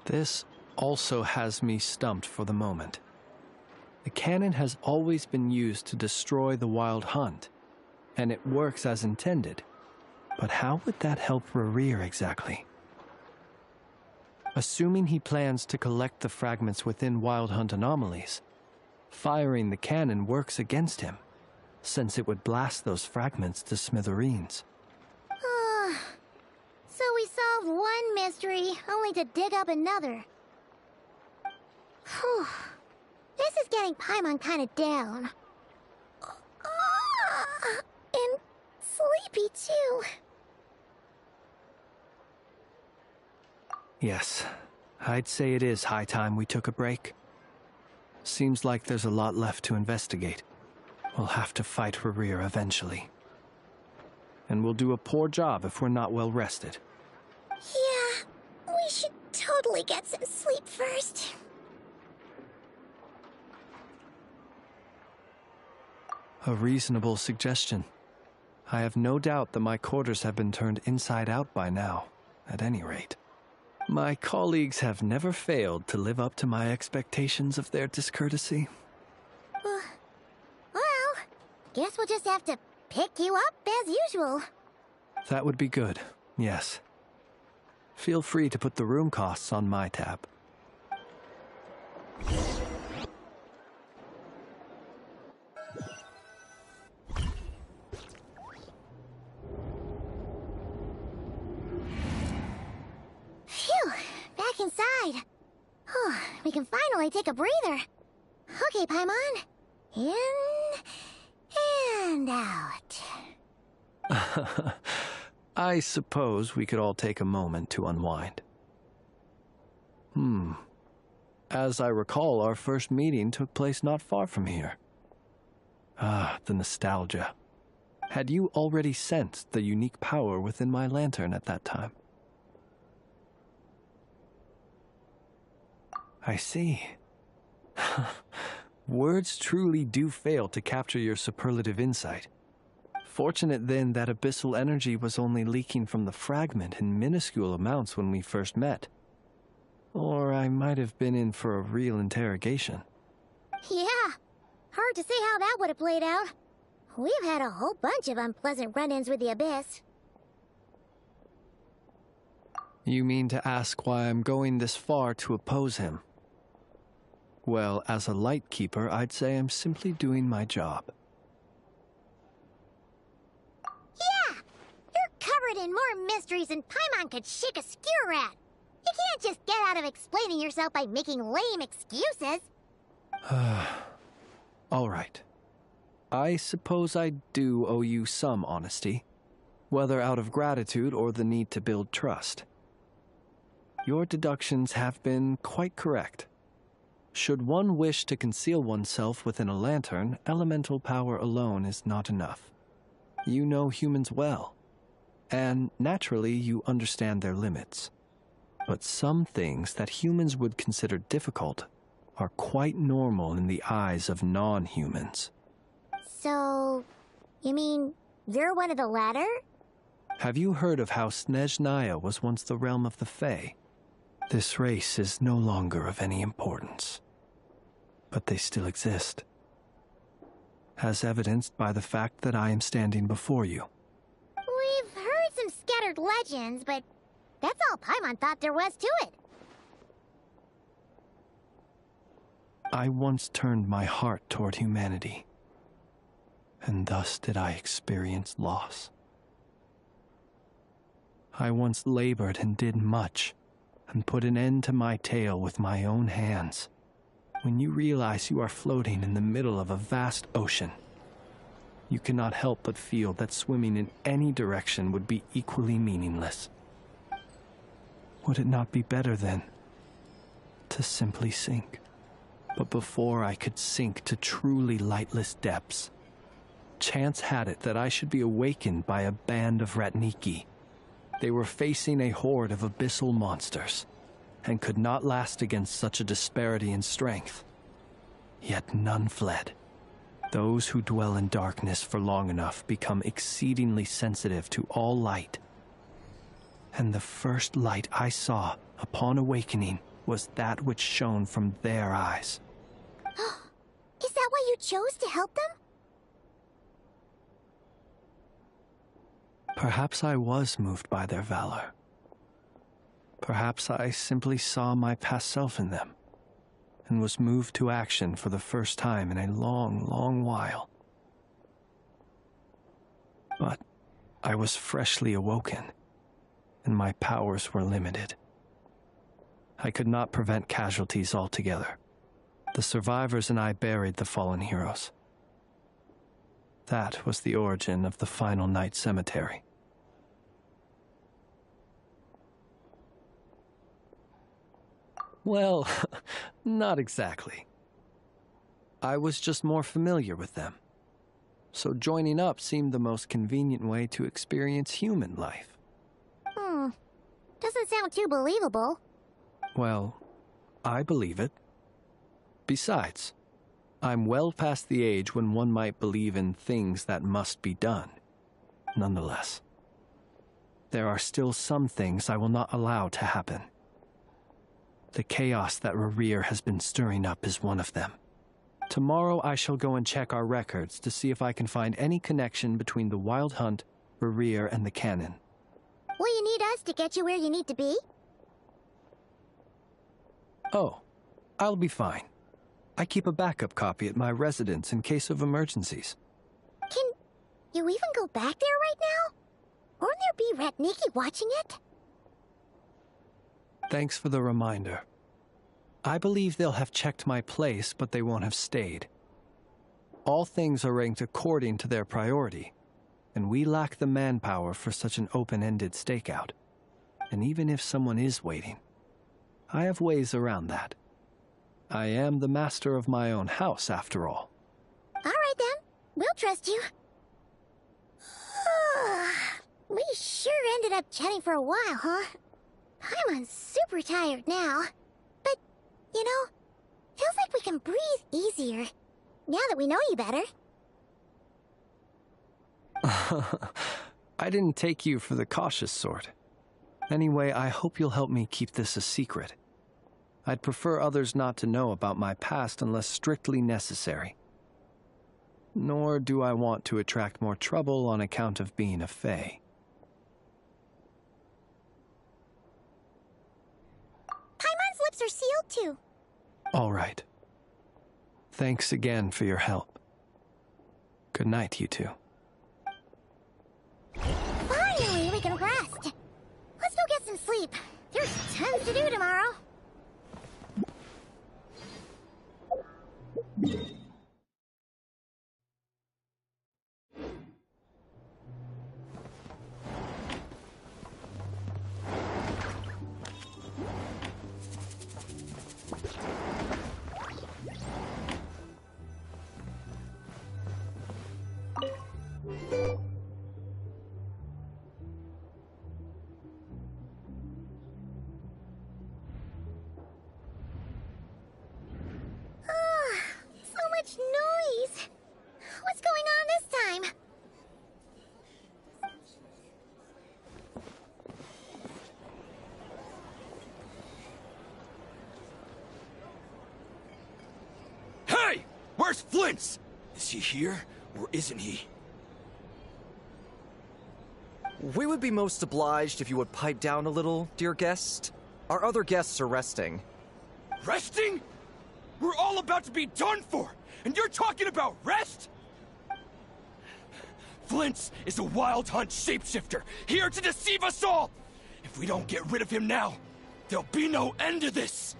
Speaker 8: This also has me stumped for the moment. The cannon has always been used to destroy the Wild Hunt, and it works as intended. But how would that help Rerir exactly? Assuming he plans to collect the fragments within Wild Hunt anomalies, firing the cannon works against him, since it would blast those fragments to smithereens.
Speaker 6: So we solved one mystery, only to dig up another. Whew. This is getting Paimon kind of down. And sleepy, too.
Speaker 8: Yes, I'd say it is high time we took a break. Seems like there's a lot left to investigate. We'll have to fight Rerir eventually. And we'll do a poor job if we're not well rested.
Speaker 6: Yeah, we should totally get some sleep first.
Speaker 8: A reasonable suggestion. I have no doubt that my quarters have been turned inside out by now, at any rate. My colleagues have never failed to live up to my expectations of their discourtesy.
Speaker 6: Well, guess we'll just have to pick you up as usual.
Speaker 8: That would be good, yes. Feel free to put the room costs on my tab.
Speaker 6: Phew, back inside. We can finally take a breather. Okay, Paimon. In and out.
Speaker 8: I suppose we could all take a moment to unwind. As I recall, our first meeting took place not far from here. Ah, the nostalgia. Had you already sensed the unique power within my lantern at that time? I see. Words truly do fail to capture your superlative insight. Fortunate then that abyssal energy was only leaking from the fragment in minuscule amounts when we first met. Or I might have been in for a real interrogation.
Speaker 6: Yeah, hard to say how that would have played out. We've had a whole bunch of unpleasant run-ins with the Abyss.
Speaker 8: You mean to ask why I'm going this far to oppose him? Well, as a Lightkeeper, I'd say I'm simply doing my job.
Speaker 6: Yeah! You're covered in more mysteries than Paimon could shake a skewer at. You can't just get out of explaining yourself by making lame excuses.
Speaker 8: All right. I suppose I do owe you some honesty, whether out of gratitude or the need to build trust. Your deductions have been quite correct. Should one wish to conceal oneself within a lantern, elemental power alone is not enough. You know humans well, and naturally you understand their limits. But some things that humans would consider difficult are quite normal in the eyes of non-humans.
Speaker 6: So, you mean you're one of the latter?
Speaker 8: Have you heard of how Snezhnaya was once the realm of the Fae? This race is no longer of any importance, but they still exist, as evidenced by the fact that I am standing before you.
Speaker 6: We've heard some scattered legends, but that's all Paimon thought there was to it.
Speaker 8: I once turned my heart toward humanity, and thus did I experience loss. I once labored and did much, and put an end to my tale with my own hands. When you realize you are floating in the middle of a vast ocean, you cannot help but feel that swimming in any direction would be equally meaningless. Would it not be better, then, to simply sink? But before I could sink to truly lightless depths, chance had it that I should be awakened by a band of Ratniki. They were facing a horde of abyssal monsters, and could not last against such a disparity in strength. Yet none fled. Those who dwell in darkness for long enough become exceedingly sensitive to all light. And the first light I saw upon awakening was that which shone from their eyes.
Speaker 6: Is that why you chose to help them?
Speaker 8: Perhaps I was moved by their valor. Perhaps I simply saw my past self in them, and was moved to action for the first time in a long, long while. But I was freshly awoken, and my powers were limited. I could not prevent casualties altogether. The survivors and I buried the fallen heroes. That was the origin of the Final Night Cemetery. Well, not exactly. I was just more familiar with them, so joining up seemed the most convenient way to experience human life.
Speaker 6: Doesn't sound too believable.
Speaker 8: Well, I believe it. Besides, I'm well past the age when one might believe in things that must be done. Nonetheless, there are still some things I will not allow to happen. The chaos that Rerir has been stirring up is one of them. Tomorrow I shall go and check our records to see if I can find any connection between the Wild Hunt, Rerir, and the Canon.
Speaker 6: Will you need us to get you where you need to be?
Speaker 8: Oh, I'll be fine. I keep a backup copy at my residence in case of emergencies.
Speaker 6: Can you even go back there right now? Won't there be Ratniki watching it?
Speaker 8: Thanks for the reminder. I believe they'll have checked my place, but they won't have stayed. All things are ranked according to their priority, and we lack the manpower for such an open-ended stakeout. And even if someone is waiting, I have ways around that. I am the master of my own house, after all.
Speaker 6: All right, then. We'll trust you. We sure ended up chatting for a while, huh? Paimon's super tired now. But, you know, feels like we can breathe easier, now that we know you better.
Speaker 8: I didn't take you for the cautious sort. Anyway, I hope you'll help me keep this a secret. I'd prefer others not to know about my past unless strictly necessary. Nor do I want to attract more trouble on account of being a Fae.
Speaker 6: Paimon's lips are sealed too.
Speaker 8: All right. Thanks again for your help. Good night, you two.
Speaker 6: Finally, we can rest. Let's go get some sleep. There's tons to do tomorrow.
Speaker 23: Where's Flint's? Is he here, or isn't he?
Speaker 11: We would be most obliged if you would pipe down a little, dear guest. Our other guests are resting.
Speaker 23: Resting? We're all about to be done for, and you're talking about rest? Flint's is a Wild Hunt shapeshifter, here to deceive us all! If we don't get rid of him now, there'll be no end to this!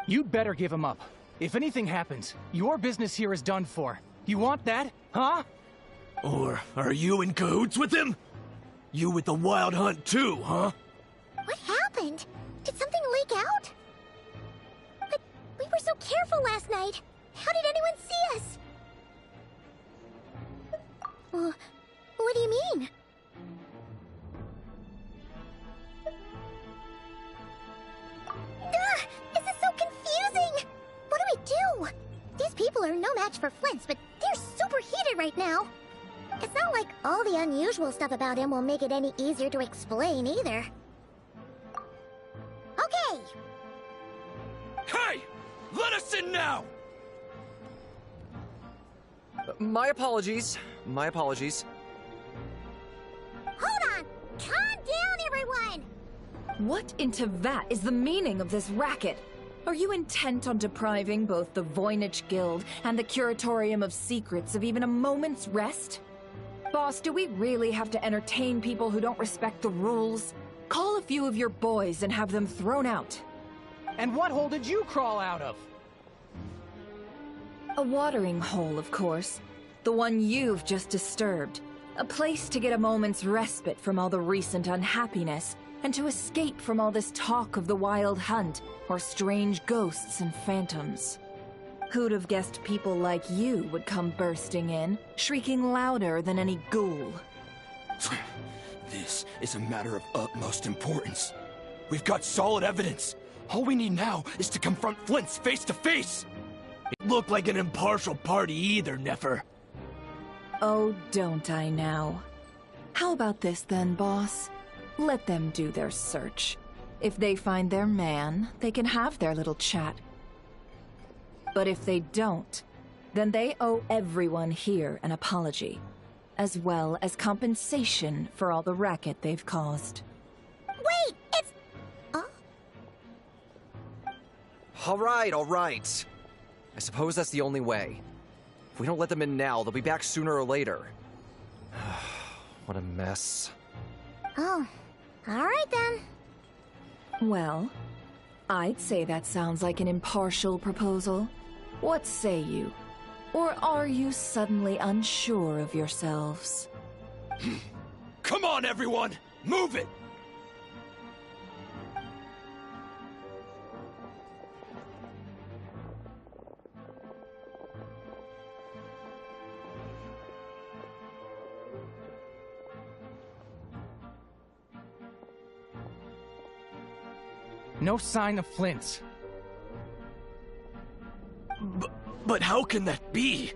Speaker 4: You'd better give him up. If anything happens, your business here is done for. You want that, huh?
Speaker 23: Or are you in cahoots with him? You with the Wild Hunt too, huh?
Speaker 6: What happened? Did something leak out? But we were so careful last night. How did anyone see us? What do you mean? This is so confusing! What do we do? These people are no match for Flint's, but they're super heated right now. It's not like all the unusual stuff about him will make it any easier to explain either. Okay!
Speaker 23: Hey! Let us in now!
Speaker 11: My apologies. My apologies.
Speaker 6: Hold on! Calm down, everyone!
Speaker 1: What in Teyvat is the meaning of this racket? Are you intent on depriving both the Voynich Guild and the Curatorium of Secrets of even a moment's rest? Boss, do we really have to entertain people who don't respect the rules? Call a few of your boys and have them thrown out.
Speaker 4: And what hole did you crawl out of?
Speaker 1: A watering hole, of course. The one you've just disturbed. A place to get a moment's respite from all the recent unhappiness, and to escape from all this talk of the Wild Hunt, or strange ghosts and phantoms. Who'd have guessed people like you would come bursting in, shrieking louder than any ghoul?
Speaker 23: This is a matter of utmost importance. We've got solid evidence. All we need now is to confront Flint's face to face. It looked like an impartial party either, Nefer.
Speaker 1: Oh, don't I now? How about this then, boss? Let them do their search. If they find their man, they can have their little chat. But if they don't, then they owe everyone here an apology, as well as compensation for all the racket they've caused.
Speaker 6: Wait, it's...
Speaker 11: All right. I suppose that's the only way. If we don't let them in now, they'll be back sooner or later. What a mess.
Speaker 6: Oh, all right then.
Speaker 1: Well, I'd say that sounds like an impartial proposal. What say you? Or are you suddenly unsure of yourselves?
Speaker 23: Come on, everyone! Move it!
Speaker 4: No sign of Flint's.
Speaker 23: But how can that be?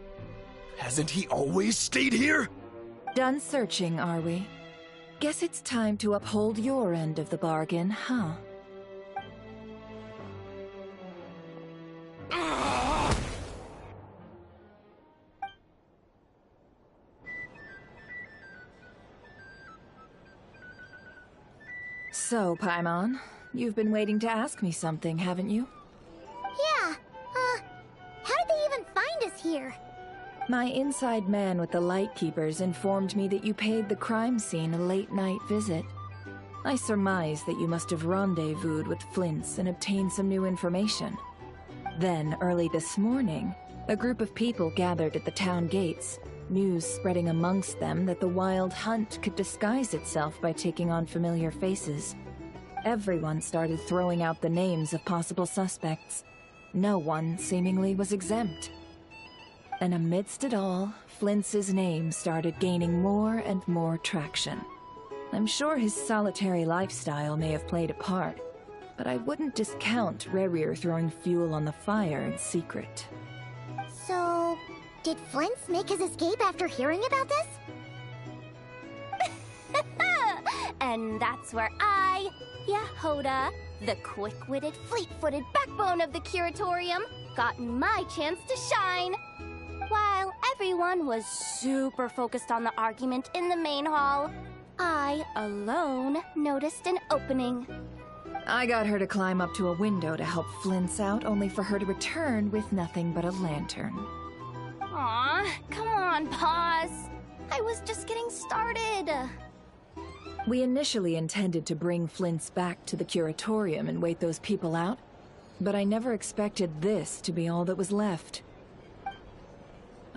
Speaker 23: Hasn't he always stayed here?
Speaker 1: Done searching, are we? Guess it's time to uphold your end of the bargain, huh? So, Paimon, you've been waiting to ask me something, haven't you?
Speaker 6: Yeah, how did they even find us here?
Speaker 1: My inside man with the Lightkeepers informed me that you paid the crime scene a late-night visit. I surmise that you must have rendezvoused with Flint's and obtained some new information. Then, early this morning, a group of people gathered at the town gates, news spreading amongst them that the Wild Hunt could disguise itself by taking on familiar faces. Everyone started throwing out the names of possible suspects. No one, seemingly, was exempt. And amidst it all, Flint's name started gaining more and more traction. I'm sure his solitary lifestyle may have played a part, but I wouldn't discount Rerir throwing fuel on the fire in secret.
Speaker 6: So, did Flint's make his escape after hearing about this?
Speaker 17: And that's where I, Yehoda, the quick-witted, fleet-footed backbone of the Curatorium, got my chance to shine. While everyone was super focused on the argument in the main hall, I alone noticed an opening.
Speaker 1: I got her to climb up to a window to help Flint's out, only for her to return with nothing but a lantern.
Speaker 17: Aw, come on, pause. I was just getting started.
Speaker 1: We initially intended to bring Flint's back to the curatorium and wait those people out, but I never expected this to be all that was left.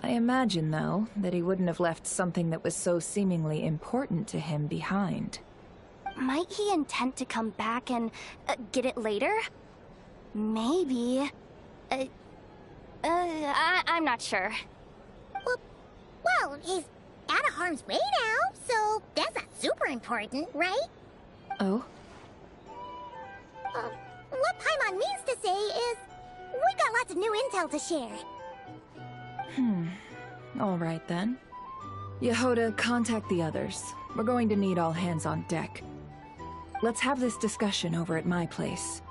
Speaker 1: I imagine, though, that he wouldn't have left something that was so seemingly important to him behind.
Speaker 17: Might he intend to come back and get it later? Maybe. I'm not sure.
Speaker 6: Well, he's out of harm's way now, so that's not super important, right?
Speaker 1: Oh?
Speaker 6: What Paimon means to say is, we got lots of new intel to share.
Speaker 1: All right then. Yehoda, contact the others. We're going to need all hands on deck. Let's have this discussion over at my place.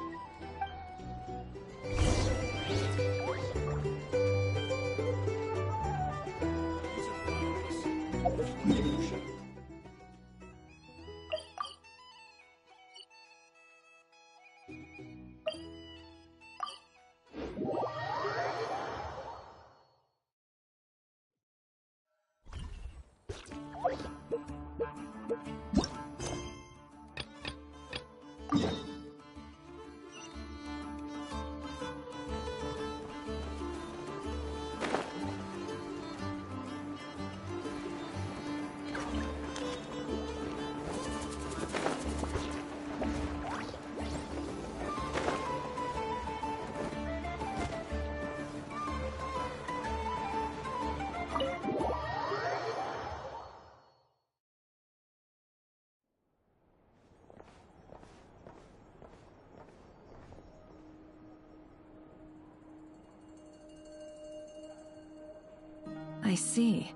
Speaker 1: I see.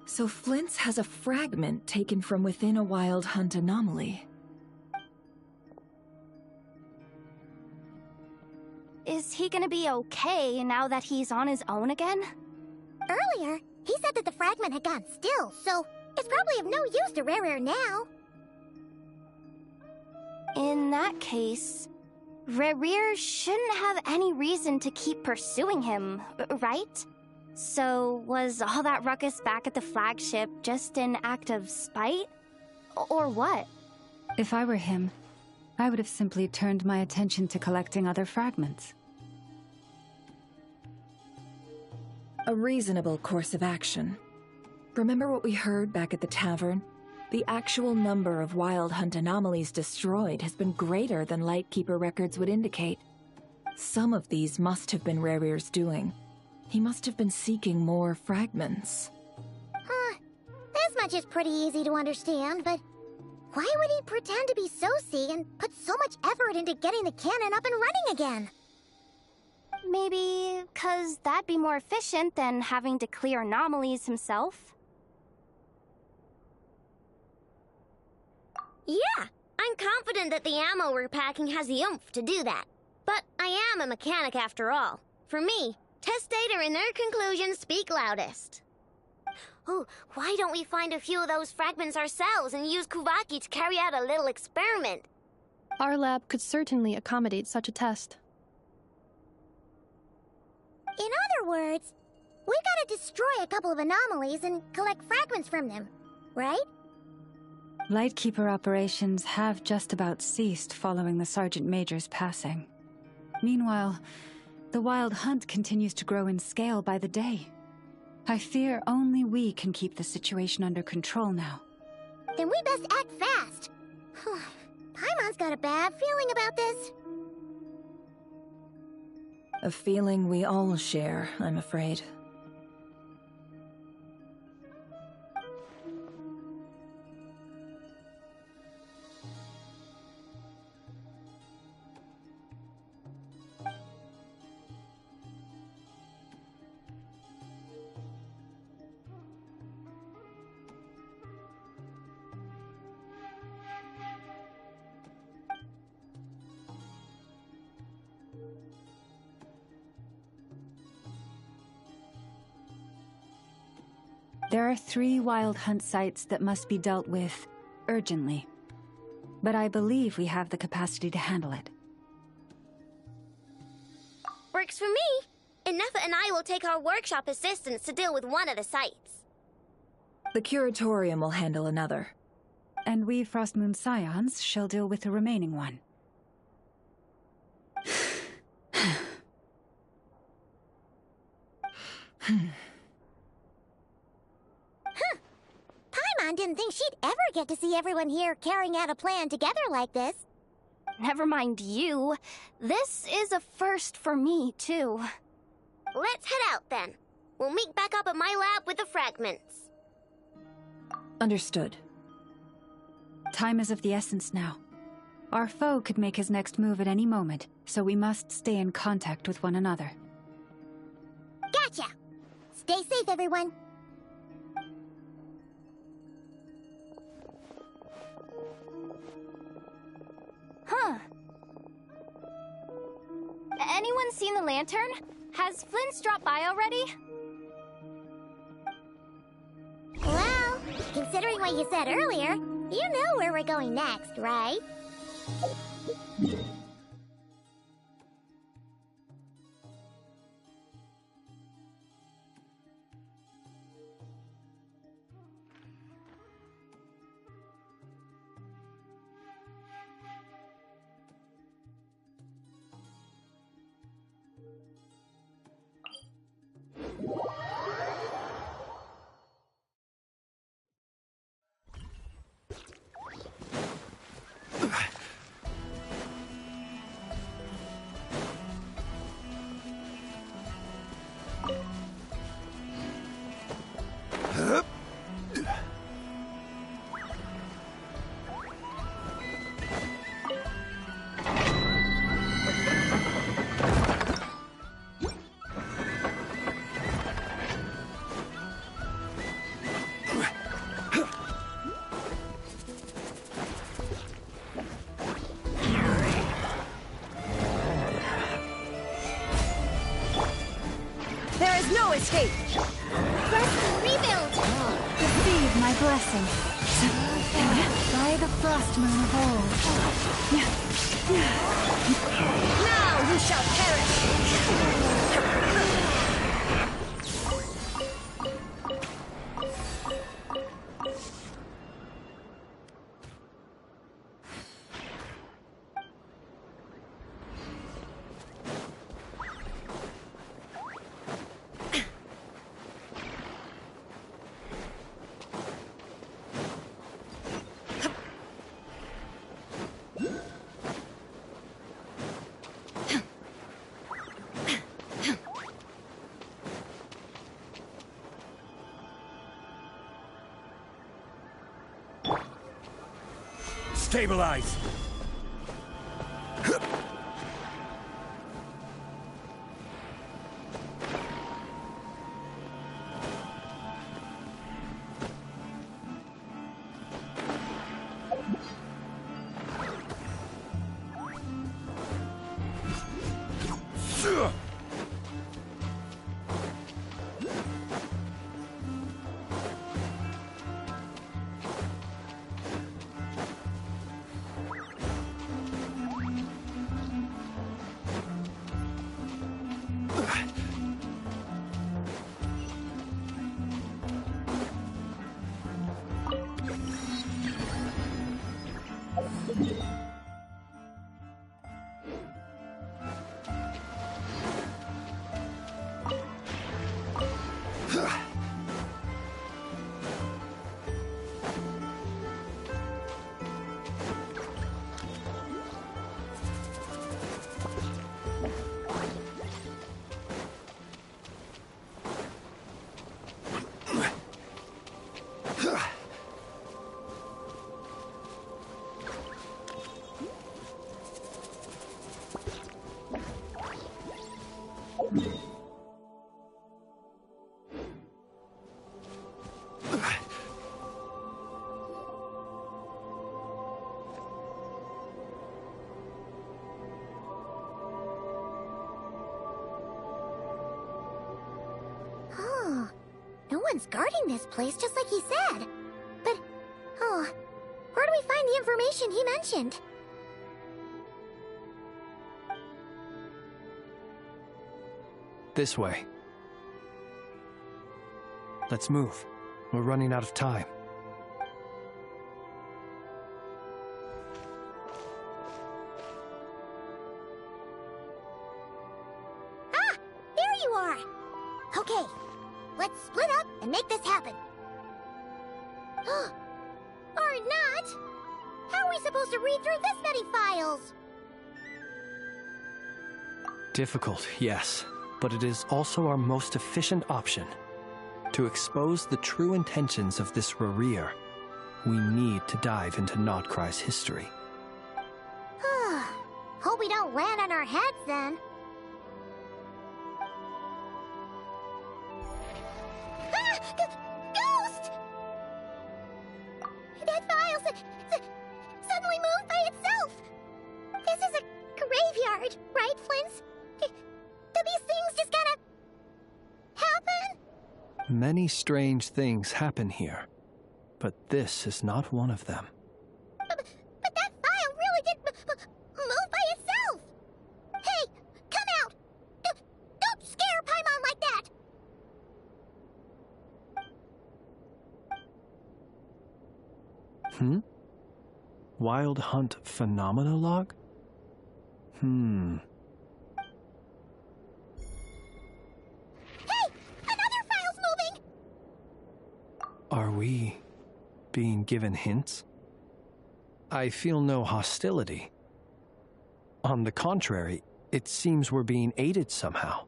Speaker 1: So Flint's has a fragment taken from within a Wild Hunt anomaly.
Speaker 17: Is he gonna be okay now that he's on his own again?
Speaker 6: Earlier, he said that the fragment had gone still, so it's probably of no use to Rare now.
Speaker 17: In that case, Rare shouldn't have any reason to keep pursuing him, right? So, was all that ruckus back at the flagship just an act of spite? Or what?
Speaker 18: If I were him, I would have simply turned my attention to collecting other fragments.
Speaker 1: A reasonable course of action. Remember what we heard back at the tavern? The actual number of Wild Hunt anomalies destroyed has been greater than Lightkeeper records would indicate. Some of these must have been Rare's doing. He must have been seeking more fragments.
Speaker 6: This much is pretty easy to understand, but why would he pretend to be Sosi and put so much effort into getting the cannon up and running again?
Speaker 17: Maybe 'cause that'd be more efficient than having to clear anomalies himself?
Speaker 9: Yeah, I'm confident that the ammo we're packing has the oomph to do that. But I am a mechanic after all. For me, test data and their conclusions speak loudest. Oh, why don't we find a few of those fragments ourselves and use Kuvaki to carry out a little experiment?
Speaker 7: Our lab could certainly accommodate such a test.
Speaker 6: In other words, we gotta destroy a couple of anomalies and collect fragments from them, right?
Speaker 18: Lightkeeper operations have just about ceased following the Sergeant Major's passing. Meanwhile, the Wild Hunt continues to grow in scale by the day. I fear only we can keep the situation under control now.
Speaker 6: Then we best act fast. Paimon's got a bad feeling about this.
Speaker 1: A feeling we all share, I'm afraid.
Speaker 18: There are 3 Wild Hunt sites that must be dealt with urgently. But I believe we have the capacity to handle it.
Speaker 9: Works for me. Ineffa and I will take our workshop assistants to deal with one of the sites.
Speaker 1: The Curatorium will handle another.
Speaker 18: And we Frostmoon Scions shall deal with the remaining one.
Speaker 6: Paimon didn't think she'd ever get to see everyone here carrying out a plan together like this.
Speaker 17: Never mind you. This is a first for me, too.
Speaker 9: Let's head out then. We'll meet back up at my lab with the fragments.
Speaker 1: Understood.
Speaker 18: Time is of the essence now. Our foe could make his next move at any moment, so we must stay in contact with one another.
Speaker 6: Gotcha! Stay safe, everyone.
Speaker 17: Huh. Anyone seen the lantern? Has Flint's dropped by already?
Speaker 6: Well, considering what you said earlier, you know where we're going next, right?
Speaker 17: There is no escape!
Speaker 6: First, rebuild!
Speaker 18: Receive my blessing. By the Frostmoon of old.
Speaker 17: Now you shall perish!
Speaker 23: Stabilize!
Speaker 6: Someone's guarding this place just like he said. But, oh, where do we find the information he mentioned?
Speaker 8: This way. Let's move. We're running out of time.
Speaker 6: Ah! There you are! Okay, let's split up and make this happen. Or not! How are we supposed to read through this many files?
Speaker 8: Difficult, yes, but it is also our most efficient option. To expose the true intentions of this Rerir, we need to dive into Notcry's history.
Speaker 6: Hope we don't land on our heads then. Ah! Ghost! That file suddenly moved by itself! This is a graveyard, right, Flint? Do these things just gotta happen?
Speaker 8: Many strange things happen here, but this is not one of them.
Speaker 6: But that file really did move by itself! Hey, come out! Don't scare Paimon like that!
Speaker 8: Wild Hunt Phenomenologue? Are we being given hints? I feel no hostility. On the contrary, it seems we're being aided somehow.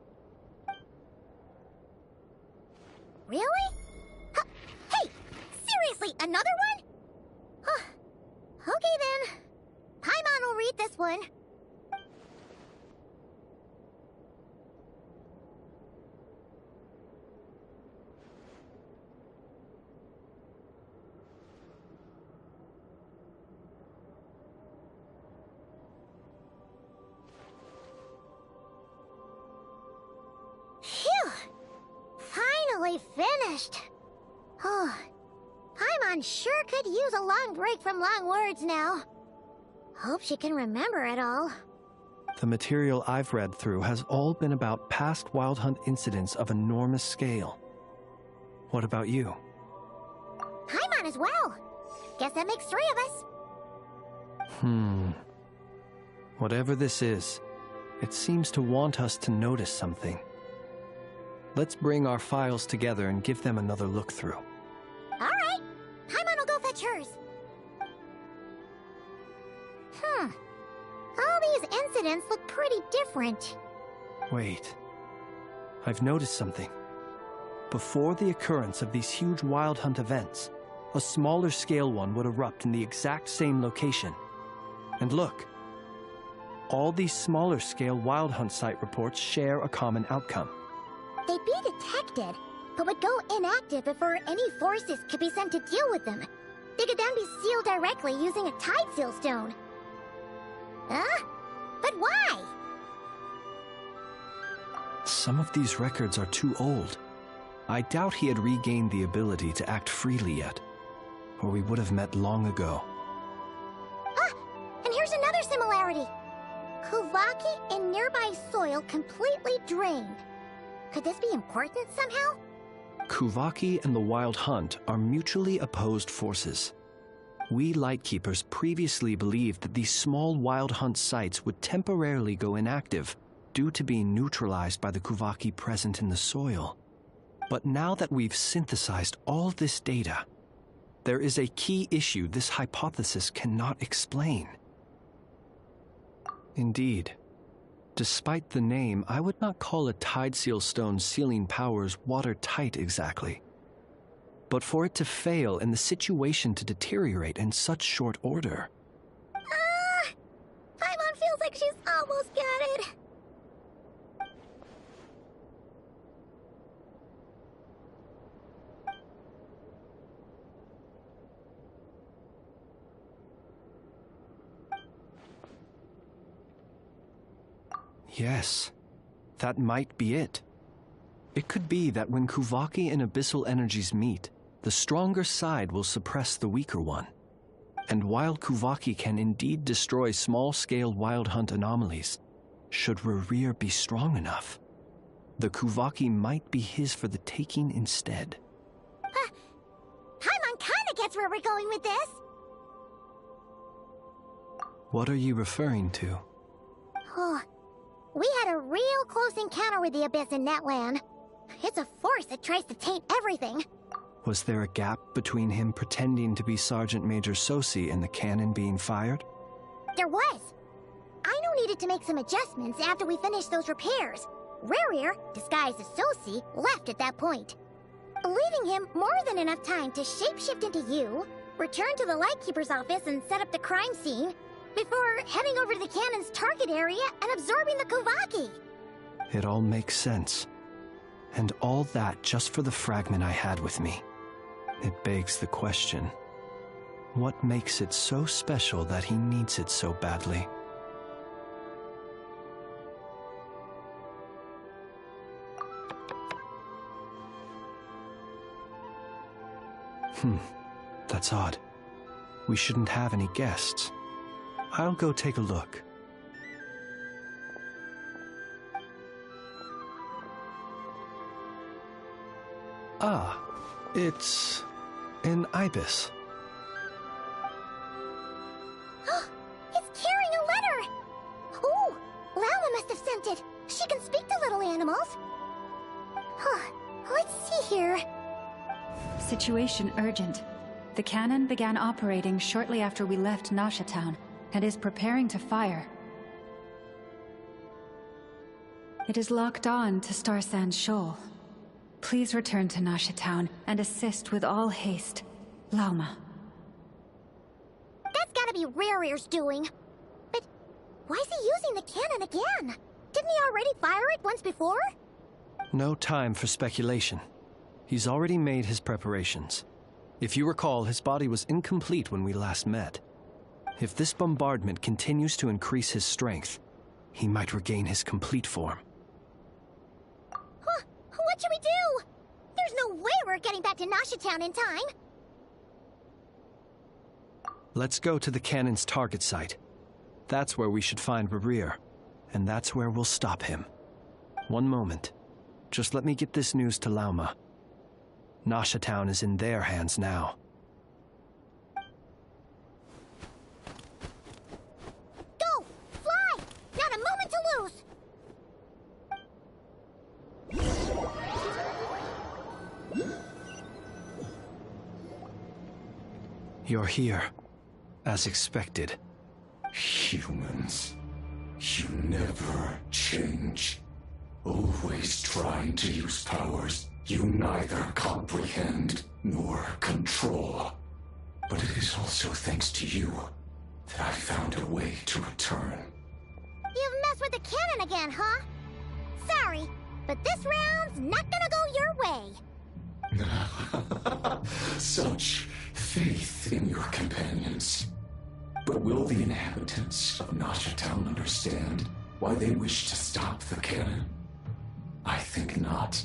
Speaker 6: Really? Hey, seriously, another one? Okay then. Paimon will read this one. Finished. Oh, Paimon sure could use a long break from long words now. Hope she can remember it all.
Speaker 8: The material I've read through has all been about past Wild Hunt incidents of enormous scale. What about you?
Speaker 6: Paimon as well. Guess that makes 3 of us.
Speaker 8: Whatever this is, it seems to want us to notice something. Let's bring our files together and give them another look through.
Speaker 6: Alright. Paimon will go fetch hers. All these incidents look pretty different.
Speaker 8: Wait. I've noticed something. Before the occurrence of these huge Wild Hunt events, a smaller scale one would erupt in the exact same location. And look. All these smaller scale Wild Hunt site reports share a common outcome.
Speaker 6: They'd be detected, but would go inactive before any forces could be sent to deal with them. They could then be sealed directly using a Tide Seal Stone. Huh? But why?
Speaker 8: Some of these records are too old. I doubt he had regained the ability to act freely yet, or we would have met long ago.
Speaker 6: And here's another similarity. Kuvaki and nearby soil completely drained. Could this be important somehow?
Speaker 8: Kuvaki and the Wild Hunt are mutually opposed forces. We Lightkeepers previously believed that these small Wild Hunt sites would temporarily go inactive due to being neutralized by the Kuvaki present in the soil. But now that we've synthesized all this data, there is a key issue this hypothesis cannot explain. Indeed. Despite the name, I would not call a Tide Seal Stone's sealing powers watertight exactly. But for it to fail and the situation to deteriorate in such short order...
Speaker 6: Paimon feels like she's almost got it.
Speaker 8: Yes, that might be it. It could be that when Kuvaki and Abyssal energies meet, the stronger side will suppress the weaker one. And while Kuvaki can indeed destroy small-scale Wild Hunt anomalies, should Rerir be strong enough, the Kuvaki might be his for the taking instead.
Speaker 6: Paimon kinda gets where we're going with this.
Speaker 8: What are you referring to?
Speaker 6: Oh, we had a real close encounter with the Abyss in Netland. It's a force that tries to taint everything.
Speaker 8: Was there a gap between him pretending to be Sergeant Major Sosi and the cannon being fired?
Speaker 6: There was. Aino needed to make some adjustments after we finished those repairs. Rerir, disguised as Sosi, left at that point, leaving him more than enough time to shapeshift into you, return to the Lightkeeper's office and set up the crime scene, before heading over to the cannon's target area and absorbing the Kuvaki.
Speaker 8: It all makes sense. And all that just for the fragment I had with me. It begs the question, what makes it so special that he needs it so badly? That's odd. We shouldn't have any guests. I'll go take a look. Ah, it's an ibis.
Speaker 6: It's carrying a letter! Ooh, Lala must have sent it. She can speak to little animals. Let's see here.
Speaker 18: Situation urgent. The cannon began operating shortly after we left Nasha Town and is preparing to fire. It is locked on to Star Sand Shoal. Please return to Nasha Town and assist with all haste. Lauma.
Speaker 6: That's gotta be Rerir's doing. But why is he using the cannon again? Didn't he already fire it once before?
Speaker 8: No time for speculation. He's already made his preparations. If you recall, his body was incomplete when we last met. If this bombardment continues to increase his strength, he might regain his complete form.
Speaker 6: What should we do? There's no way we're getting back to Nasha Town in time.
Speaker 8: Let's go to the cannon's target site. That's where we should find Rerir, and that's where we'll stop him. One moment. Just let me get this news to Lauma. Nasha Town is in their hands now.
Speaker 6: Go! Fly! Not a moment to lose!
Speaker 8: You're here, as expected.
Speaker 3: Humans, you never change. Always trying to use powers you neither comprehend nor control. But it is also thanks to you that I found a way to return.
Speaker 6: You've messed with the cannon again, huh? Sorry, but this round's not gonna go your way.
Speaker 3: Such faith in your companions. But will the inhabitants of Nasha Town understand why they wish to stop the cannon? I think not.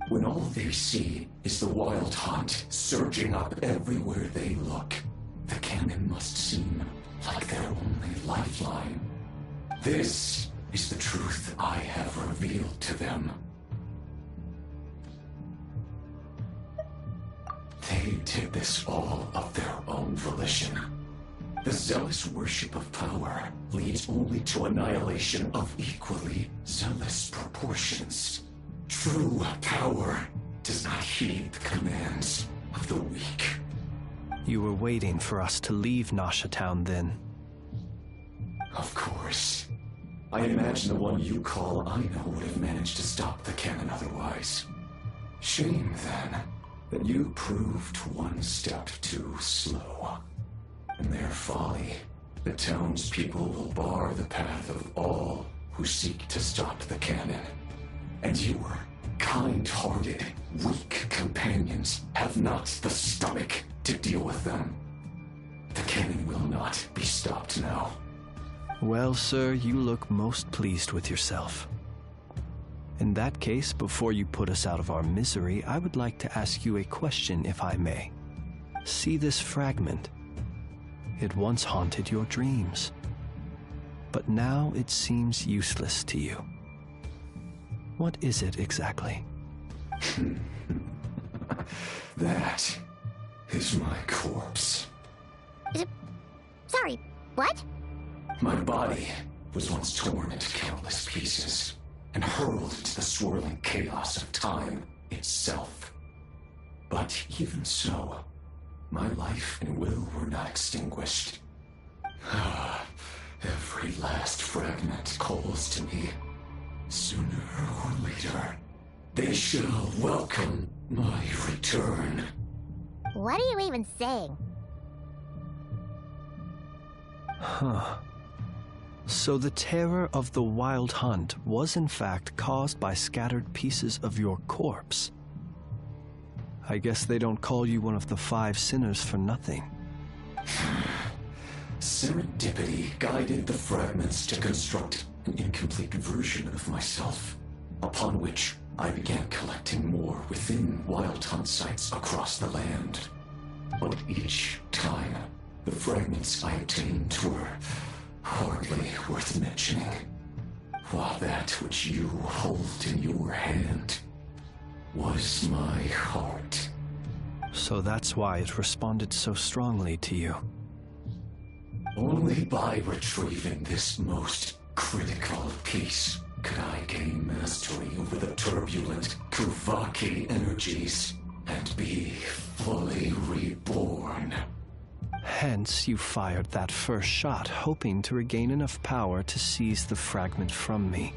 Speaker 3: When all they see is the Wild Hunt surging up everywhere they look, the cannon must seem like their only lifeline. This is the truth I have revealed to them. They did this all of their own volition. The zealous worship of power leads only to annihilation of equally zealous proportions. True power does not heed the commands of the weak.
Speaker 8: You were waiting for us to leave Nasha Town then?
Speaker 3: Of course. I imagine the one you call Aino would have managed to stop the cannon otherwise. Shame, then, that you proved one step too slow. In their folly, the townspeople will bar the path of all who seek to stop the cannon. And your kind-hearted, weak companions have not the stomach to deal with them. The cannon will not be stopped now.
Speaker 8: Well, sir, you look most pleased with yourself. In that case, before you put us out of our misery, I would like to ask you a question, if I may. See this fragment? It once haunted your dreams, but now it seems useless to you. What is it exactly?
Speaker 3: That is my corpse.
Speaker 6: Sorry, what?
Speaker 3: My body was once torn into countless pieces and hurled into the swirling chaos of time itself. But even so, my life and will were not extinguished. Every last fragment calls to me. Sooner or later, they shall welcome my return.
Speaker 6: What are you even saying?
Speaker 8: Huh. So the terror of the Wild Hunt was in fact caused by scattered pieces of your corpse. I guess they don't call you one of the 5 sinners for nothing.
Speaker 3: Serendipity guided the fragments to construct an incomplete version of myself, upon which I began collecting more within Wild Hunt sites across the land. But each time, the fragments I obtained were hardly worth mentioning, while that which you hold in your hand was my heart.
Speaker 8: So that's why it responded so strongly to you.
Speaker 3: Only by retrieving this most critical piece could I gain mastery over the turbulent Kuvaki energies and be fully reborn.
Speaker 8: Hence, you fired that first shot, hoping to regain enough power to seize the fragment from me.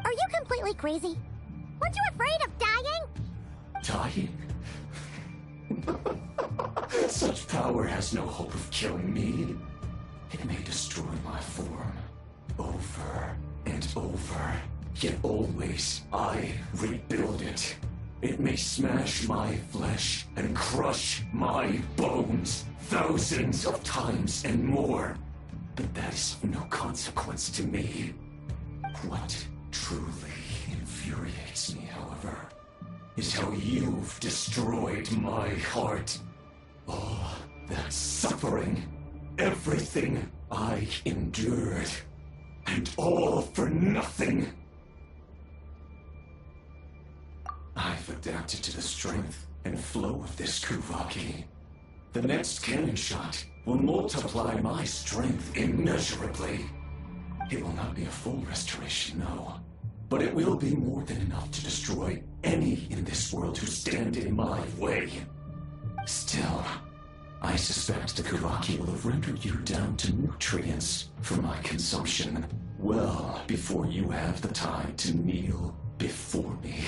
Speaker 6: Are you completely crazy? Weren't you afraid of dying?
Speaker 3: Dying? Such power has no hope of killing me. It may destroy my form over and over, yet always I rebuild it. It may smash my flesh and crush my bones thousands of times and more, but that is of no consequence to me. What truly infuriates me, however, is how you've destroyed my heart. All that suffering, everything I endured, and all for nothing. I've adapted to the strength and flow of this Kuvaki. The next cannon shot will multiply my strength immeasurably. It will not be a full restoration, no. But it will be more than enough to destroy any in this world who stand in my way. Still, I suspect the Kuvaki will have rendered you down to nutrients for my consumption well before you have the time to kneel before me.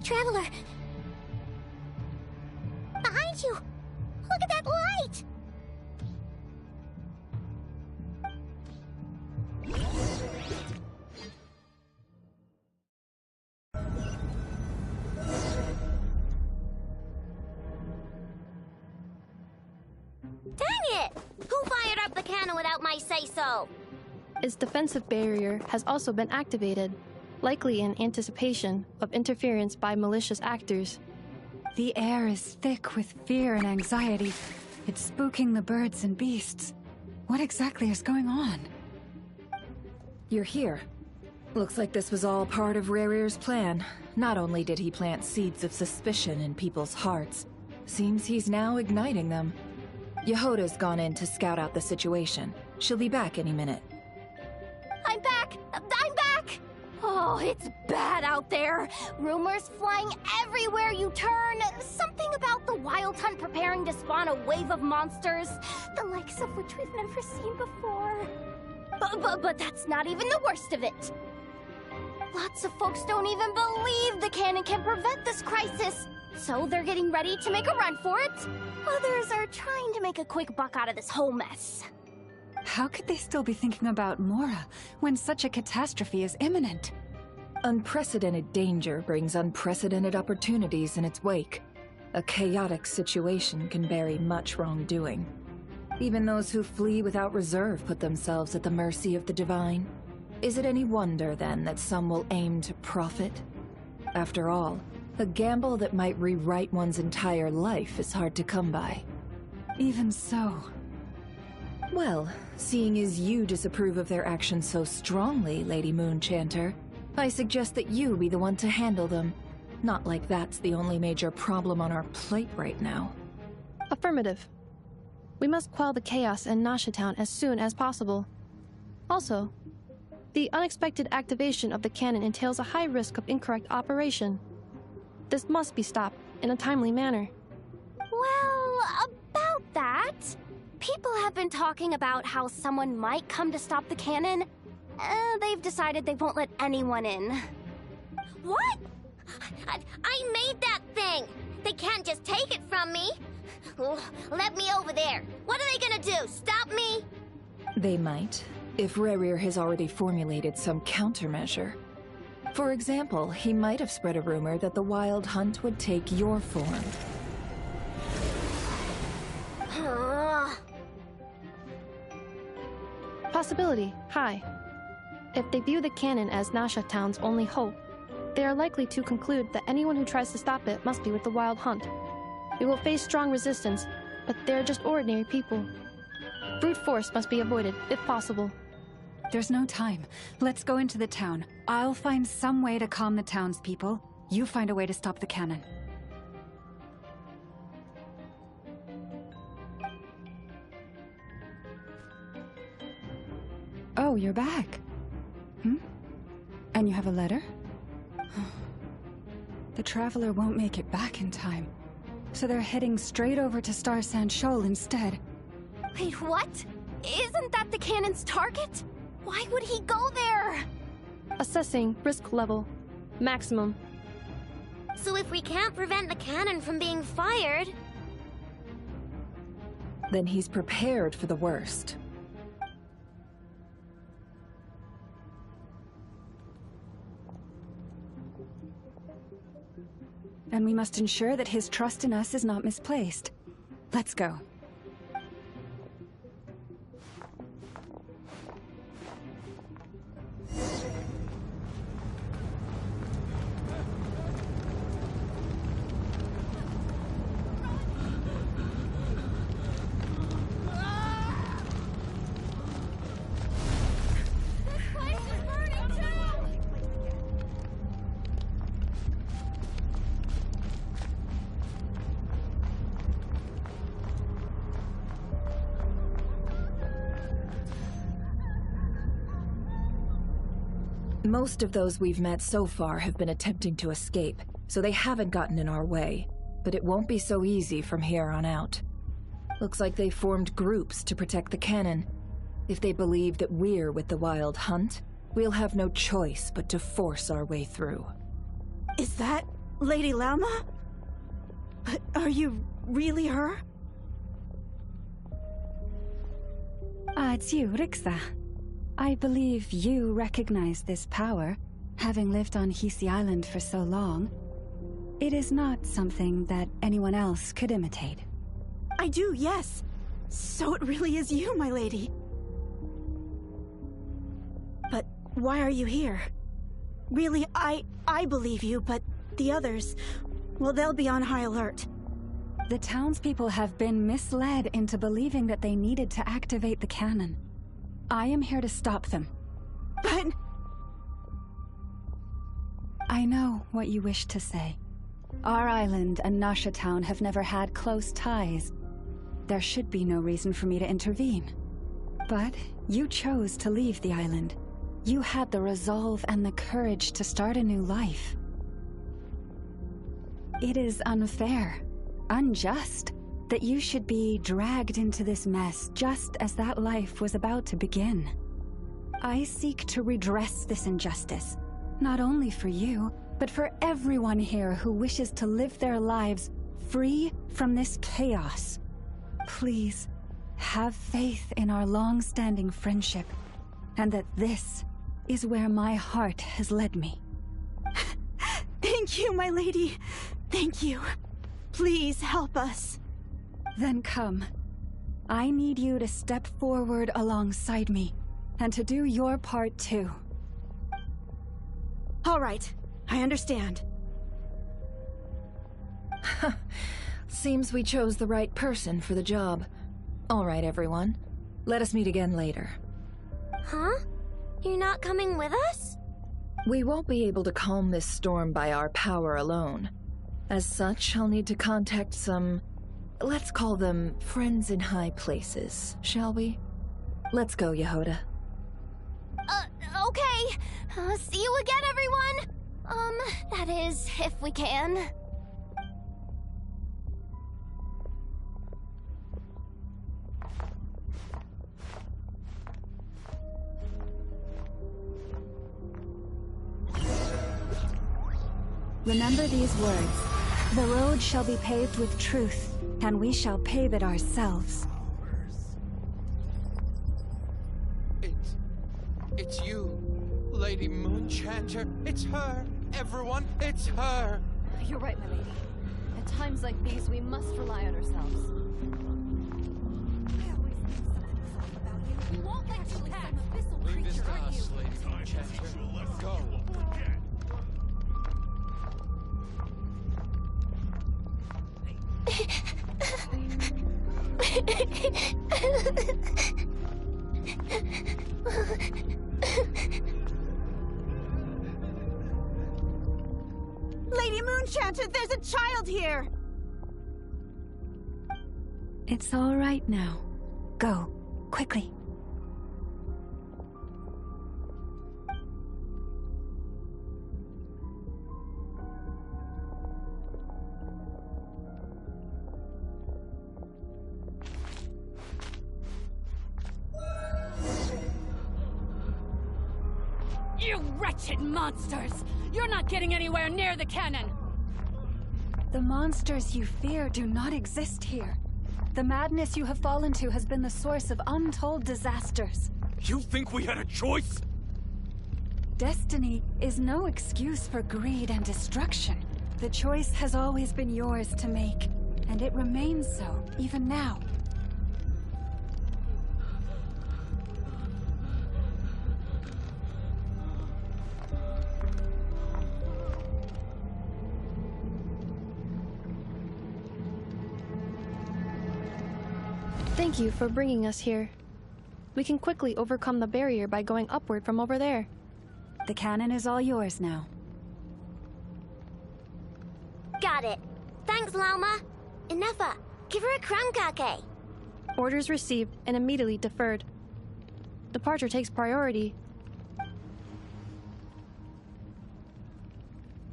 Speaker 6: Traveler! Behind you! Look at that light!
Speaker 9: Dang it! Who fired up the cannon without my say-so?
Speaker 7: Its defensive barrier has also been activated, likely in anticipation of interference by malicious actors.
Speaker 18: The air is thick with fear and anxiety. It's spooking the birds and beasts. What exactly is going on?
Speaker 1: You're here. Looks like this was all part of Rerir's plan. Not only did he plant seeds of suspicion in people's hearts, seems he's now igniting them. Yehoda's gone in to scout out the situation. She'll be back any minute.
Speaker 17: I'm back! I'm back! Oh, it's bad out there. Rumors flying everywhere you turn. Something about the Wild Hunt preparing to spawn a wave of monsters, the likes of which we've never seen before. But that's not even the worst of it. Lots of folks don't even believe the cannon can prevent this crisis, so they're getting ready to make a run for it. Others are trying to make a quick buck out of this whole mess.
Speaker 18: How could they still be thinking about Mora when such a catastrophe is imminent?
Speaker 1: Unprecedented danger brings unprecedented opportunities in its wake. A chaotic situation can bury much wrongdoing. Even those who flee without reserve put themselves at the mercy of the divine. Is it any wonder, then, that some will aim to profit? After all, a gamble that might rewrite one's entire life is hard to come by.
Speaker 18: Even so.
Speaker 1: Well, seeing as you disapprove of their actions so strongly, Lady Moonchanter, I suggest that you be the one to handle them. Not like that's the only major problem on our plate right now.
Speaker 7: Affirmative. We must quell the chaos in Nasha Town as soon as possible. Also, the unexpected activation of the cannon entails a high risk of incorrect operation. This must be stopped in a timely manner.
Speaker 17: Well, about that, people have been talking about how someone might come to stop the cannon. They've decided they won't let anyone in.
Speaker 9: What? I made that thing! They can't just take it from me! Let me over there! What are they gonna do? Stop me?
Speaker 1: They might, if Rerir has already formulated some countermeasure. For example, he might have spread a rumor that the Wild Hunt would take your form.
Speaker 7: Possibility high. If they view the cannon as Nasha Town's only hope, they are likely to conclude that anyone who tries to stop it must be with the Wild Hunt. We will face strong resistance, but they're just ordinary people. Brute force must be avoided, if possible.
Speaker 18: There's no time. Let's go into the town. I'll find some way to calm the townspeople. You find a way to stop the cannon. Oh, you're back. And you have a letter? The Traveler won't make it back in time. So they're heading straight over to Star Sand Shoal instead.
Speaker 17: Wait, what? Isn't that the cannon's target? Why would he go there?
Speaker 7: Assessing risk level. Maximum.
Speaker 9: So if we can't prevent the cannon from being fired...
Speaker 1: Then he's prepared for the worst.
Speaker 18: And we must ensure that his trust in us is not misplaced. Let's go.
Speaker 1: Most of those we've met so far have been attempting to escape, so they haven't gotten in our way. But it won't be so easy from here on out. Looks like they formed groups to protect the cannon. If they believe that we're with the Wild Hunt, we'll have no choice but to force our way through.
Speaker 10: Is that Lady Lauma? But are you really her?
Speaker 18: It's you, Rixa. I believe you recognize this power, having lived on Hisi Island for so long. It is not something that anyone else could imitate.
Speaker 10: I do, yes. So it really is you, my lady. But why are you here? Really, I believe you, but the others, well, they'll be on high alert.
Speaker 18: The townspeople have been misled into believing that they needed to activate the cannon. I am here to stop them.
Speaker 10: But...
Speaker 18: I know what you wish to say. Our island and Nasha Town have never had close ties. There should be no reason for me to intervene. But you chose to leave the island. You had the resolve and the courage to start a new life. It is unfair, unjust, that you should be dragged into this mess just as that life was about to begin. I seek to redress this injustice, not only for you, but for everyone here who wishes to live their lives free from this chaos. Please, have faith in our long-standing friendship, and that this is where my heart has led me.
Speaker 10: Thank you, my lady. Thank you. Please help us.
Speaker 18: Then come. I need you to step forward alongside me, and to do your part too.
Speaker 10: All right, I understand.
Speaker 1: Seems we chose the right person for the job. All right, everyone. Let us meet again later.
Speaker 9: Huh? You're not coming with us?
Speaker 1: We won't be able to calm this storm by our power alone. As such, I'll need to contact some... let's call them friends in high places, shall we? Let's go, Yehoda.
Speaker 17: Okay. See you again, everyone! That is, if we can.
Speaker 18: Remember these words. The road shall be paved with truth, and we shall pave it ourselves.
Speaker 12: It's you, Lady Moonchanter. It's her. Everyone, it's her.
Speaker 16: You're right, my lady. At times like these, we must rely on ourselves. I always knew something was off about you. You won't let you pass.
Speaker 12: Leave this to us, Lady Moonchanter. Go.
Speaker 10: Lady Moonchanter, there's a child here!
Speaker 18: It's all right now. Go, quickly.
Speaker 13: You wretched monsters! You're not getting anywhere near the cannon!
Speaker 18: The monsters you fear do not exist here. The madness you have fallen to has been the source of untold disasters.
Speaker 2: You think we had a choice?
Speaker 18: Destiny is no excuse for greed and destruction. The choice has always been yours to make, and it remains so, even now.
Speaker 7: Thank you for bringing us here. We can quickly overcome the barrier by going upward from over there.
Speaker 18: The cannon is all yours now.
Speaker 9: Got it. Thanks, Lauma. Inefa, give her a crunkake.
Speaker 7: Orders received and immediately deferred. Departure takes priority.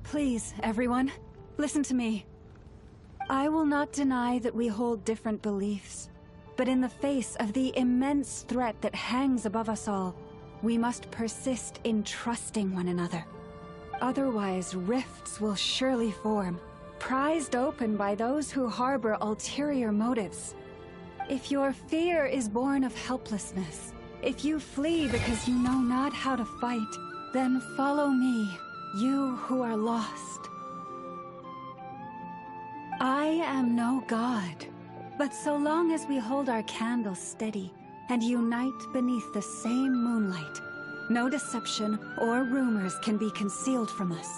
Speaker 18: Please, everyone, listen to me. I will not deny that we hold different beliefs. But in the face of the immense threat that hangs above us all, we must persist in trusting one another. Otherwise, rifts will surely form, prized open by those who harbor ulterior motives. If your fear is born of helplessness, if you flee because you know not how to fight, then follow me, you who are lost. I am no god. But so long as we hold our candles steady and unite beneath the same moonlight, no deception or rumors can be concealed from us.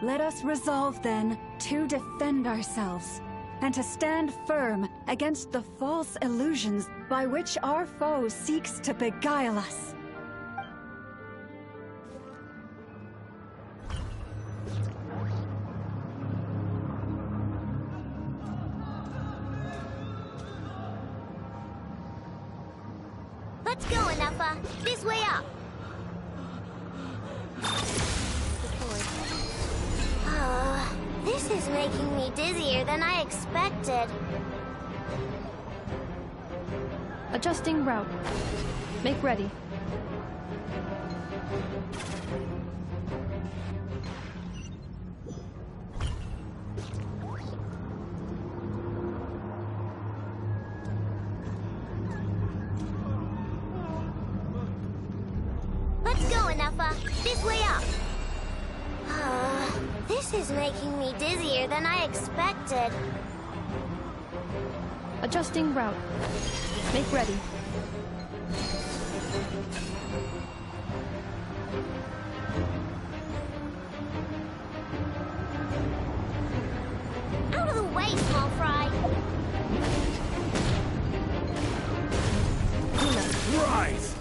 Speaker 18: Let us resolve then to defend ourselves and to stand firm against the false illusions by which our foe seeks to beguile us.
Speaker 9: Let's go, Inefa. This way up. This is making me dizzier than I expected.
Speaker 7: Adjusting route. Make ready.
Speaker 9: Let's go, Inefa. This way up. This is making me dizzier than I expected.
Speaker 7: Adjusting route. Make ready.
Speaker 9: Out of the way, small fry!
Speaker 2: Rise!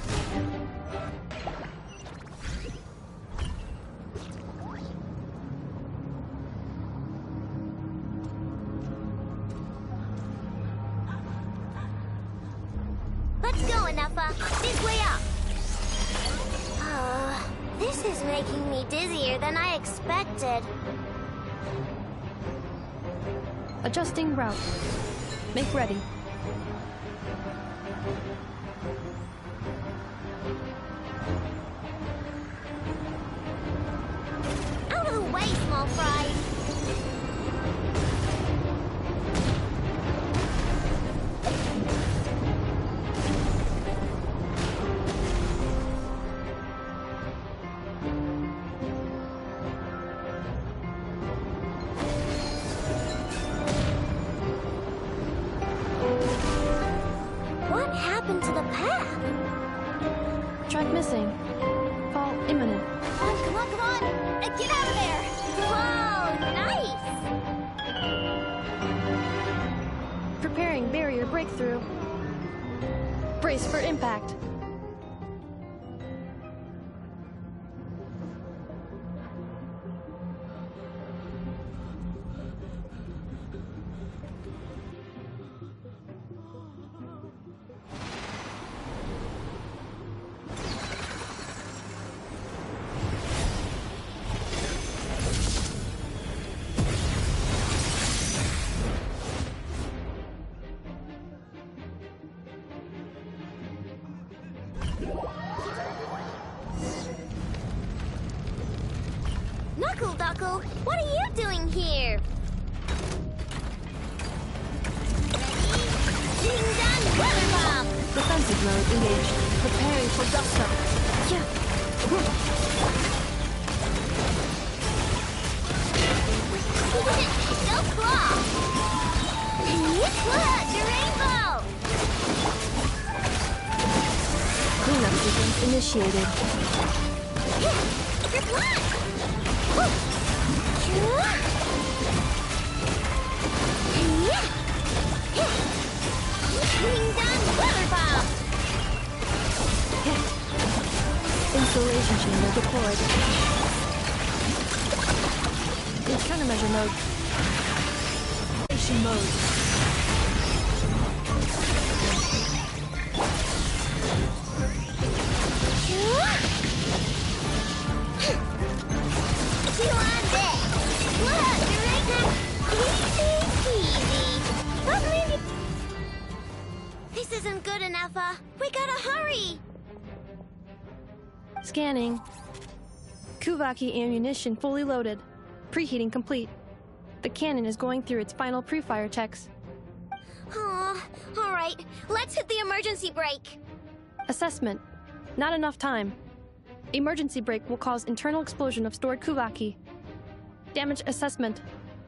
Speaker 9: Let's go, Enougha. This way up. This is making me dizzier than I expected.
Speaker 7: Adjusting route. Make ready.
Speaker 9: Out of the way, small fry! What happened to the path?
Speaker 7: Track missing. Fall imminent.
Speaker 9: Come on, come on! Get out of there! Whoa, nice!
Speaker 7: Preparing barrier breakthrough. Brace for impact.
Speaker 9: Knuckle Duckle, what are you doing here? Ready? Ding dong, weather bomb!
Speaker 7: Defensive mode engaged. Preparing for gusto.
Speaker 9: Go claw! Pull out your rainbow!
Speaker 7: Cleanup sequence initiated.
Speaker 9: Your blood! Ding dong, weather bomb!
Speaker 7: Installation chamber deployed. In countermeasure mode. Station mode.
Speaker 9: Two on deck! Look, you're right there! Easy peasy! This isn't good, Enougha. We gotta hurry!
Speaker 7: Scanning. Kuvaki ammunition fully loaded. Preheating complete. The cannon is going through its final pre-fire checks.
Speaker 9: Aw, alright. Let's hit the emergency brake.
Speaker 7: Assessment. Not enough time. Emergency brake will cause internal explosion of stored Kuvaki. Damage assessment.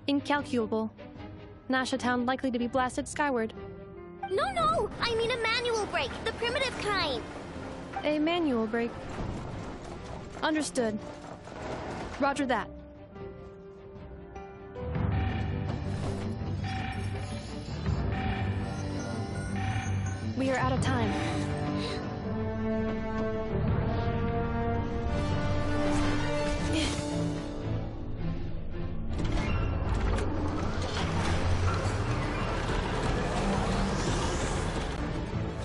Speaker 7: Incalculable. Nasha Town likely to be blasted skyward.
Speaker 9: No! I mean a manual brake, the primitive kind.
Speaker 7: A manual brake. Understood. Roger that. We are out of time.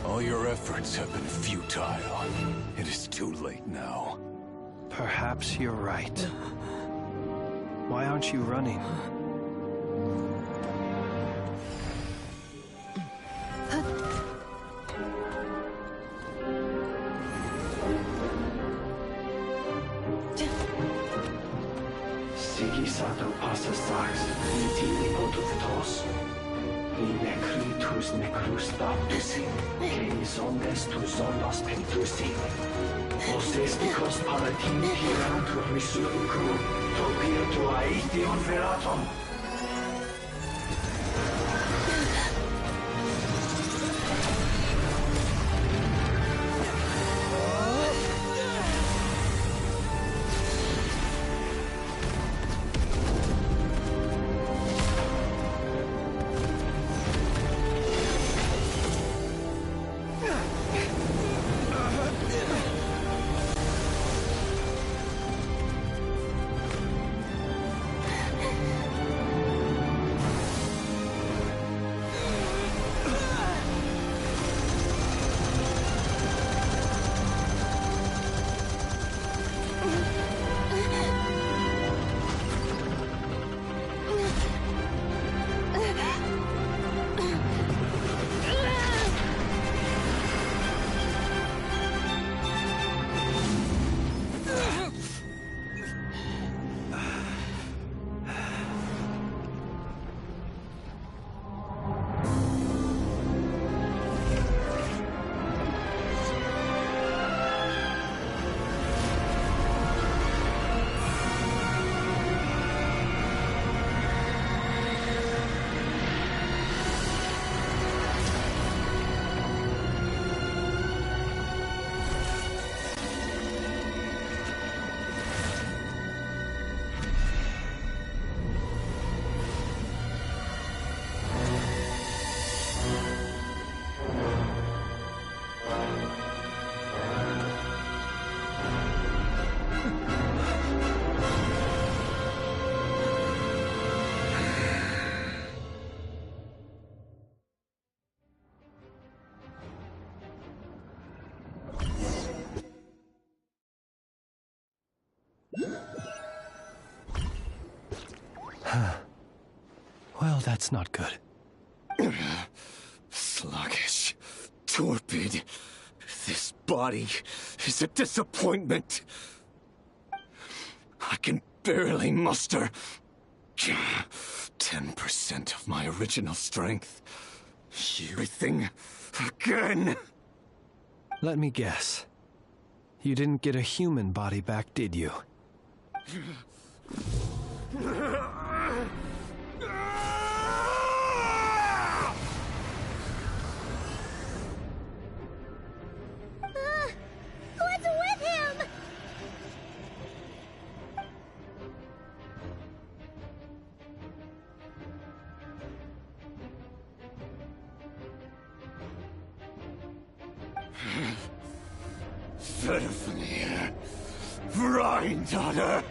Speaker 2: All your efforts have been futile. It is too late now.
Speaker 8: Perhaps you're right. Why aren't you running?
Speaker 3: Sigisato passa sax, nitili potus li necritus necrus baptusi, canis omnes tu zonos pentusi. Osesticos palatin pirantur misuricum, topir aetion veratum.
Speaker 8: Well, that's not good.
Speaker 23: Sluggish. Torpid. This body is a disappointment. I can barely muster 10% of my original strength. Everything again.
Speaker 8: Let me guess. You didn't get a human body back, did you?
Speaker 6: What's with him?
Speaker 23: Vervanir. Rhine-daughter.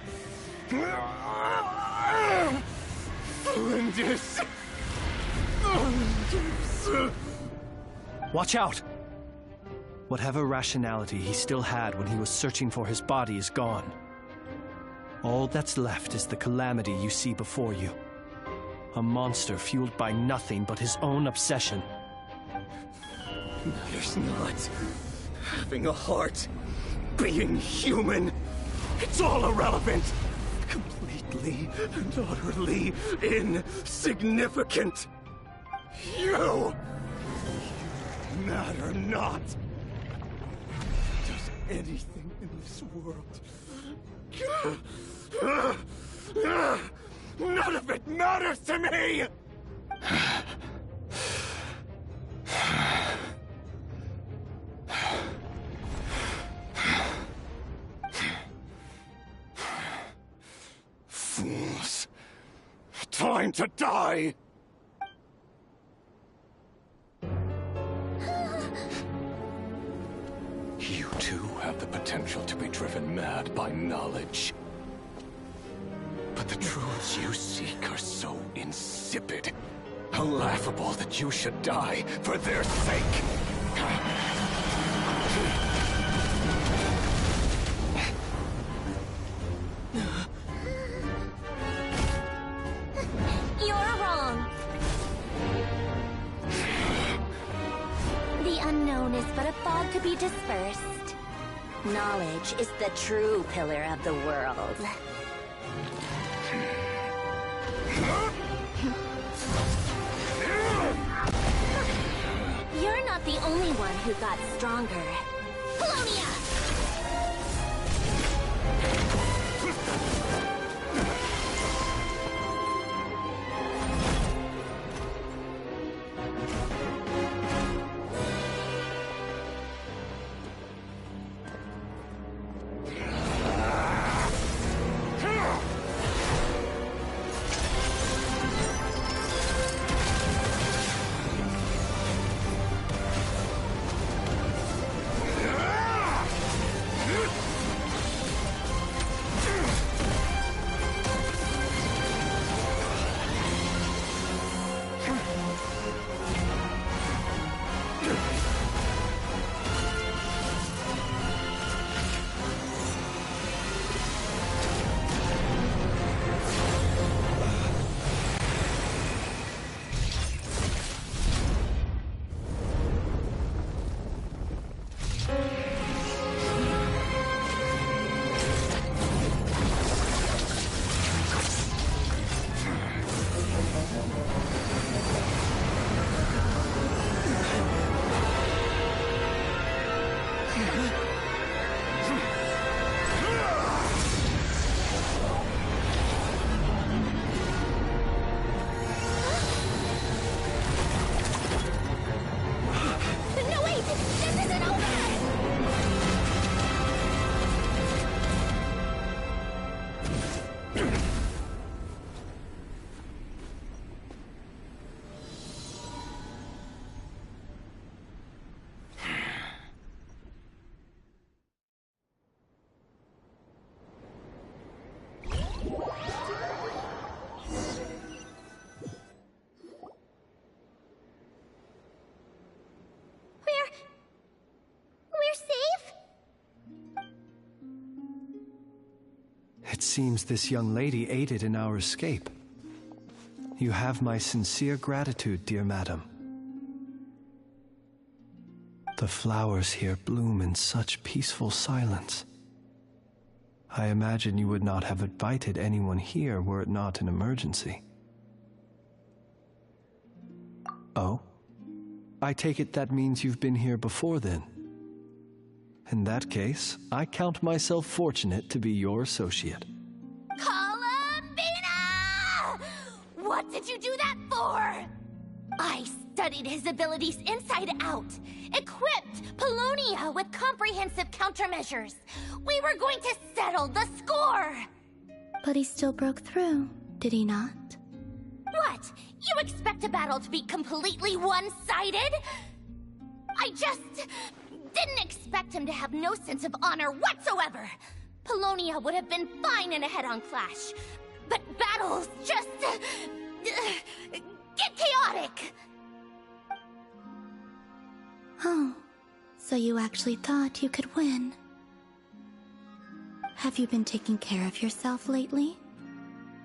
Speaker 23: Flinders.
Speaker 8: Watch out! Whatever rationality he still had when he was searching for his body is gone. All that's left is the calamity you see before you. A monster fueled by nothing but his own obsession.
Speaker 23: Matters not. Having a heart. Being human. It's all irrelevant. Completely and utterly insignificant. You matter not. Does anything in this world... None of it matters to me! Fools. Time to die! You too have the potential to be driven mad by knowledge. But the truths you seek are so insipid, laughable that you should die for their sake.
Speaker 9: You're wrong. The unknown is but a fog to be dispersed. Knowledge is the true pillar of the world. You're not the only one who got stronger. Polonia!
Speaker 8: It seems this young lady aided in our escape. You have my sincere gratitude, dear madam. The flowers here bloom in such peaceful silence. I imagine you would not have invited anyone here were it not an emergency. Oh? I take it that means you've been here before then. In that case, I count myself fortunate to be your associate.
Speaker 17: Columbina! What did you do that for? I studied his abilities inside out, equipped Paulownia with comprehensive countermeasures. We were going to settle the score!
Speaker 10: But he still broke through, did he not?
Speaker 17: What? You expect a battle to be completely one-sided? I just didn't expect him to have no sense of honor whatsoever. Paulownia would have been fine in a head-on clash, but battles just get chaotic.
Speaker 10: Oh, so you actually thought you could win. Have you been taking care of yourself lately?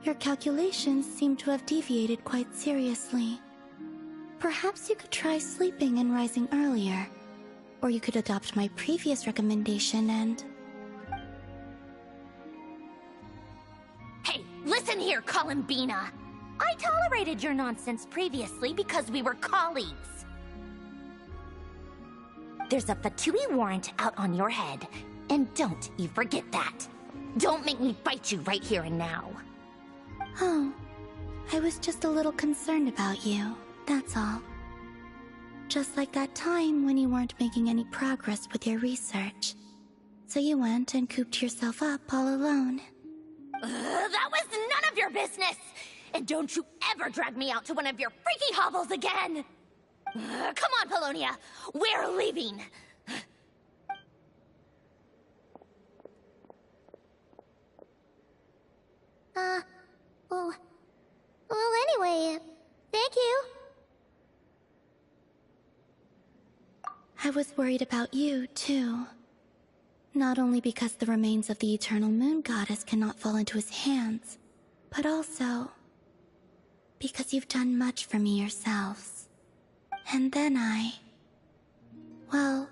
Speaker 10: Your calculations seem to have deviated quite seriously. Perhaps you could try sleeping and rising earlier. Or you could adopt my previous recommendation and...
Speaker 17: Hey, listen here, Columbina! I tolerated your nonsense previously because we were colleagues. There's a Fatui warrant out on your head, and don't you forget that. Don't make me fight you right here and now.
Speaker 10: Oh, I was just a little concerned about you, that's all. Just like that time when you weren't making any progress with your research. So you went and cooped yourself up all alone.
Speaker 17: That was none of your business! And don't you ever drag me out to one of your freaky hovels again! Come on, Paulownia! We're leaving!
Speaker 6: Well, anyway, thank you.
Speaker 10: I was worried about you, too. Not only because the remains of the Eternal Moon Goddess cannot fall into his hands, but also because you've done much for me yourselves. And then well,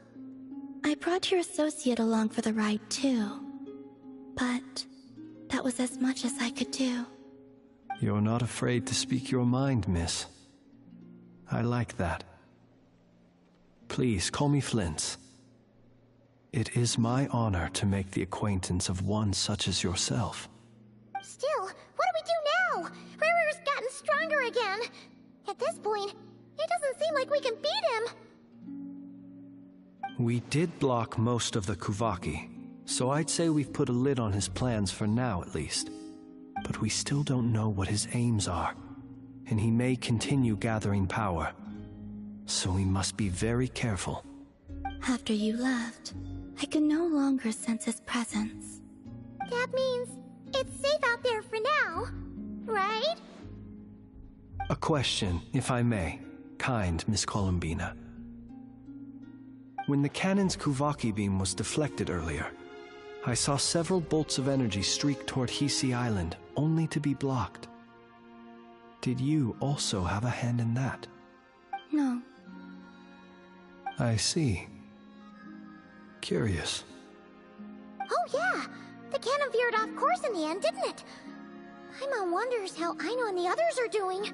Speaker 10: I brought your associate along for the ride, too. But that was as much as I could do.
Speaker 8: You're not afraid to speak your mind, miss. I like that. Please, call me Flint. It is my honor to make the acquaintance of one such as yourself.
Speaker 6: Still, what do we do now? Rirur's gotten stronger again. At this point, it doesn't seem like we can beat him.
Speaker 8: We did block most of the Kuvaki, so I'd say we've put a lid on his plans for now at least. But we still don't know what his aims are, and he may continue gathering power. So we must be very careful.
Speaker 10: After you left, I could no longer sense his presence.
Speaker 6: That means it's safe out there for now, right?
Speaker 8: A question, if I may, kind Miss Columbina. When the cannon's Kuvaki beam was deflected earlier, I saw several bolts of energy streak toward Hisi Island, only to be blocked. Did you also have a hand in that?
Speaker 10: No.
Speaker 8: I see. Curious.
Speaker 6: Oh yeah, the cannon veered off course in the end, didn't it? Paimon wonders how Aino and the others are doing.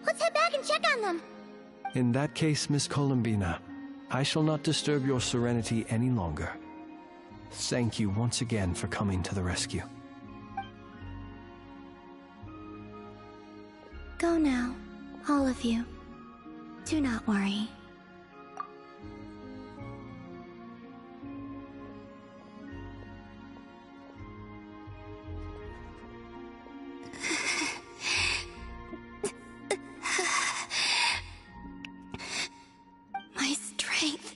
Speaker 6: Let's head back and check on them.
Speaker 8: In that case, Miss Columbina, I shall not disturb your serenity any longer. Thank you once again for coming to the rescue.
Speaker 10: Go now, all of you. Do not worry. My strength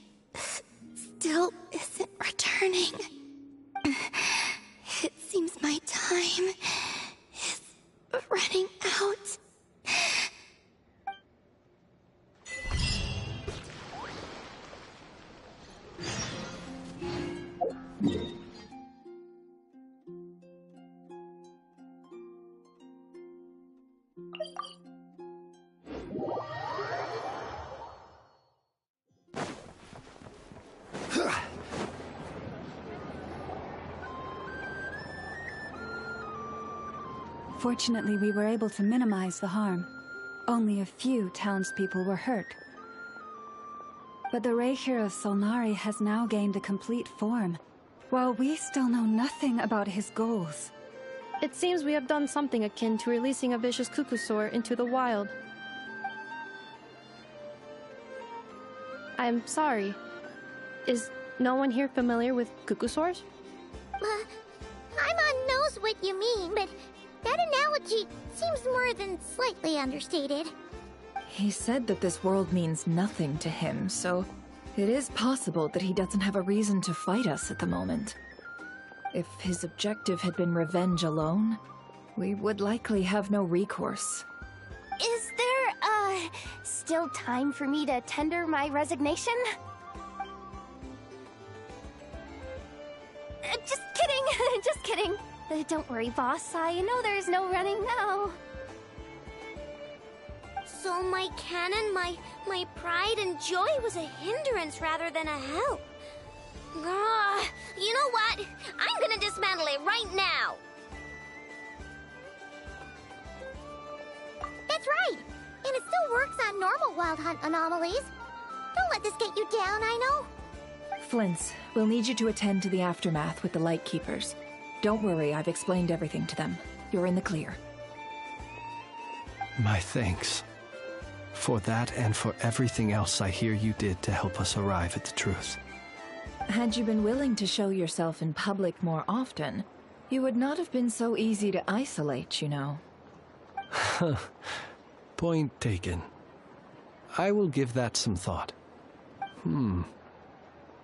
Speaker 10: still isn't returning. It seems my time is running out.
Speaker 18: Fortunately, we were able to minimize the harm. Only a few townspeople were hurt. But the Raehir of Solnari has now gained a complete form, while we still know nothing about his goals.
Speaker 7: It seems we have done something akin to releasing a vicious Kukusaur into the wild. I'm sorry. Is no one here familiar with Kukusaurs?
Speaker 6: Paimon knows what you mean, but that analogy seems more than slightly understated.
Speaker 1: He said that this world means nothing to him, so it is possible that he doesn't have a reason to fight us at the moment. If his objective had been revenge alone, we would likely have no recourse.
Speaker 17: Is there, still time for me to tender my resignation? Just kidding, just kidding. Don't worry, boss. I know there's no running now.
Speaker 9: So my cannon, my pride and joy was a hindrance rather than a help. You know what? I'm gonna dismantle it right now.
Speaker 6: That's right! And it still works on normal Wild Hunt anomalies. Don't let this get you down, I know.
Speaker 1: Flints, we'll need you to attend to the aftermath with the Lightkeepers. Don't worry, I've explained everything to them. You're in the clear.
Speaker 8: My thanks. For that and for everything else I hear you did to help us arrive at the truth.
Speaker 1: Had you been willing to show yourself in public more often, you would not have been so easy to isolate, you know.
Speaker 8: Point taken. I will give that some thought.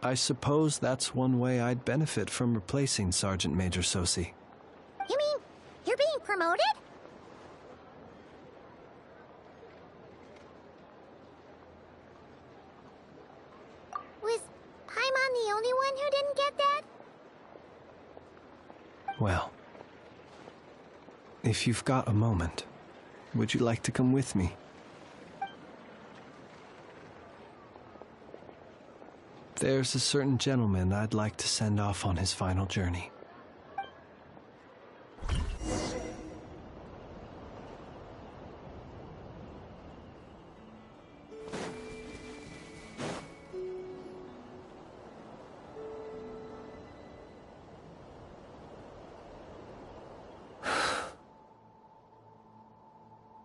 Speaker 8: I suppose that's one way I'd benefit from replacing Sergeant Major Sosi.
Speaker 6: You mean, you're being promoted? Was Paimon the only one who didn't get that?
Speaker 8: Well, if you've got a moment, would you like to come with me? There's a certain gentleman I'd like to send off on his final journey.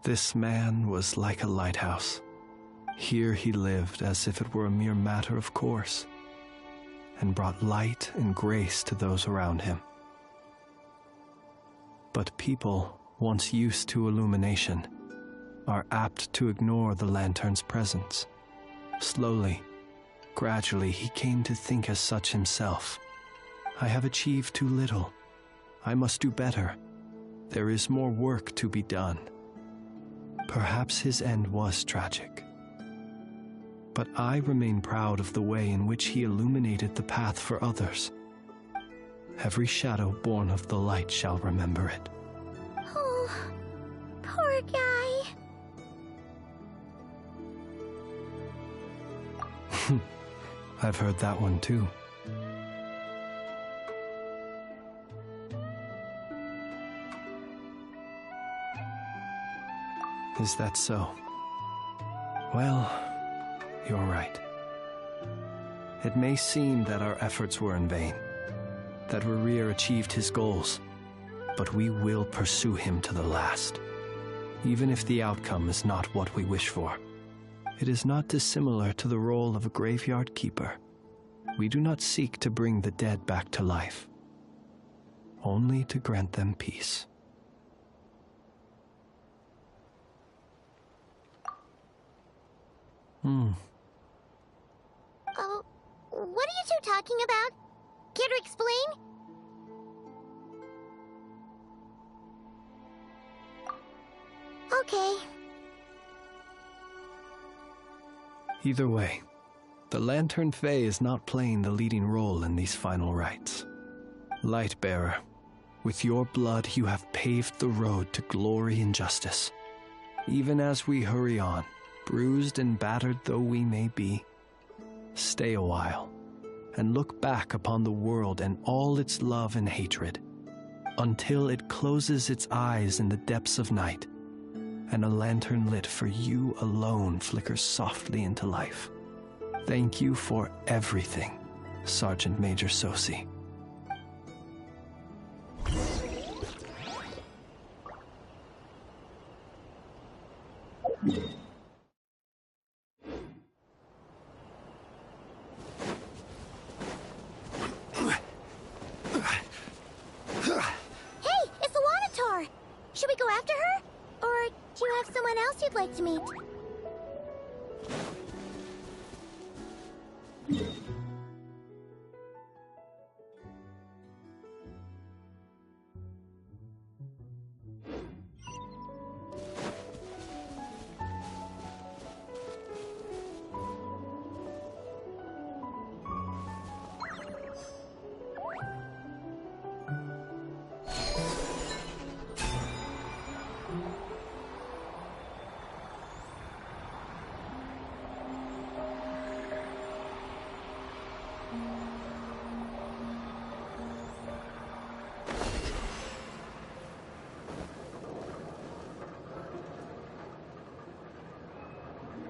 Speaker 8: This man was like a lighthouse. Here he lived as if it were a mere matter of course, and brought light and grace to those around him. But people, once used to illumination, are apt to ignore the lantern's presence. Slowly, gradually, he came to think as such himself. I have achieved too little. I must do better. There is more work to be done. Perhaps his end was tragic. But I remain proud of the way in which he illuminated the path for others. Every shadow born of the light shall remember it.
Speaker 6: Oh, poor guy.
Speaker 8: I've heard that one too. Is that so? Well, you're right. It may seem that our efforts were in vain, that Raehir achieved his goals, but we will pursue him to the last, even if the outcome is not what we wish for. It is not dissimilar to the role of a graveyard keeper. We do not seek to bring the dead back to life, only to grant them peace.
Speaker 6: Oh, what are you two talking about? Care to explain? Okay.
Speaker 8: Either way, the Lantern Fae is not playing the leading role in these final rites. Lightbearer, with your blood you have paved the road to glory and justice. Even as we hurry on, bruised and battered though we may be, stay a while and look back upon the world and all its love and hatred. until it closes its eyes in the depths of night, and a lantern lit for you alone flickers softly into life. Thank you for everything, Sergeant Major Sosi.
Speaker 6: Hey, it's Alanatar! Should we go after her? Or do you have someone else you'd like to meet?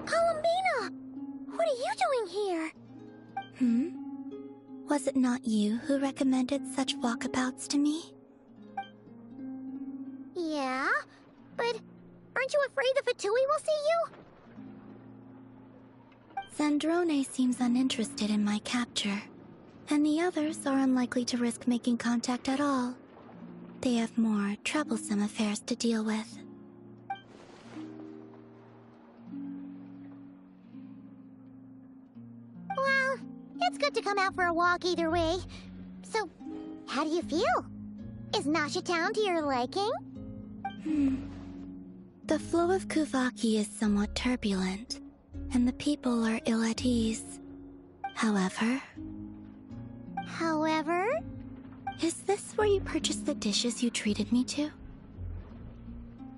Speaker 6: Columbina! What are you doing here?
Speaker 10: Was it not you who recommended such walkabouts to me?
Speaker 6: Yeah, but aren't you afraid the Fatui will see you?
Speaker 10: Zandrone seems uninterested in my capture, and the others are unlikely to risk making contact at all. They have more troublesome affairs to deal with.
Speaker 6: Well, it's good to come out for a walk either way. So, how do you feel? Is Nasha Town to your liking?
Speaker 10: The flow of Kuvaki is somewhat turbulent, and the people are ill at ease. However... Is this where you purchased the dishes you treated me to?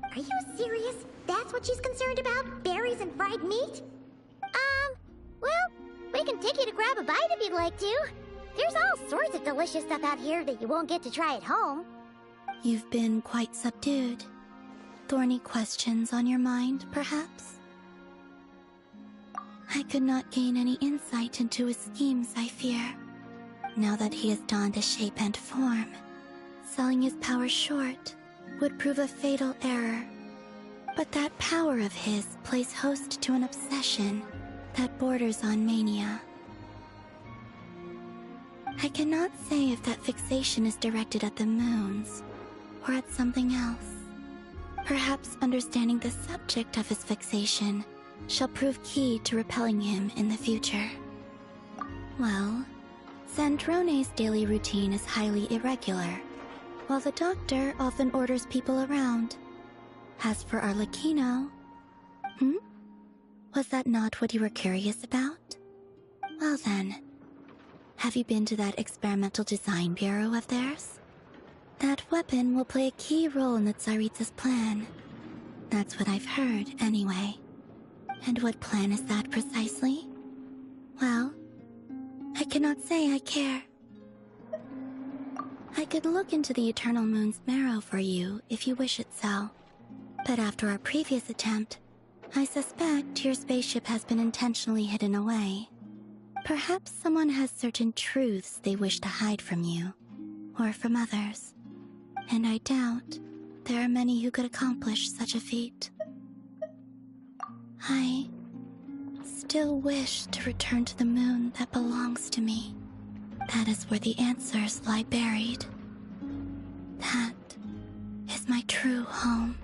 Speaker 6: Are you serious? That's what she's concerned about? Berries and fried meat? Well, we can take you to grab a bite if you'd like to. There's all sorts of delicious stuff out here that you won't get to try at home.
Speaker 10: You've been quite subdued. Thorny questions on your mind, perhaps? I could not gain any insight into his schemes, I fear. Now that he has donned a shape and form, selling his power short would prove a fatal error. But that power of his plays host to an obsession that borders on mania. I cannot say if that fixation is directed at the moons or at something else. Perhaps understanding the subject of his fixation shall prove key to repelling him in the future. Well, Zandrone's daily routine is highly irregular, while the doctor often orders people around. As for Arlecchino... Was that not what you were curious about? Well then, have you been to that experimental design bureau of theirs? That weapon will play a key role in the Tsaritsa's plan. That's what I've heard, anyway. And what plan is that precisely? Well, I cannot say I care. I could look into the Eternal Moon's marrow for you if you wish it so. But after our previous attempt, I suspect your spaceship has been intentionally hidden away. Perhaps someone has certain truths they wish to hide from you, or from others. And I doubt there are many who could accomplish such a feat. I still wish to return to the moon that belongs to me. That is where the answers lie buried. That is my true home.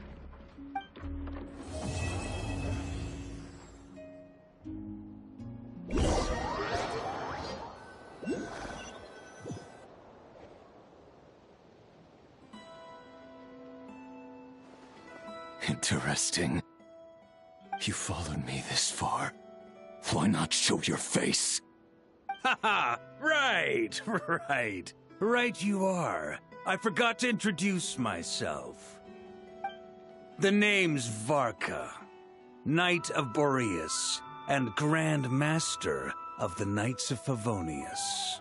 Speaker 23: Interesting. You followed me this far. Why not show your face?
Speaker 14: Haha! Right, right. Right you are. I forgot to introduce myself. The name's Varka, Knight of Boreas, and Grand Master of the Knights of Favonius.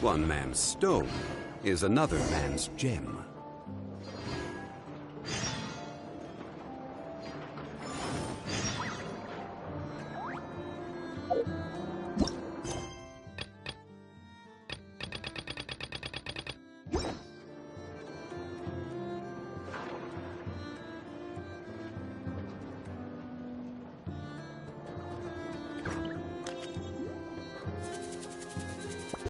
Speaker 5: One man's stone is another man's gem.